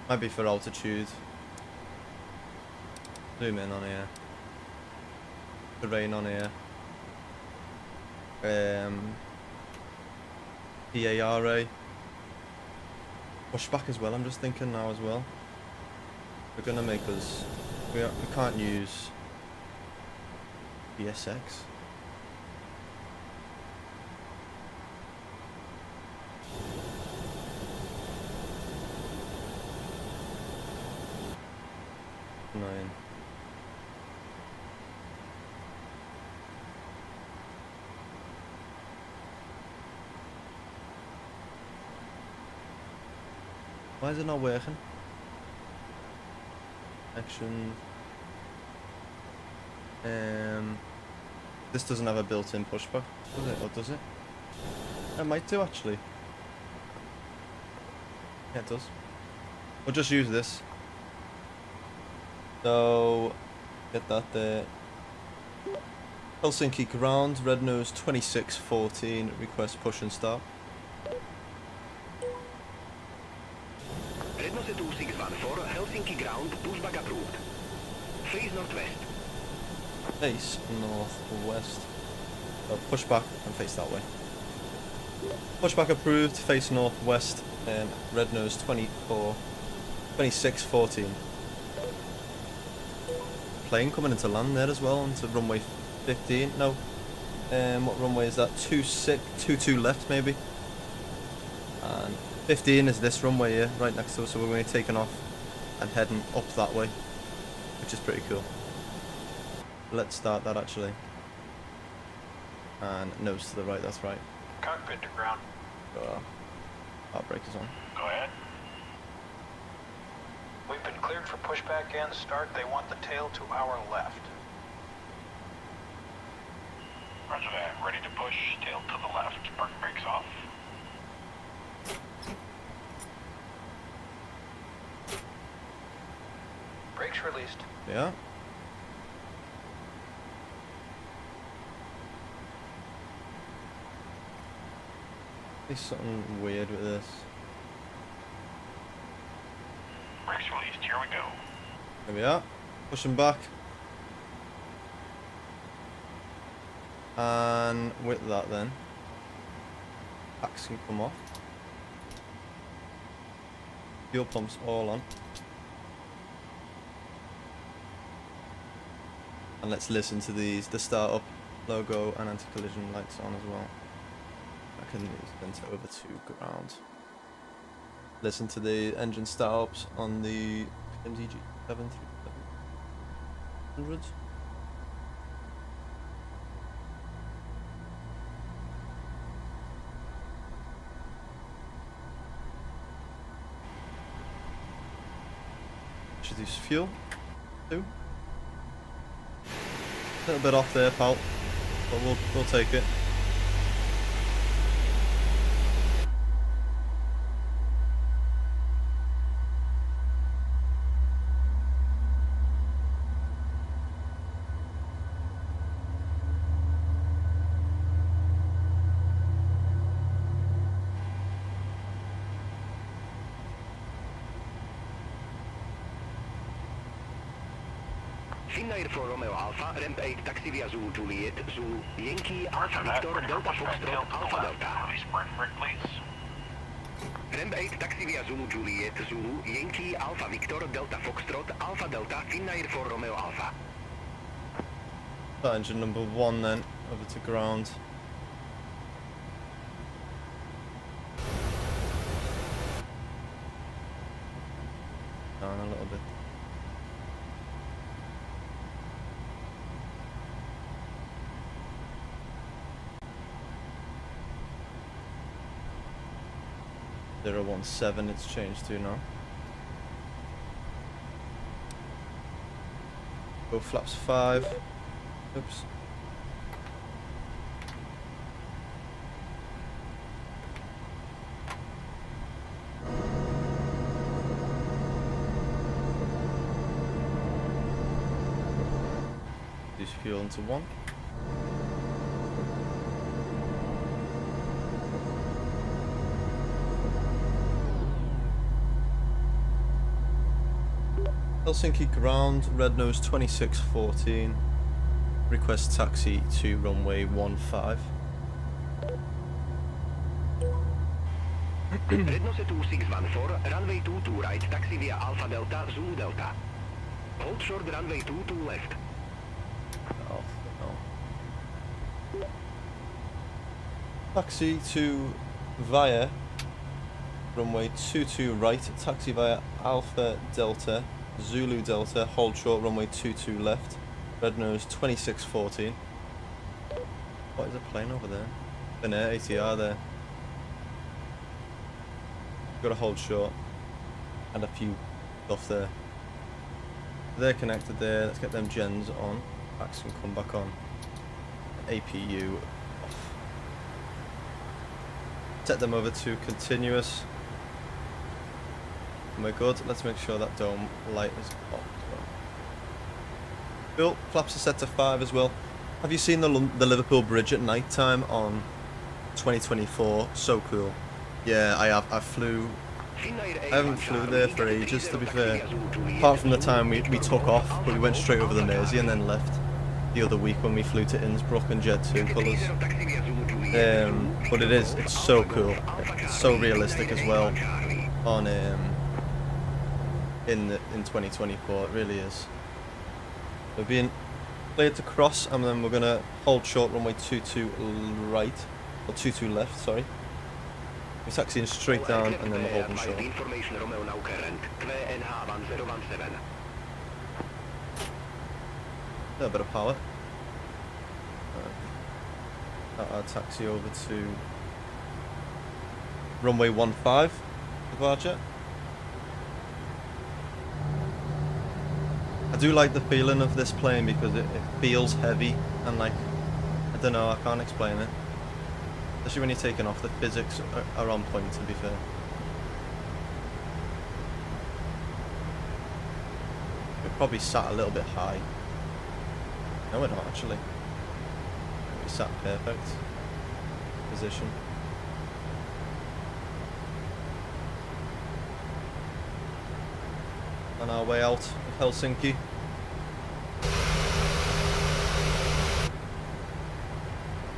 Might be for altitude. Zoom in on here. Terrain on here. PARA. Pushback as well, I'm just thinking now as well. They're gonna make us... We can't use PSX. Nine. Why is it not working? Action. This doesn't have a built-in pushback, does it? Or does it? It might do actually. Yeah, it does. We'll just use this. So, get that there. Helsinki ground, red nose 2614, request push and start. Red nose 2614, Helsinki ground, pushback approved. Face northwest. Face northwest. So push back and face that way. Pushback approved, face northwest. red nose 2614. Plane coming into land there as well onto runway 15. No, what runway is that? 22 left maybe. And 15 is this runway here, right next to us. So we're going to be taking off and heading up that way, which is pretty cool. Let's start that actually. And nose to the right. That's right. Cockpit to ground. Heartbreak is on. Go ahead. We've been cleared for pushback and start. They want the tail to our left. Roger that. Ready to push. Tail to the left. Park brakes off. Brakes released. Yeah. There's something weird with this. Brakes released. Here we go. There we are. Pushing back. And with that then, packs can come off. Fuel pumps all on. And let's listen to these, the startup logo and anti-collision lights on as well. I can then take over to ground. Listen to the engine startups on the MDG 737-100s. Introduce fuel. 2. A little bit off there, pal, but we'll take it. Finnair for Romeo Alpha, ramp 8 taxi via Zulu Juliet, Zulu Yankee Alpha Victor Delta Foxtrot Alpha Delta. Ramp 8 taxi via Zulu Juliet, Zulu Yankee Alpha Victor Delta Foxtrot Alpha Delta, Finnair for Romeo Alpha. That engine number 1 then, over to ground. Down a little bit. Zero 17 it's changed to now. Go flaps 5. Oops. Use fuel into 1. Helsinki ground, red nose 2614. Request taxi to runway 15. Red nose 2614, runway 22 right, taxi via Alpha Delta, Zulu Delta. Hold short runway 22 left. Oh, no. Taxi to via runway 22 right, taxi via Alpha Delta, Zulu Delta, hold short runway 22 left, red nose 2614. What is a plane over there? Finnair ATR there. Got to hold short and a few stuff there. They're connected there. Let's get them gens on. Packs can come back on. APU off. Set them over to continuous. And we're good. Let's make sure that dome light is off. Cool. Flaps are set to 5 as well. Have you seen the Liverpool Bridge at night time on 2024? So cool. Yeah, I have. I haven't flew there for ages, to be fair. Apart from the time we took off, but we went straight over the Mersey and then left the other week when we flew to Innsbruck and Jet 2 colours. But it's so cool. It's so realistic as well on in 2024. It really is. We're being cleared to cross, and then we're gonna hold short runway 22 right, or 22 left. Sorry. We're taxiing straight down, and then we're holding short. A little bit of power. I'll taxi over to runway 15 departure. I do like the feeling of this plane because it feels heavy and like, I don't know, I can't explain it. Especially when you're taking off, the physics are on point, to be fair. We're probably sat a little bit high. No, we're not actually. We sat perfect position. On our way out of Helsinki.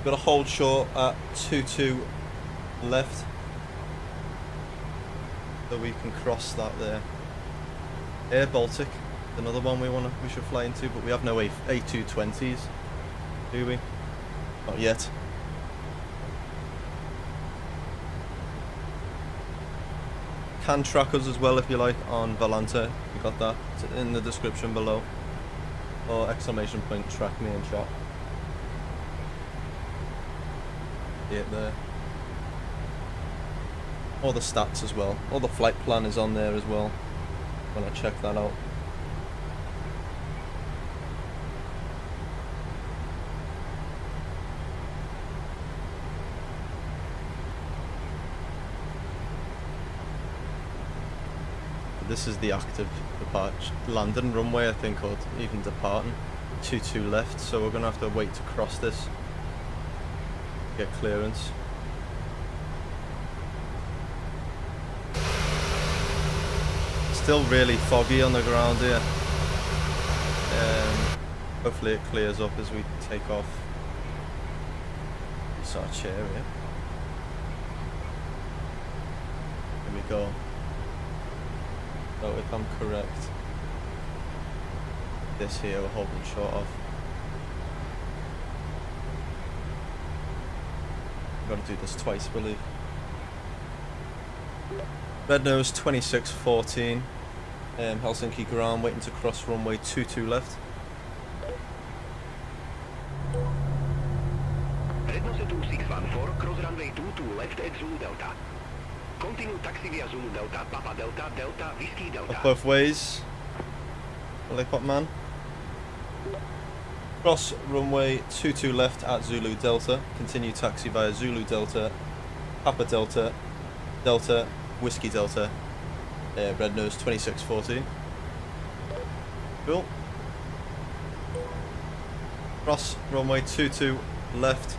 Got to hold short at 22 left, so we can cross that there. Air Baltic, another one we should fly into, but we have no A220s, do we? Not yet. Can track us as well if you like on Volante. You got that in the description below. Or exclamation point track me in chat. See it there. All the stats as well. All the flight plan is on there as well. When I check that out. This is the active departure, landing runway, I think, or even departing. 22 left, so we're gonna have to wait to cross this. Get clearance. Still really foggy on the ground here. Hopefully it clears up as we take off. It's our chair here. Here we go. So if I'm correct, this here we're holding short of. I've got to do this twice, I believe. Red nose 2614, Helsinki ground, waiting to cross runway 22 left. Red nose 2614, cross runway 22 left at Zulu Delta. Continue taxi via Zulu Delta, Papa Delta, Delta, Whiskey Delta. Up both ways. Lollipop man. Cross runway 22 left at Zulu Delta. Continue taxi via Zulu Delta, Papa Delta, Delta, Whiskey Delta. Red nose 2614. Cool. Cross runway 22 left.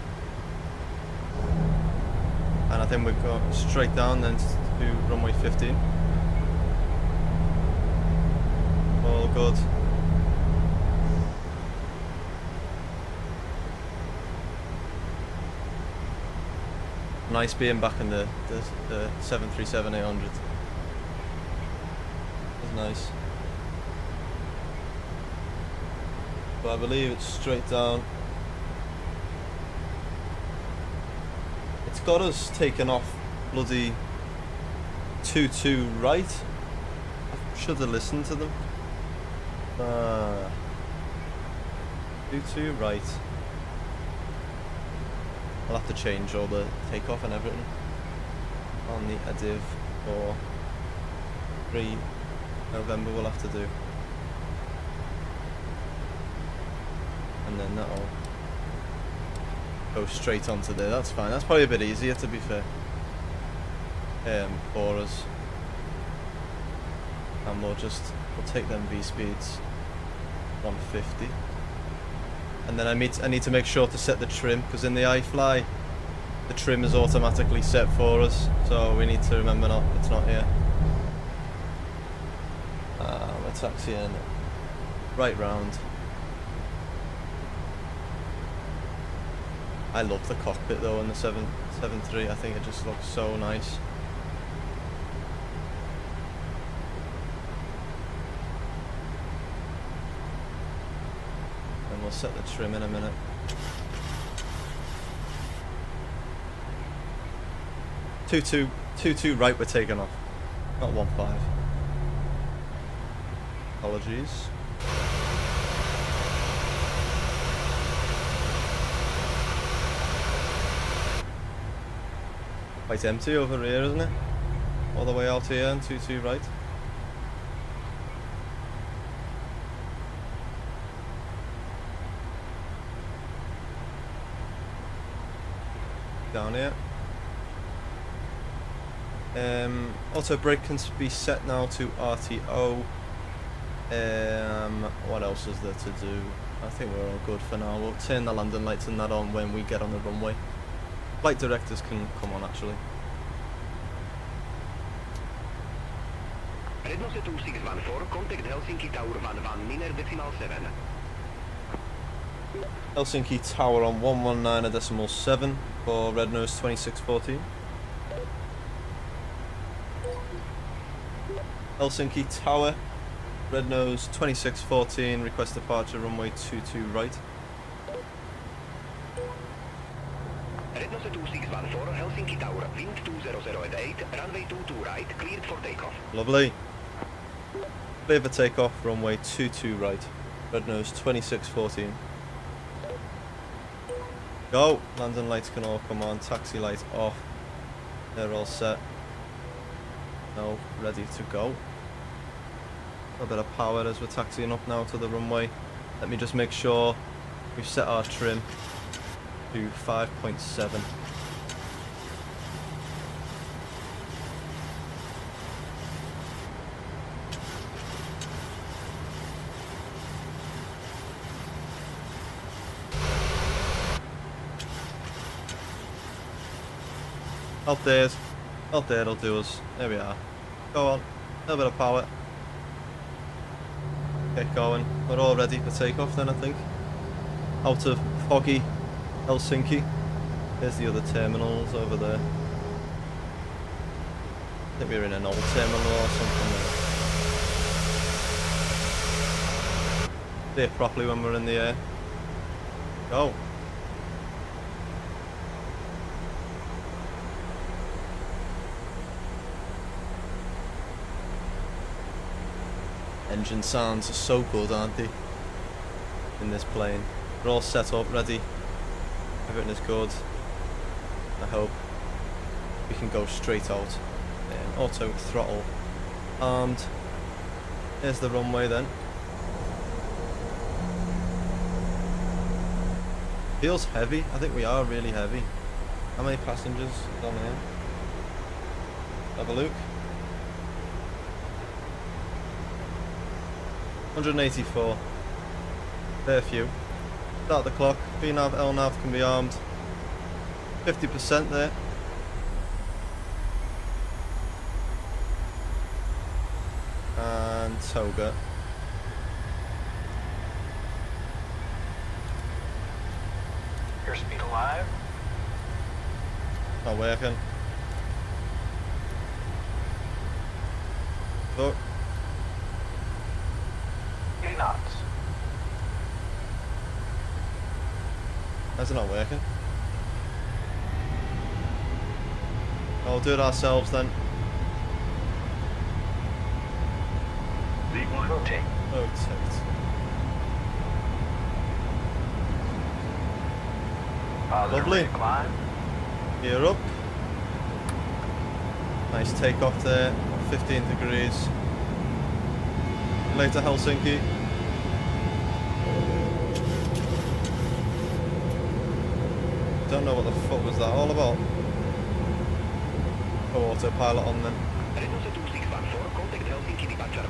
And I think we've got straight down then to runway 15. All good. Nice being back in the 737-800. It's nice. But I believe it's straight down. It's got us taken off bloody 22 right. I should have listened to them. 22 right. I'll have to change all the takeoff and everything on the ADDIV for 3 November we'll have to do. And then that'll go straight onto there. That's fine. That's probably a bit easier, to be fair, for us. And we'll take them V speeds 150. And then I need to make sure to set the trim, because in the iFly the trim is automatically set for us, so we need to remember it's not here. We're taxiing right round. I love the cockpit though in the 773. I think it just looks so nice. And we'll set the trim in a minute. 2-2 right, we're taking off. Not 1-5. Apologies. Quite empty over here, isn't it? All the way out here and 2-2 right. Down here. Auto brake can be set now to RTO. What else is there to do? I think we're all good for now. We'll turn the landing lights and that on when we get on the runway. Flight directors can come on actually. Rednose 2614, contact Helsinki Tower 11, Niner decimal 7. Helsinki Tower on 119.7 for Rednose 2614. Helsinki Tower, Rednose 2614, request departure runway 22 right. Rednose 2614, Helsinki Tower, wind 200 at 8, runway 22 right, cleared for takeoff. Lovely. Clear for takeoff, runway 22 right, Rednose 2614. Go! Landing lights can all come on, taxi lights off. They're all set. Now ready to go. A bit of power as we're taxiing up now to the runway. Let me just make sure we've set our trim to 5.7. Out there'll do us. There we are. Go on. A little bit of power. Get going. We're all ready for takeoff then, I think. Out of foggy Helsinki. There's the other terminals over there. I think we were in an old terminal or something there. See it properly when we're in the air. Go. Engine sounds are so good, aren't they? In this plane. We're all set up, ready. Everything is good. I hope we can go straight out. Auto throttle armed. There's the runway then. Feels heavy. I think we are really heavy. How many passengers is on here? Have a look. 184. Very few. Start the clock. VNAV, LNAV can be armed. 50% there. And toga. Airspeed alive. Not working. Look. 80 knots. How's it not working? I'll do it ourselves then. V1. Rotate. Rotate. Lovely. Climb. Gear up. Nice takeoff there. 15 degrees. Later Helsinki. Don't know what the fuck was that all about. Go autopilot on then. Rednose 2614, contact Helsinki departure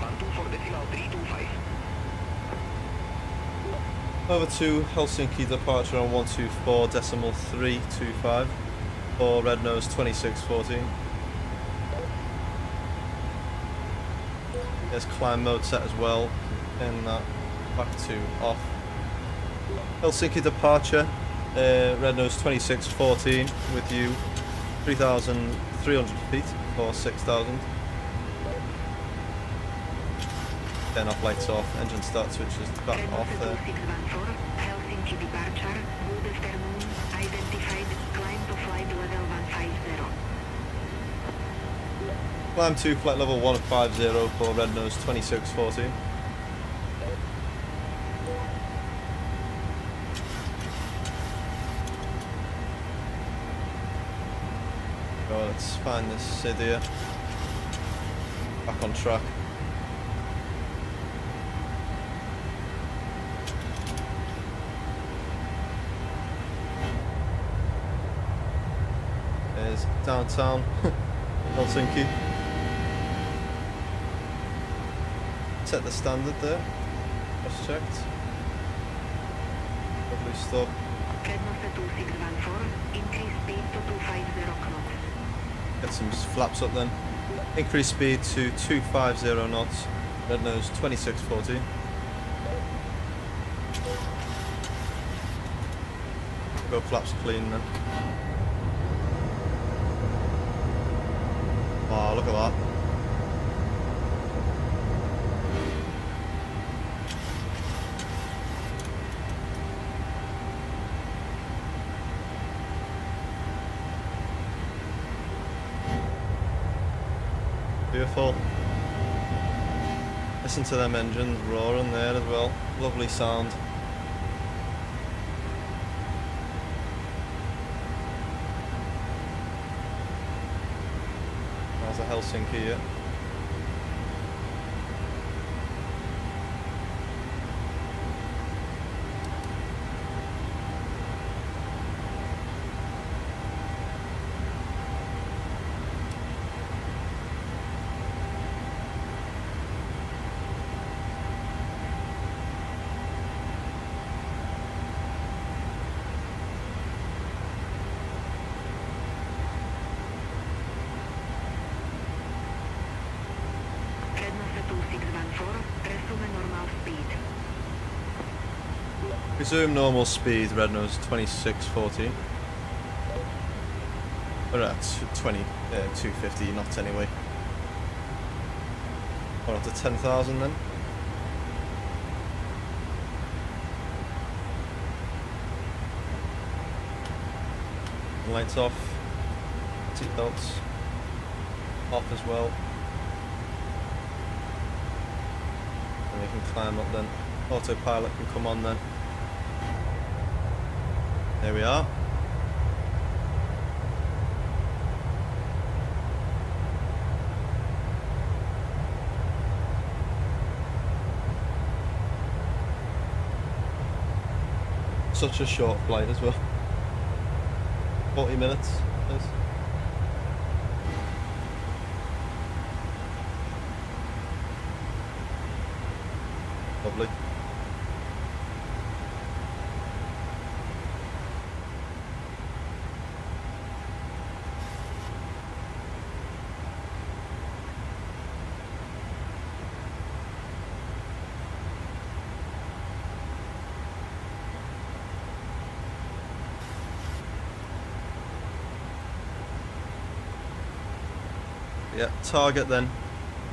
124.325. Over to Helsinki departure on 124.325 for Rednose 2614. There's climb mode set as well. Turn that back to off. Helsinki departure Red Nose 2614 with you, 3,300 feet for 6,000. Turn off, lights off, engine start switches back off there. 2614, Helsinki departure, good afternoon, identified, climb to flight level 150. Climb to flight level 150 for Red Nose 2614. So let's find this Sid here. Back on track. There's downtown Helsinki. Set the standard there. Just checked. Lovely stop. Red Nose 2614, increase speed to 250 knots. Get some flaps up then. Increase speed to 250 knots. Red Nose 2614. Go flaps clean then. Oh, look at that. Beautiful. Listen to them engines roaring there as well. Lovely sound. There's a Helsinki here. Resume normal speed, Red Nose 2614. We're at 250 knots anyway. We're up to 10,000 then. Lights off. Seatbelts off as well. And we can climb up then. Autopilot can come on then. There we are. Such a short flight as well. 40 minutes. Yes. Lovely. Yeah, target then.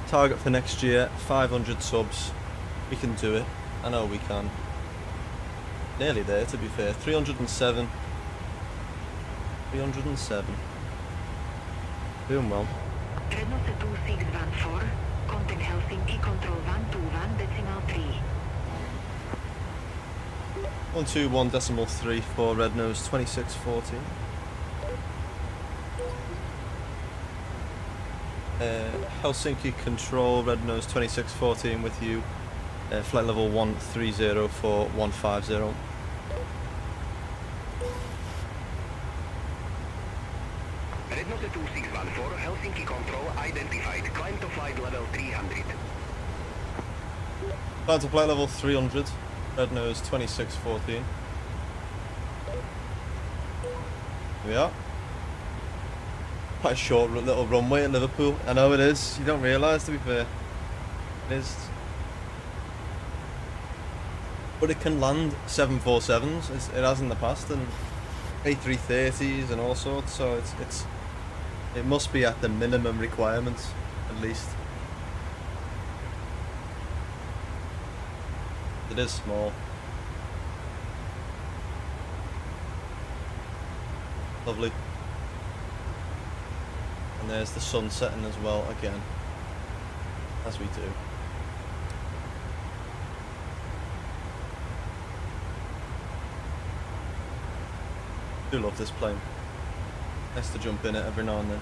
Target for next year, 500 subs. We can do it. I know we can. Nearly there, to be fair. 307. 307. Doing well. Red Nose 2614, contact Helsinki, control 121.3. 121.3 for Red Nose 2614. Helsinki control, Red Nose 2614 with you. Flight level 130 for 150. Red Nose 2614, Helsinki control identified. Climb to flight level 300. Climb to flight level 300. Red Nose 2614. Here we are. Quite a short little runway at Liverpool. I know it is. You don't realise, to be fair. It is. But it can land 747s. It has in the past, and A330s and all sorts, so it must be at the minimum requirements, at least. It is small. Lovely. And there's the sun setting as well, again, as we do. I do love this plane. Nice to jump in it every now and then.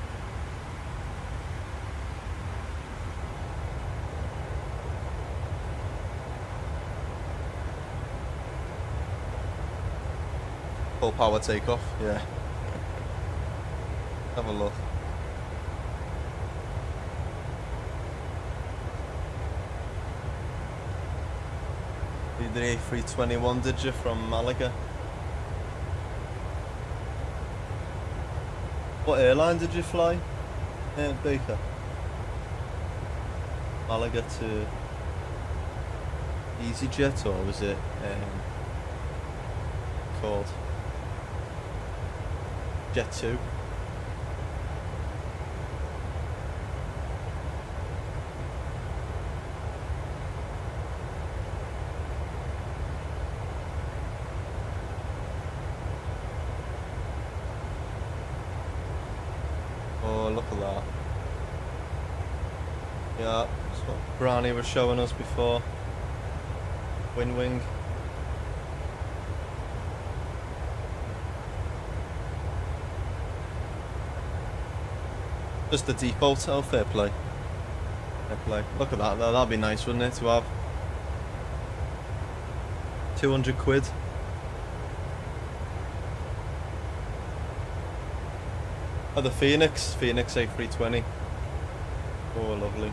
Full power takeoff, yeah. Have a look. You did the A321, did you, from Malaga? What airline did you fly, Baker? Malaga to EasyJet, or was it called Jet 2? Look at that. Yeah, that's what Brownie was showing us before. Wing. Just the default, oh, fair play. Fair play. Look at that, that'd be nice, wouldn't it, to have 200 quid. Oh, the Phoenix A320. Oh, lovely.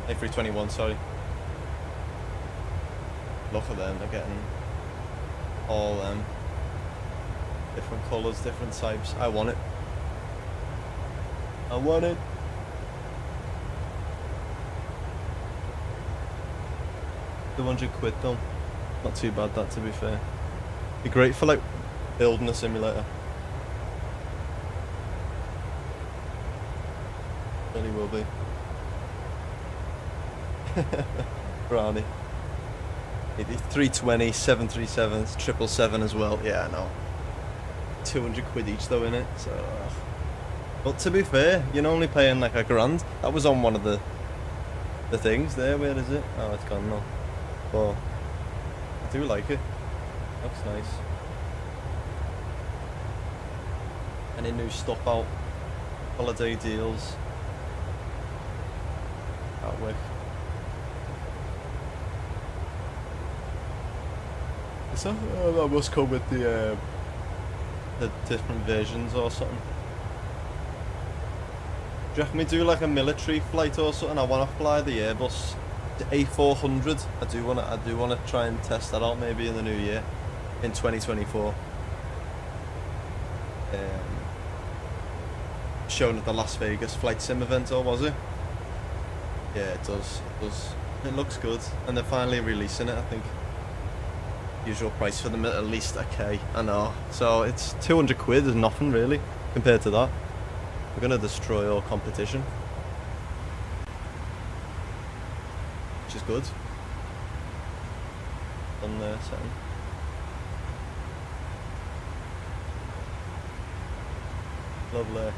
A321, sorry. Look at them, they're getting all them. Different colours, different types. I want it. I want it. £200 though. Not too bad, that, to be fair. Be great for like building a simulator. Really will be. Brownie. 320, 737s, 777 as well. Yeah, I know. £200 each though, innit? So, but to be fair, you're only paying like £1,000. That was on one of the things there. Where is it? Oh, it's gone now. But I do like it. Looks nice. Any new stuff out? Holiday deals. Gatwick. So that must come with the different versions or something. Do you reckon we do like a military flight or something? I want to fly the Airbus, the A400. I do want to try and test that out maybe in the new year, in 2024. Shown at the Las Vegas flight sim event, or was it? Yeah, it does. It looks good, and they're finally releasing it, I think. Usual price for them at least £1,000, I know. So it's £200 is nothing really compared to that. We're gonna destroy all competition, which is good. On there, setting. Lovely.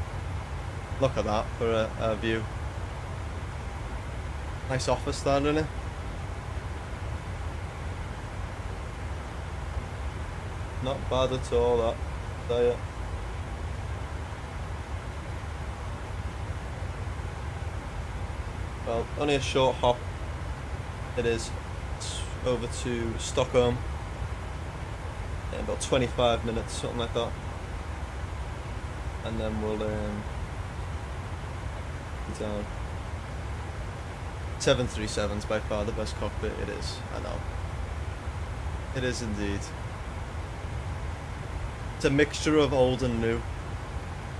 Look at that for a view. Nice office there, isn't it? Not bad at all, that. Tell ya. Well, only a short hop. It is over to Stockholm. In about 25 minutes, something like that. And then we'll be down. 737's by far the best cockpit. It is, I know. It is indeed. It's a mixture of old and new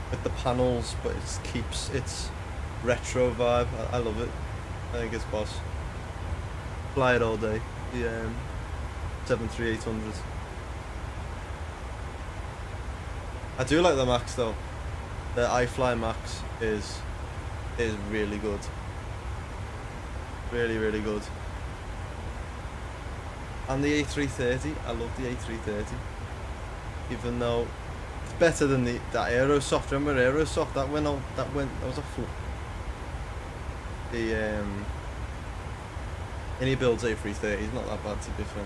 with the panels, but it keeps its retro vibe. I love it. I think it's boss. Fly it all day. The 73800. I do like the Max though. The iFly Max is really good. Really, really good. And the A330, I love the A330. Even though it's better than that Aerosoft. Remember Aerosoft? That was a flop. The any builds A330 is not that bad, to be fair.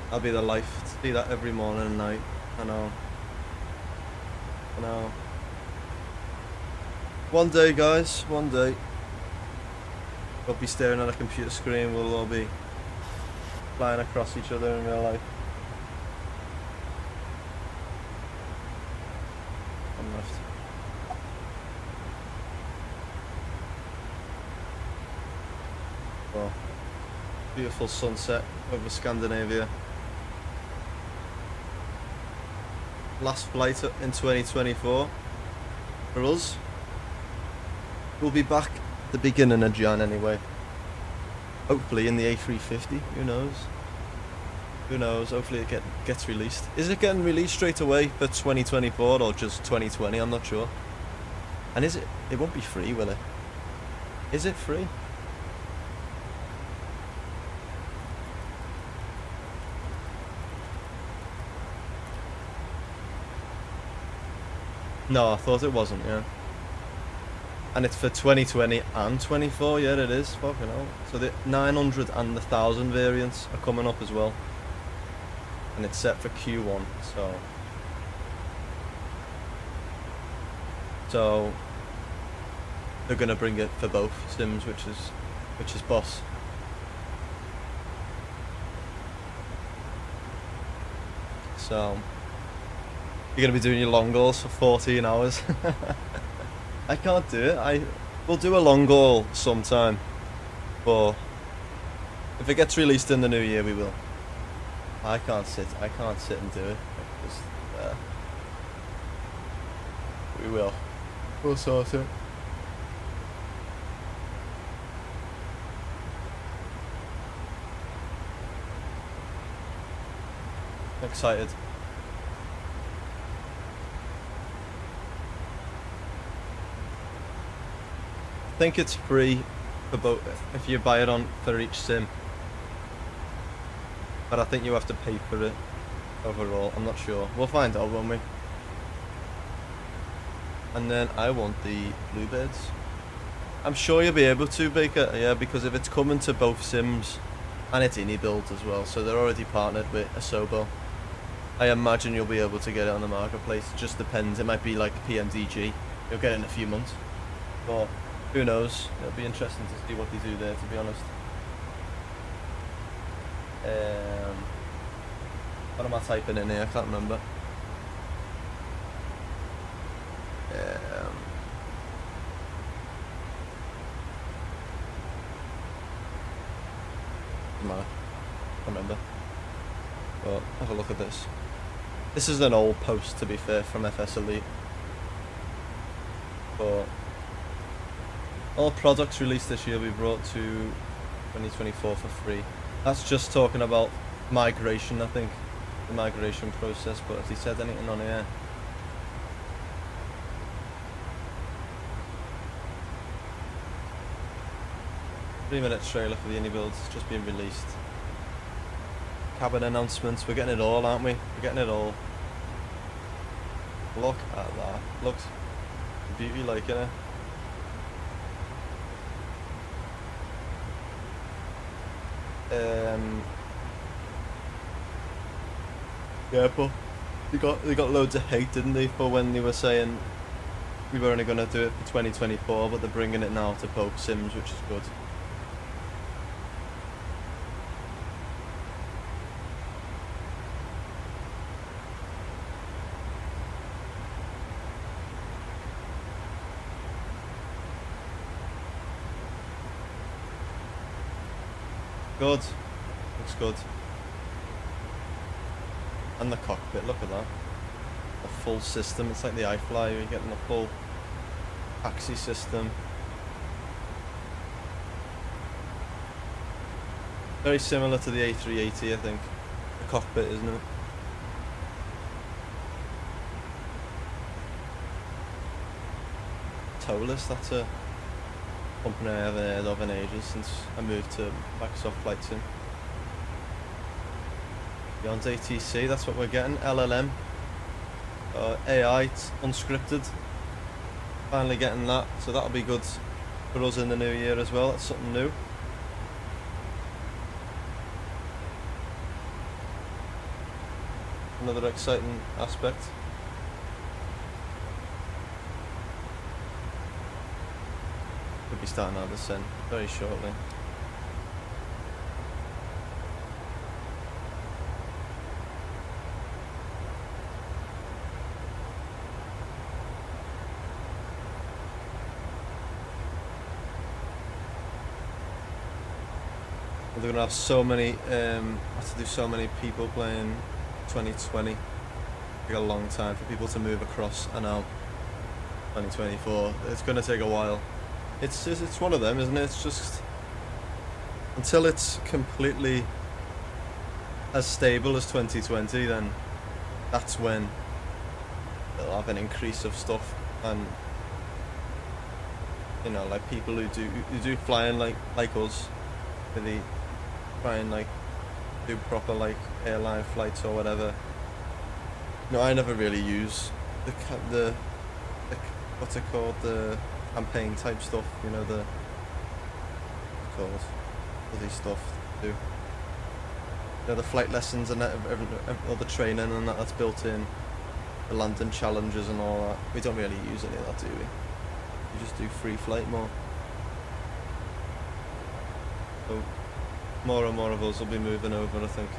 That'll be the life to see that every morning and night. I know. One day, guys, one day we'll be staring at a computer screen. We'll all be flying across each other in real life. One left. Well, beautiful sunset over Scandinavia. Last flight in 2024 for us. We'll be back at the beginning of Jan anyway. Hopefully in the A350. Who knows? Who knows? Hopefully it gets released. Is it getting released straight away for 2024 or just 2020? I'm not sure. And is it? It won't be free, will it? Is it free? No, I thought it wasn't, yeah. And it's for 2020 and 24, yeah it is, fucking hell. So the 900 and the 1000 variants are coming up as well. And it's set for Q1, so they're gonna bring it for both sims, which is boss. So you're gonna be doing your long hauls for 14 hours. I can't do it. We'll do a long haul sometime, but if it gets released in the new year, we will. I can't sit and do it. Just, we will. We'll sort it. Excited. I think it's free for both if you buy it for each sim, but I think you have to pay for it overall. I'm not sure. We'll find out, won't we? And then I want the Bluebirds. I'm sure you'll be able to, Baker. Yeah, because if it's coming to both sims, and it's indie builds as well, so they're already partnered with Asobo. I imagine you'll be able to get it on the marketplace. It just depends. It might be like PMDG. You'll get it in a few months, but who knows? It'll be interesting to see what they do there, to be honest. What am I typing in here? I can't remember. I can't remember. But have a look at this. This is an old post, to be fair, from FS Elite. But all products released this year will be brought to 2024 for free. That's just talking about migration, I think. The migration process, but has he said anything on here? Three-minute trailer for the indie builds just being released. Cabin announcements, we're getting it all, aren't we? We're getting it all. Look at that. Looks beauty, like, innit? Yeah, but they got loads of hate, didn't they, for when they were saying we were only going to do it for 2024, but they're bringing it now to both sims, which is good. Good. Looks good. And the cockpit, look at that. A full system, it's like the iFly, you're getting a full taxi system. Very similar to the A380, I think. The cockpit, isn't it? Towless. That's a company I haven't heard of in ages since I moved to Microsoft Flight Sim. Beyond ATC, that's what we're getting. LLM. AI, it's unscripted. Finally getting that, so that'll be good for us in the new year as well. That's something new. Another exciting aspect. Could be starting our descent very shortly. They're gonna have so many, have to do so many people playing 2020. Take a long time for people to move across, and now 2024. It's gonna take a while. It's one of them, isn't it? It's just until it's completely as stable as 2020, then that's when they'll have an increase of stuff, and you know, like people who do flying like us, really try and like do proper like airline flights or whatever. No, I never really use the what's it called, the campaign type stuff, you know, the called bloody stuff to do. You know, the flight lessons and all the training and that's built in, the landing challenges and all that. We don't really use any of that, do we? We just do free flight more. So more and more of us will be moving over, I think.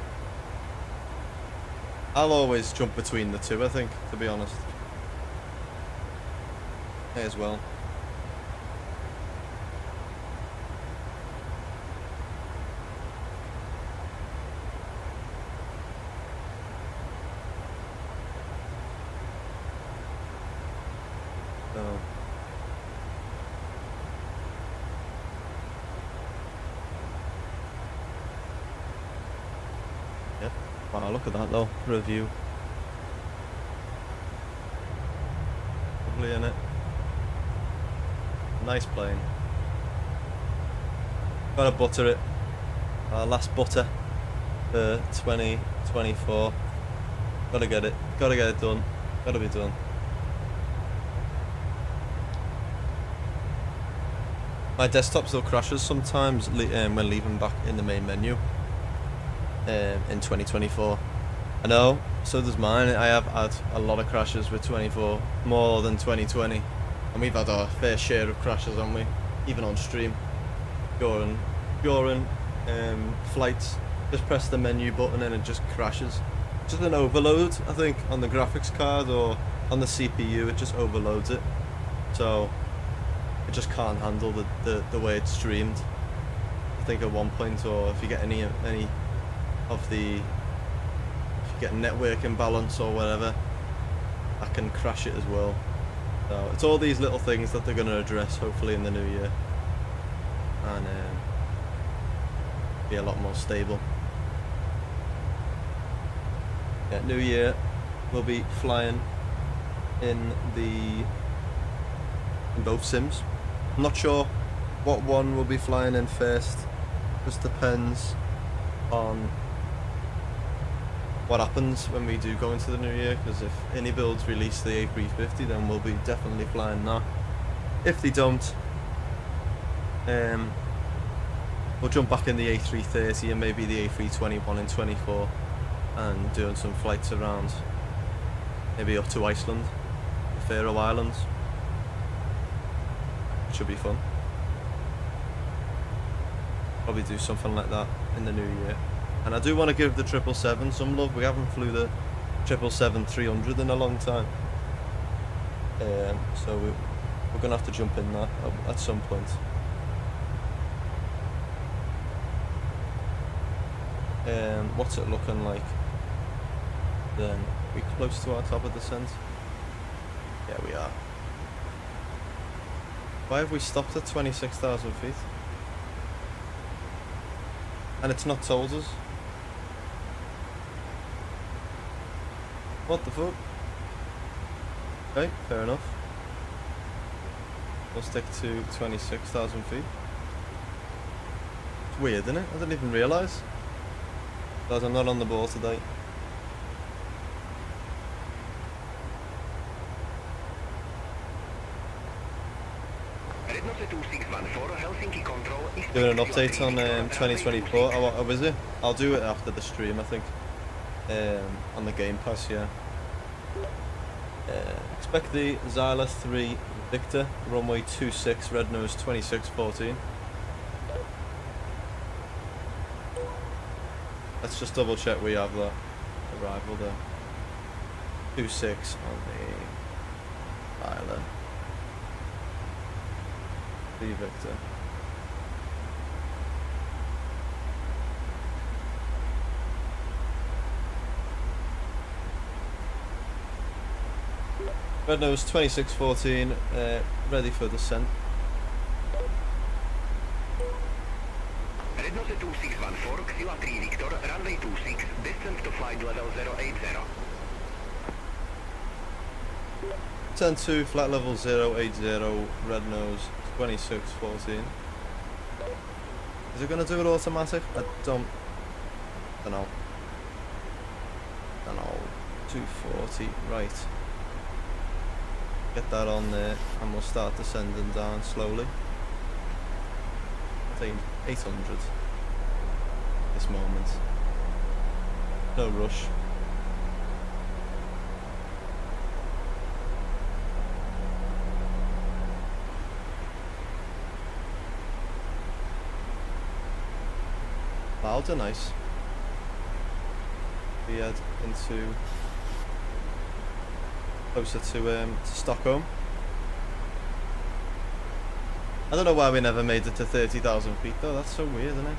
I'll always jump between the two, I think, to be honest. May as well. So. Yep. Wow, look at that though, review. Lovely, innit? Nice plane. Gotta butter it. Our last butter for 2024. Gotta get it done. Gotta be done. My desktop still crashes sometimes when leaving back in the main menu in 2024. I know, so does mine. I have had a lot of crashes with 24, more than 2020. And we've had our fair share of crashes, haven't we? Even on stream. During flights, just press the menu button and it just crashes. Just an overload, I think, on the graphics card or on the CPU, it just overloads it. So it just can't handle the way it's streamed. I think at one point, or if you get any of the, if you get network imbalance or whatever, that can crash it as well. So it's all these little things that they're going to address hopefully in the new year, and be a lot more stable. Yeah, new year we'll be flying in both sims. I'm not sure what one we'll be flying in first. Just depends on what happens when we do go into the new year, because if any builds release the A350, then we'll be definitely flying that. If they don't, we'll jump back in the A330 and maybe the A321 in 24 and doing some flights around, maybe up to Iceland, the Faroe Islands. Should be fun. Probably do something like that in the new year. And I do want to give the 777 some love. We haven't flew the 777-300 in a long time. So we're going to have to jump in that at some point. What's it looking like? Then we close to our top of descent? Yeah, we are. Why have we stopped at 26,000 feet? And it's not told us. What the fuck? Okay, fair enough. We'll stick to 26,000 feet. It's weird, isn't it? I didn't even realise. Because I'm not on the ball today. Helsinki Control. Doing an update on 2024. Oh, is it? I'll do it after the stream, I think. On the Game Pass, yeah. Expect the Xyla 3 Victor, runway 26, red nose 2614. Let's just double check we have that arrival there. 26 on the Xyla 3 Victor. Red nose 2614, ready for descent. Red nose 2614, Xyla 3 Victor, runway 26, distance to flight level 080. 10-2, flat level 080, red nose 2614. Is it going to do it automatic? I don't know. 240, right. Get that on there and we'll start descending down slowly. I think 800 this moment. No rush. Clouds are nice. We head into closer to Stockholm. I don't know why we never made it to 30,000 feet though, that's so weird, isn't it?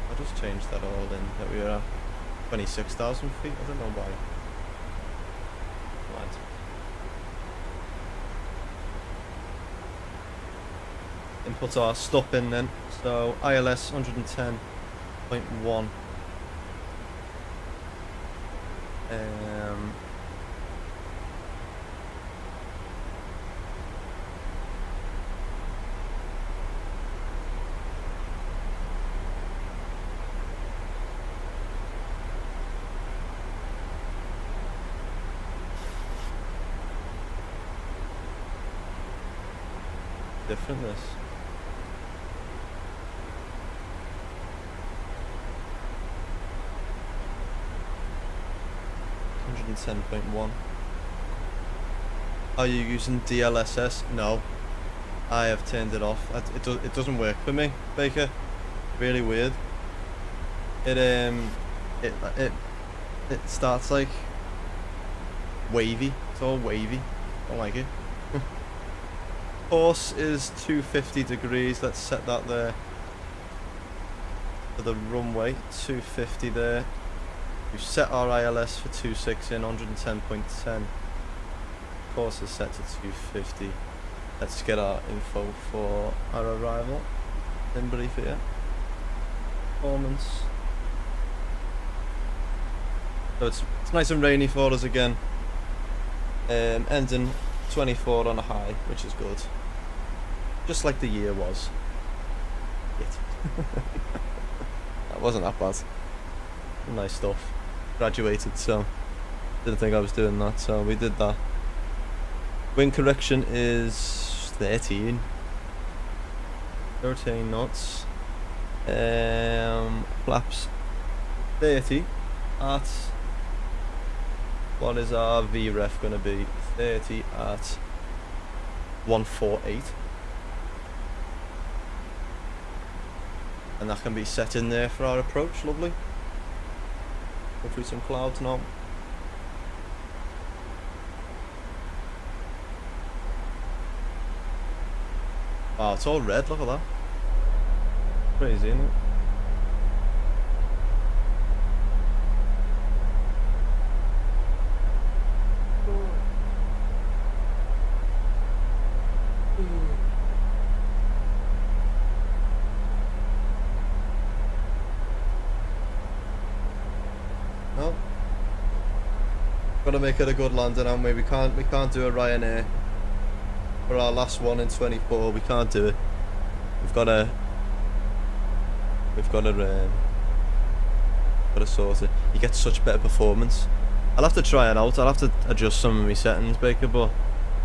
I'll just change that all in, that we were at 26,000 feet, I don't know why. Right. Input our stop in then, so ILS 110.1. Different this. $110.1. Are you using DLSS? No, I have turned it off. It doesn't work for me, Baker. Really weird. It starts like wavy. It's all wavy. I don't like it. Course is 250 degrees. Let's set that there for the runway. 250 there. We've set our ILS for 26 in 110.10. Course is set to 250. Let's get our info for our arrival. In brief here. Performance. So it's nice and rainy for us again. Ending 24 on a high, which is good. Just like the year was. That wasn't that bad. Nice stuff. Graduated, so didn't think I was doing that, so we did that. Wind correction is 13 knots. Flaps 30 at, what is our VREF going to be? 30 at 148. And that can be set in there for our approach. Lovely. Go through some clouds now. Wow, it's all red, look at that. Crazy, isn't it? No. Gotta make it a good landing, haven't we? We can't do a Ryanair for our last one in 24. We can't do it. We've got to sort it. You get such better performance. I'll have to try it out. I'll have to adjust some of my settings, Baker, but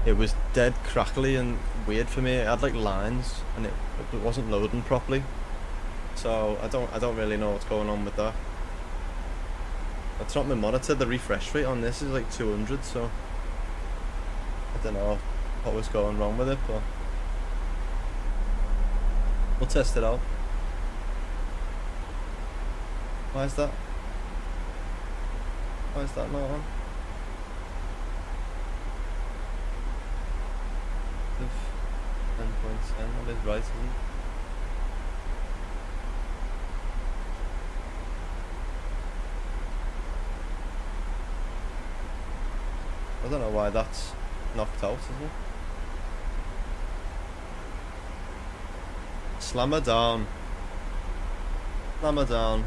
it was dead crackly and weird for me. It had like lines and it wasn't loading properly. So I don't really know what's going on with that. That's not my monitor. The refresh rate on this is like 200, so I don't know what was going wrong with it, but we'll test it out. Why is that? Why is that not on? 10.10, that is right, isn't it? I don't know why that's knocked out, is it? Slam her down. Slam her down.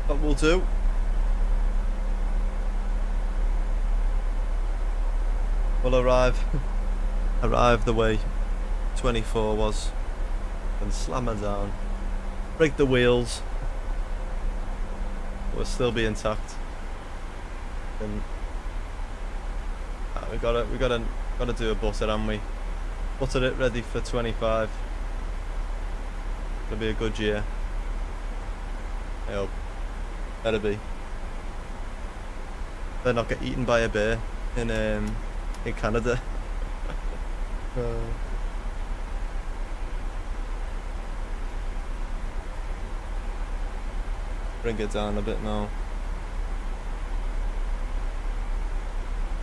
That will do. We'll arrive the way 24 was and slam her down. Break the wheels. We'll still be intact. And we gotta do a butter, haven't we? Buttered it ready for 25. It'll be a good year. I hope. Better be. Better not get eaten by a bear in Canada. Bring it down a bit now.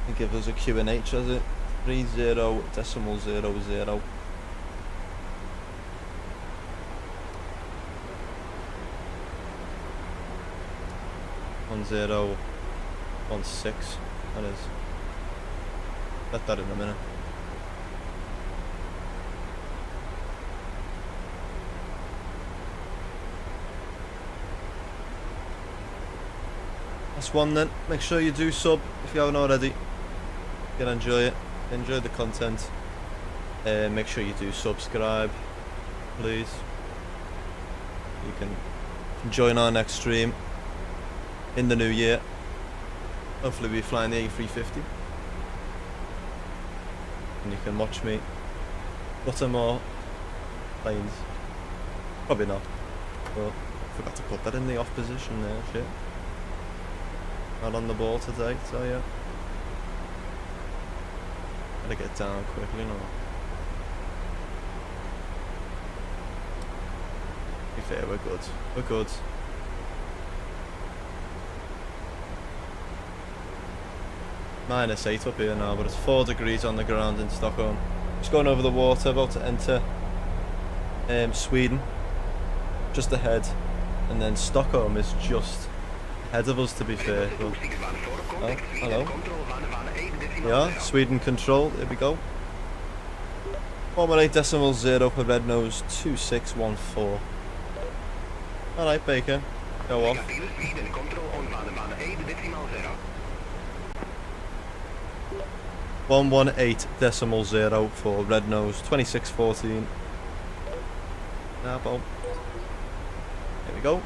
And give us a QNH, has it? 30.00. 1016, that is. Let that in a minute. That's one then. Make sure you do sub if you haven't already. You can enjoy it. Enjoy the content. Make sure you do subscribe, please. You can join our next stream in the new year. Hopefully we'll be flying the A350. And you can watch me butter more planes. Probably not. But I forgot to put that in the off position there, shit. Not on the ball today, so yeah. Gotta get down quickly now. To be fair, we're good. We're good. -8 up here now, but it's 4 degrees on the ground in Stockholm. Just going over the water, about to enter Sweden, just ahead, and then Stockholm is just ahead of us, to be fair. But, oh, hello. Yeah, Sweden control, there we go. 118.0 for red nose 2614. Alright, Baker, go off. 118.0 for red nose 2614. Now, Bob. There we go.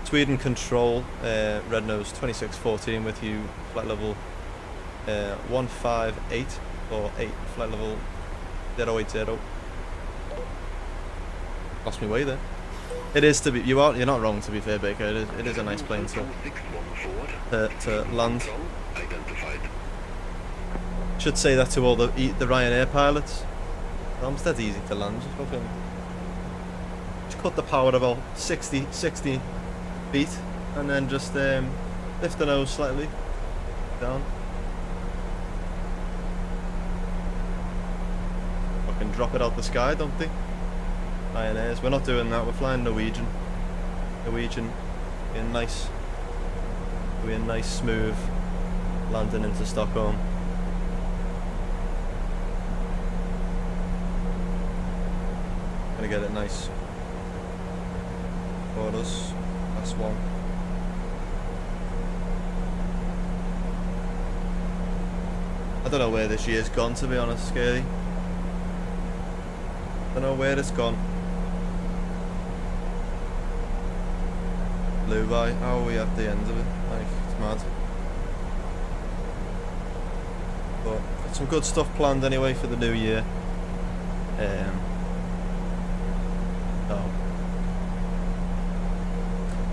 Sweden control, red nose 2614 with you, flight level 158 or 8, flight level 080. Lost me way there. It is to be, you're not wrong, to be fair, Baker. It is a nice plane to land. Should say that to all the Ryanair pilots. It's dead easy to land. Just cut the power about 60 feet, and then just lift the nose slightly down. Fucking drop it out the sky, don't they? Ryanair's. We're not doing that. We're flying Norwegian. Norwegian, being nice, smooth landing into Stockholm. Gonna get it nice for us. Last one. I don't know where this year's gone, to be honest, Scary. I don't know where it's gone. Flew by. How are we at the end of it? Like, it's mad. But got some good stuff planned anyway for the new year. So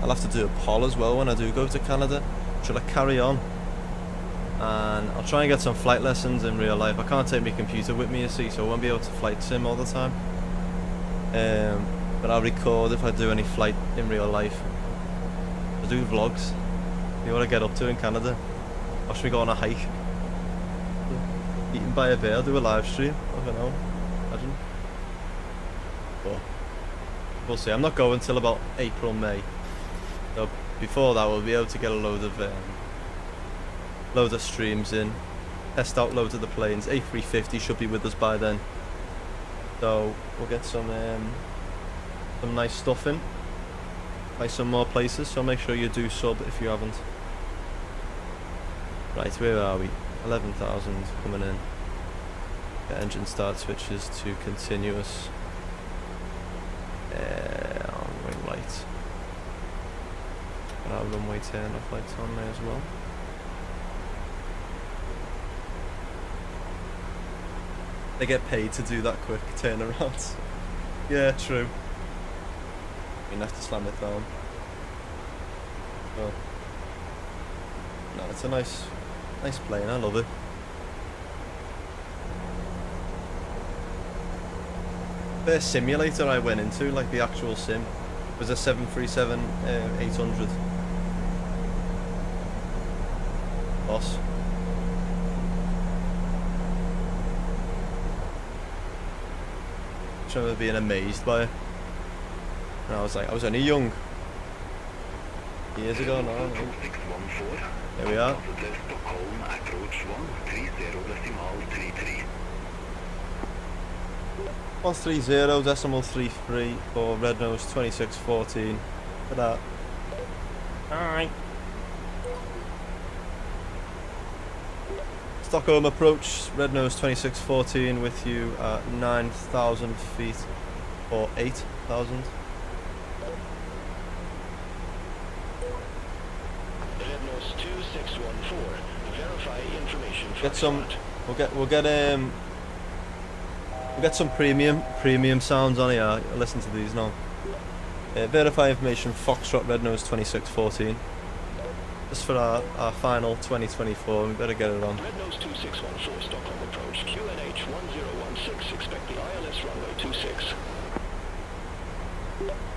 I'll have to do a poll as well when I do go to Canada. Should I carry on? And I'll try and get some flight lessons in real life. I can't take my computer with me, you see, so I won't be able to flight sim all the time. But I'll record if I do any flight in real life. I'll do vlogs. See what I get up to in Canada. Watch me go on a hike. Eaten by a bear, do a live stream. I don't know. Imagine. But we'll see. I'm not going till about April, May. So before that, we'll be able to get a load of streams in, test out loads of the planes. A350 should be with us by then, so we'll get some nice stuff in, by some more places. So make sure you do sub if you haven't. Right, where are we? 11,000 coming in. Get engine start switches to continuous. On wing light. Got our runway turn off lights on there as well. They get paid to do that quick turnaround. Yeah, true. You have to slam it down. Well, no, it's a nice plane. I love it. First simulator I went into, like the actual sim, was a 737-800. Boss. I remember being amazed by it. And I was only young. Years ago now. There we are. 130.33 for Red Nose 2614. Look at that. Alright. Stockholm approach, Red Nose 2614 with you at 9,000 feet or 8,000. Red Nose 2614. Verify information. Get some. We'll get some premium sounds on here. I'll listen to these now. Verify information. Foxtrot Red Nose 2614. Just for our final 2024, we better get it on. Red Nose 2614, Stockholm approach, QNH 1016, expect the ILS runway 26.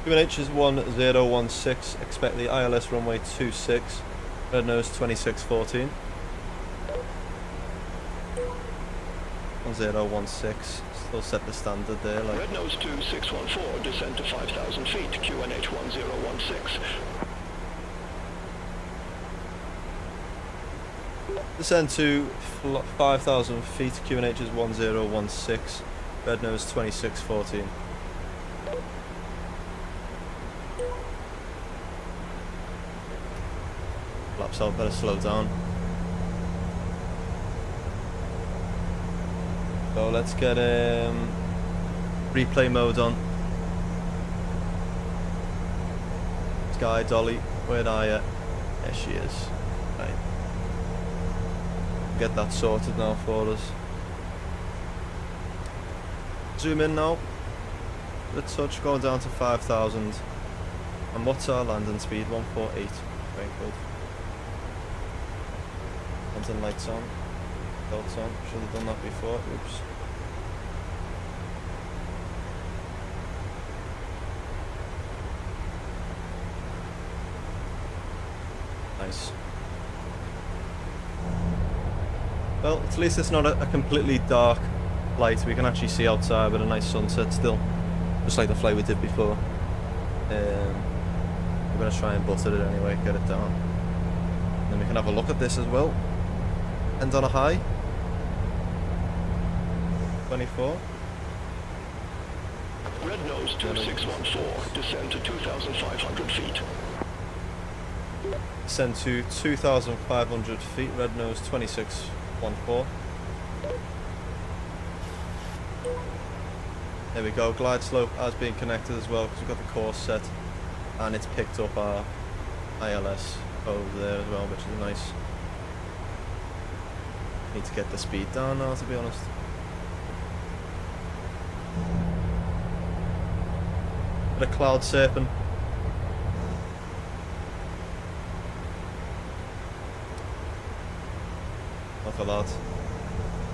QNH is 1016, expect the ILS runway 26, Red Nose 2614. 1016, still set the standard there. Like. Red Nose 2614, descend to 5,000 feet, QNH 1016. Descend to 5,000 feet, QNH is 1016, Red Nose 2614. Flaps out, better slow down. So let's get replay mode on. Sky Dolly, where are you? There she is. Right. Get that sorted now for us. Zoom in now. Let's touch, going down to 5,000. And what's our landing speed? 148. Very good. Engine lights on. Belts on. Should have done that before. Oops. Nice. Well, at least it's not a completely dark light. We can actually see outside with a nice sunset still. Just like the flight we did before. We're going to try and butter it anyway, get it down. Then we can have a look at this as well. End on a high. 24. Red Nose 2614, descend to 2,500 feet. Descend to 2,500 feet, Red Nose 2614. There we go, glide slope has been connected as well because we've got the course set and it's picked up our ILS over there as well, which is nice. Need to get the speed down now, to be honest. Bit of cloud surfing. Look at that.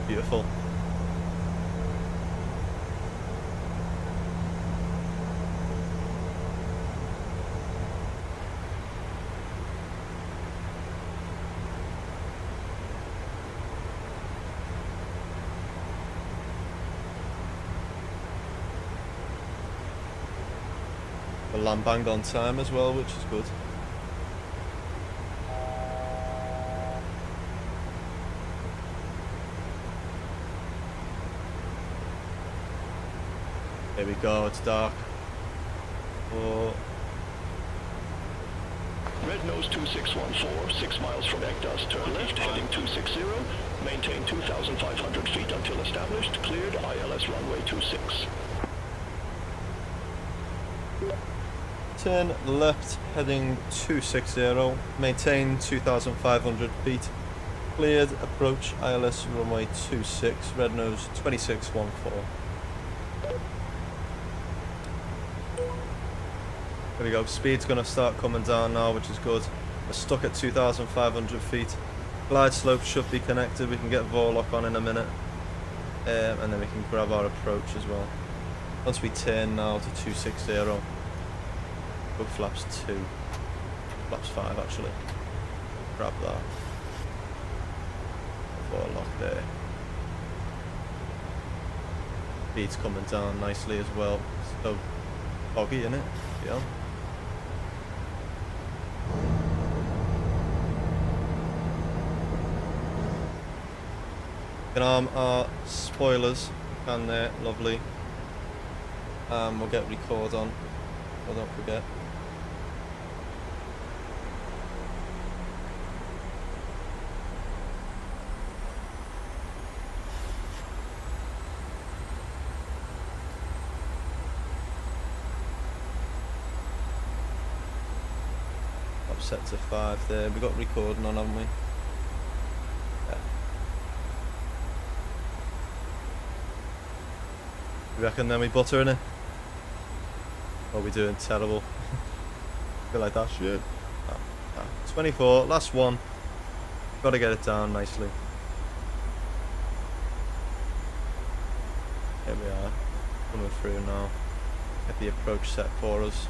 Beautiful. The land banged on time as well, which is good. There we go, it's dark. Oh. Red nose 2614, 6 miles from ADDONS, turn left, heading 260. Maintain 2,500 feet until established. Cleared ILS runway 26. Turn left, heading 260. Maintain 2,500 feet. Cleared, approach ILS runway 26. Red nose 2614. There we go, speed's going to start coming down now, which is good. We're stuck at 2,500 feet. Glide slope should be connected, we can get Vorlock on in a minute. And then we can grab our approach as well. Once we turn now to 260, go flaps 2. Flaps 5 actually. Grab that. Vorlock there. Speed's coming down nicely as well. So foggy, innit? Yeah. Can arm our spoilers, can there, lovely. We'll get record on, so don't forget. I've set to 5 there, we got recording on, haven't we? You reckon then we butter in it? Or are we doing terrible? Feel like that shit. 24, last one. Gotta get it down nicely. Here we are, coming through now. Get the approach set for us.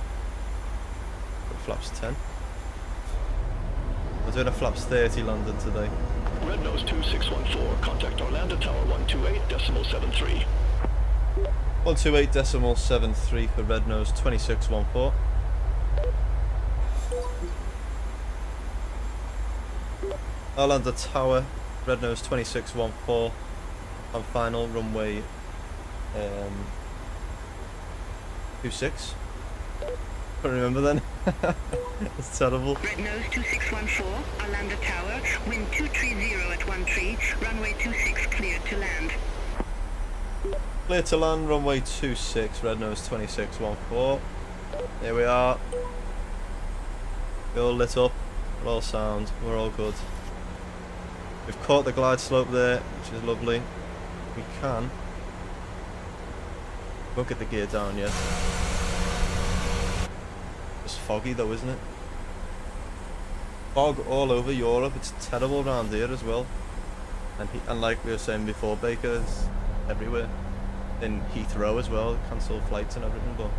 Got flaps 10. We're doing a flaps 30 London today. Red nose 2614, contact Orlando Tower 128.73. 128.73 for red nose 2614. Orlando Tower, red nose 2614 on final runway 26. Can't remember then. It's terrible. Red nose 2614, Orlando Tower, wind 230 at 13, runway 26 cleared to land. Clear to land, runway 26, red nose 2614. Here we are. We're all lit up, we're all sound, we're all good. We've caught the glide slope there, which is lovely. We can. Won't get the gear down yet. It's foggy though, isn't it? Fog all over Europe, it's terrible around here as well. And like we were saying before, Baker, it's everywhere. In Heathrow as well, cancel flights and everything, but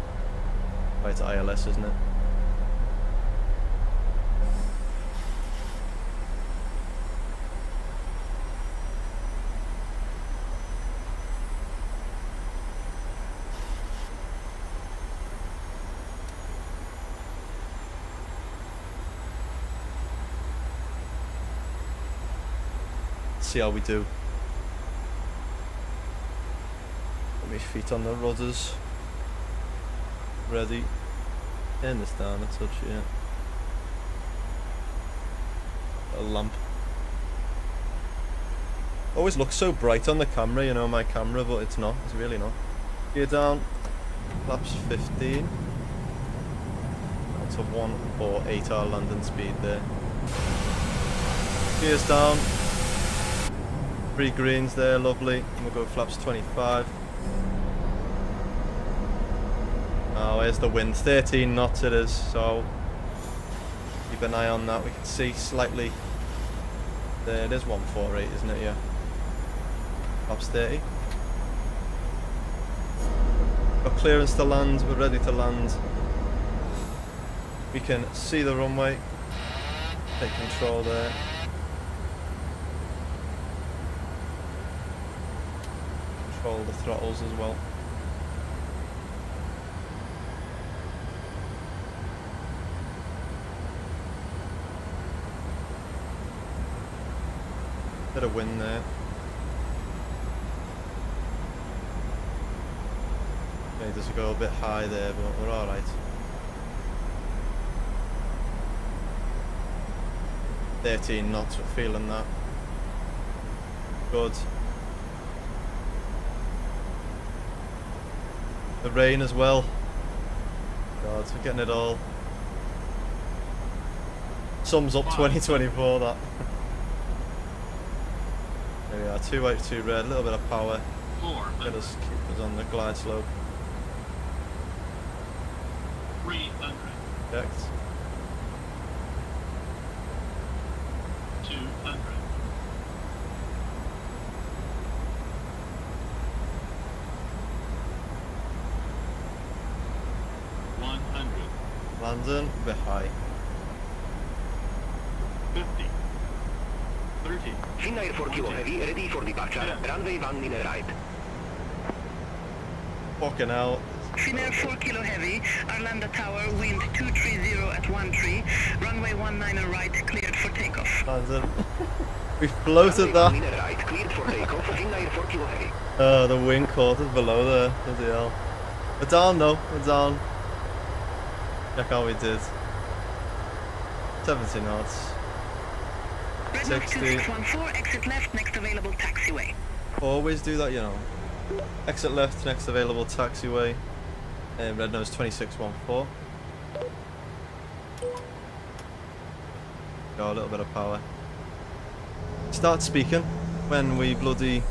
right to ILS, isn't it? Let's see how we do. My feet on the rudders. Ready. Turn this down a touch, yeah. A lamp. Always looks so bright on the camera, you know, my camera, but it's not. It's really not. Gear down, flaps 15. That's a 148 our landing speed there. Gears down. 3 greens there, lovely. And we'll go flaps 25. Oh, here's the wind. 13 knots it is, so keep an eye on that. We can see slightly. There it is, 148, isn't it? Yeah. Flaps 30. Got clearance to land, we're ready to land. We can see the runway. Take control there. Control the throttles as well. Bit of wind there. Okay, does it go a bit high there, but we're alright. 13 knots, we're feeling that. Good. The rain as well. God, we're getting it all. Sums up 2024, that. There we are, 2 white, 2 red, a little bit of power. Keep us on the glide slope. 300. Checked. 200. 100. Landing, a bit high. 50. 30. Finnair 4 kilo heavy, ready for departure. Runway 1 in right. Fucking hell. Finnair 4 kilo heavy, Arlanda Tower, wind 230 at 13, runway 19 right, cleared for takeoff. Landing. We floated Runway 1 in that. right, cleared for takeoff. Finnair 4 kilo heavy. Oh, the wing caught us below there. Bloody hell. We're down though, we're down. Check how we did. 70 knots. Red 60. 2614, exit left, next available taxiway. Always do that, you know. Exit left, next available taxiway. Red nose 2614. Got a little bit of power. Start speaking when we bloody.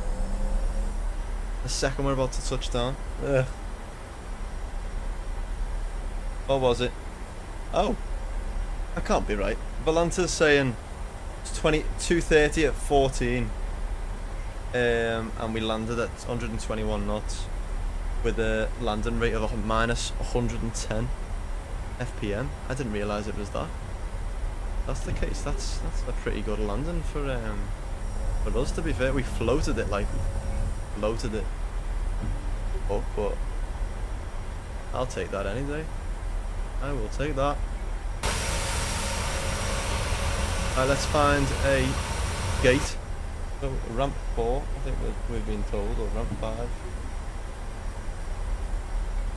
The second we're about to touch down. Ugh. What was it? Oh, I can't be right. Valanta's saying it's 230 at 14. And we landed at 121 knots with a landing rate of minus 110 FPM. I didn't realise it was that. That's the case. That's a pretty good landing for us. To be fair, we floated it up, but I'll take that any day. I will take that. Right, let's find a gate. So ramp 4, I think we've been told, or ramp 5.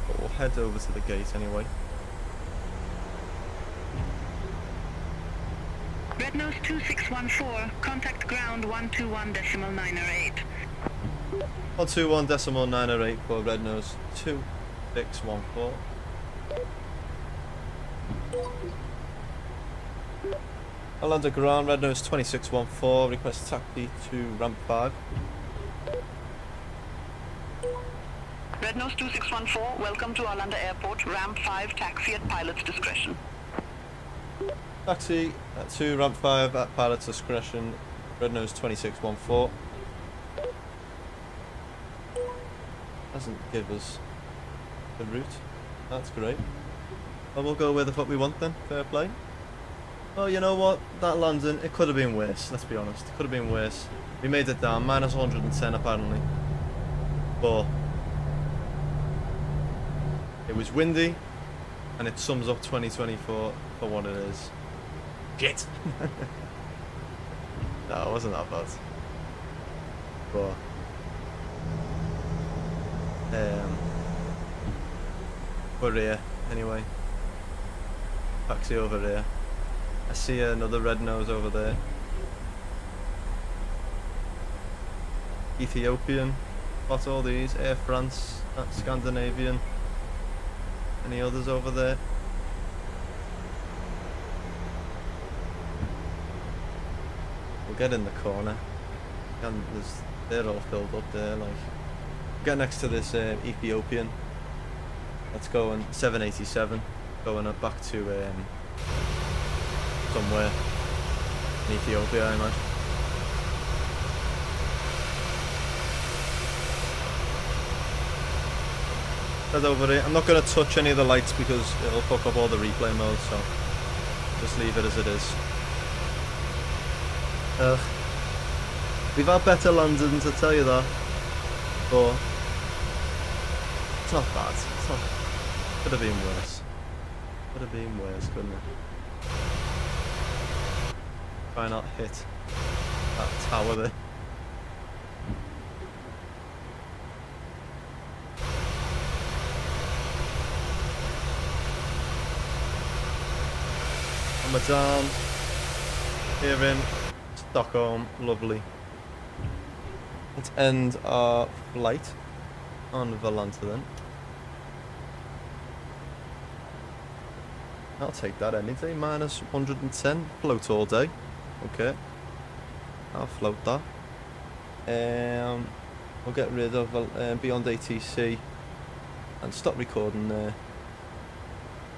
But we'll head over to the gate anyway. Red nose 2614, contact ground 121.908. 121.908 for red nose 2614. I'll land at ground, red nose 2614, request taxi to ramp 5. Red nose 2614, welcome to Arlanda Airport, ramp 5, taxi at pilot's discretion. Taxi to ramp 5 at pilot's discretion, red nose 2614. Doesn't give us the route. That's great. Well, we'll go where the fuck we want then. Fair play. Well, you know what? That landing, it could have been worse. Let's be honest. It could have been worse. We made it down, minus 110 apparently. But it was windy, and it sums up 2024 for what it is. Shit. No, it wasn't that bad. But we're here anyway. Taxi over here. I see another red nose over there. Ethiopian Spot all these. Air France, Scandinavian. Any others over there? We'll get in the corner. And they're all filled up there. Like, get next to this Ethiopian. Let's go on 787. Going up back to somewhere in Ethiopia, I imagine. Head over here. I'm not going to touch any of the lights because it'll fuck up all the replay modes, so just leave it as it is. We've had better landings, I tell you that, but it's not bad. It's not. Could have been worse. Could have been worse, couldn't it? Try not hit that tower there. And we're down here in Stockholm, lovely. Let's end our flight on Valanta then. I'll take that any day, minus 110, float all day. Okay, I'll float that. We'll get rid of Beyond ATC and stop recording there.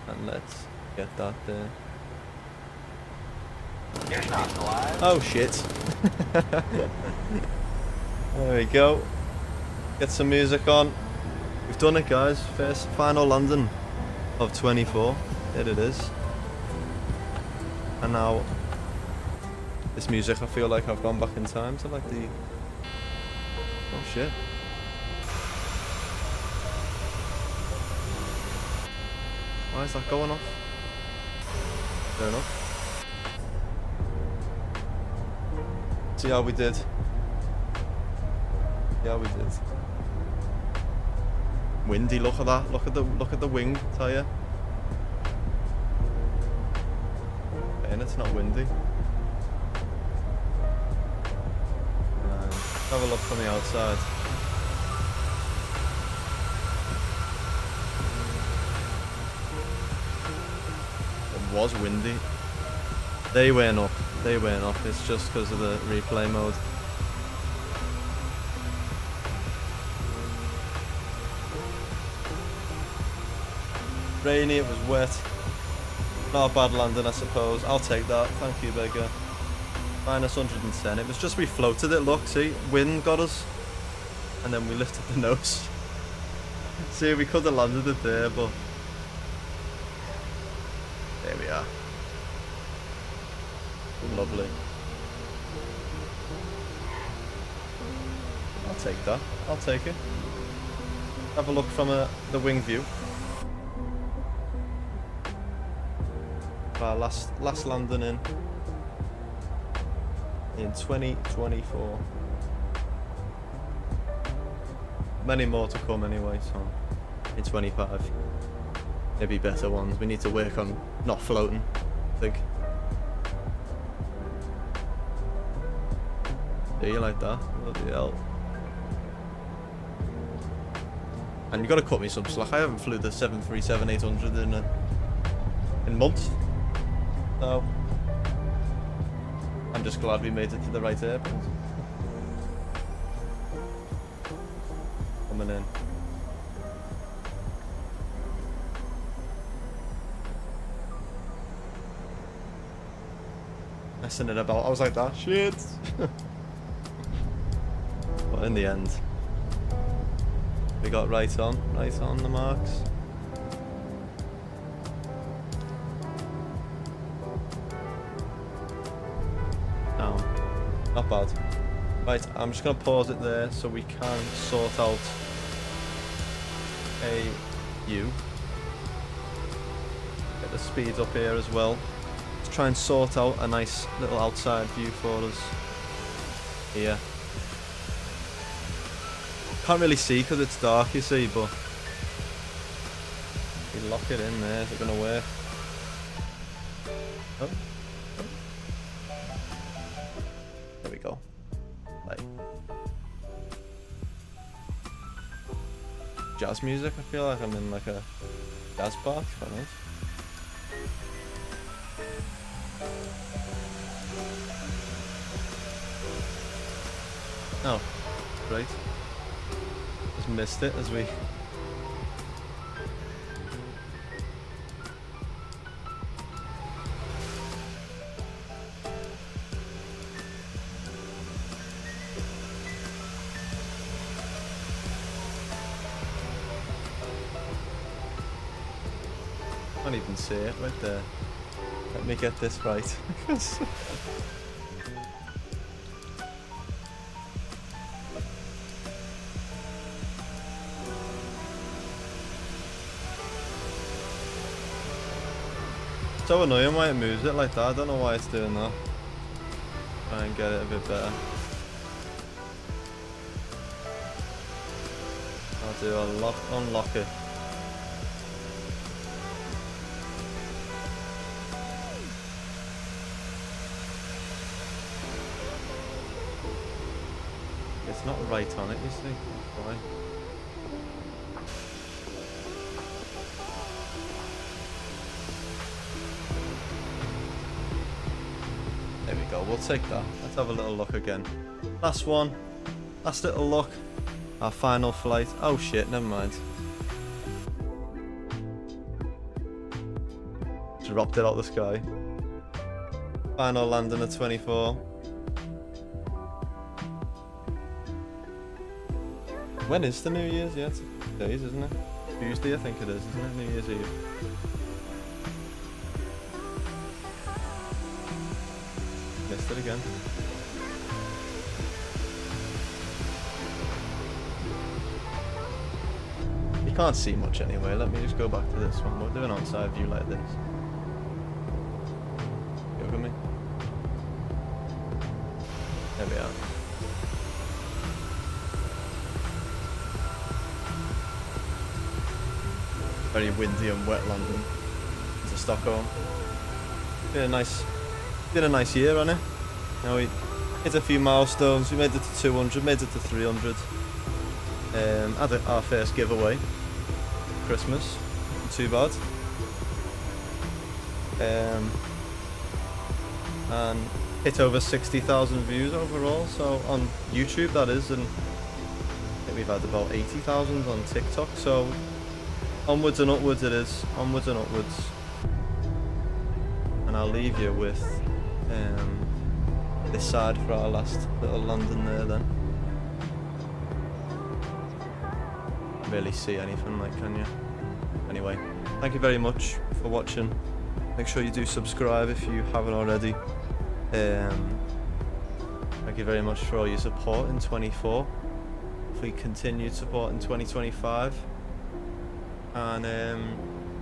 And let's get that there. Oh shit. There we go. Get some music on. We've done it, guys. First final landing of 24. There it is. And now this music, I feel like I've gone back in time to like the... Oh shit. Why is that going off? Fair enough. See how we did. Yeah, we did. Windy, look at that. Look at the wing tire. And it's not windy. Have a look from the outside. It was windy. They weren't up. They weren't up. It's just because of the replay mode. Rainy, it was wet. Not a bad landing, I suppose. I'll take that. Thank you, Beggar. Minus 110. It was just we floated it. Look, see? Wind got us. And then we lifted the nose. See, we could have landed it there, but... There we are. Lovely. I'll take that. I'll take it. Have a look from the wing view. Our last landing in 2024. Many more to come anyway, so in 25. Maybe better ones. We need to work on not floating, I think. Do you like that? Bloody hell. And you got to cut me some slack. I haven't flew the 737-800 in months. So I'm just glad we made it to the right airport. Coming in. Messing it about. I was like that. Shit. But in the end, we got right on the marks. Not bad. Right, I'm just going to pause it there so we can sort out a view. Get the speeds up here as well. Let's try and sort out a nice little outside view for us here. Can't really see because it's dark, you see, but we lock it in there. Is it going to work? Oh. There we go. Right. jazz music. I feel like I'm in like a jazz bar. It's quite nice. Oh, great. Just missed it as we... Can't even see it right there. Let me get this right. So annoying why it moves it like that. I don't know why it's doing that. Try and get it a bit better. I'll do a lock, unlock it. It's not right on it, you see. That's why. There we go, we'll take that. Let's have a little look again. Last one. Last little look. Our final flight. Oh shit, never mind. Dropped it out the sky. Final landing at 24. When is the New Year's? Yeah, it's days, isn't it? Tuesday, I think it is, isn't it? New Year's Eve. Missed it again. You can't see much anyway. Let me just go back to this one. We'll do an on-side view like this. Go with me. There we are. Very windy and wet London to Stockholm. Been a nice year on it. You know, we hit a few milestones. We made it to 200, made it to 300. Had our first giveaway Christmas. Not too bad. And hit over 60,000 views overall. So on YouTube that is, and I think we've had about 80,000 on TikTok. So onwards and upwards it is. Onwards and upwards. And I'll leave you with this side for our last little London there then. Can't really see anything like, can you? Anyway, thank you very much for watching. Make sure you do subscribe if you haven't already. Thank you very much for all your support in 24. Hopefully continued support in 2025. And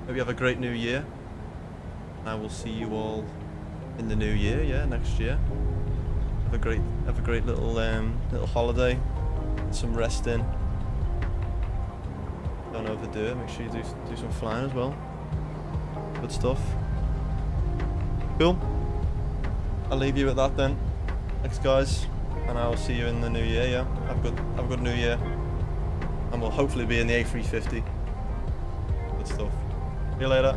hope you have a great new year. I will see you all in the new year, yeah, next year. Have a great little little holiday, some resting. Don't overdo it. Make sure you do some flying as well. Good stuff. Cool. I'll leave you at that then. Thanks guys, and I will see you in the new year. Yeah, have a good new year, and we'll hopefully be in the A350. Good stuff. See you later.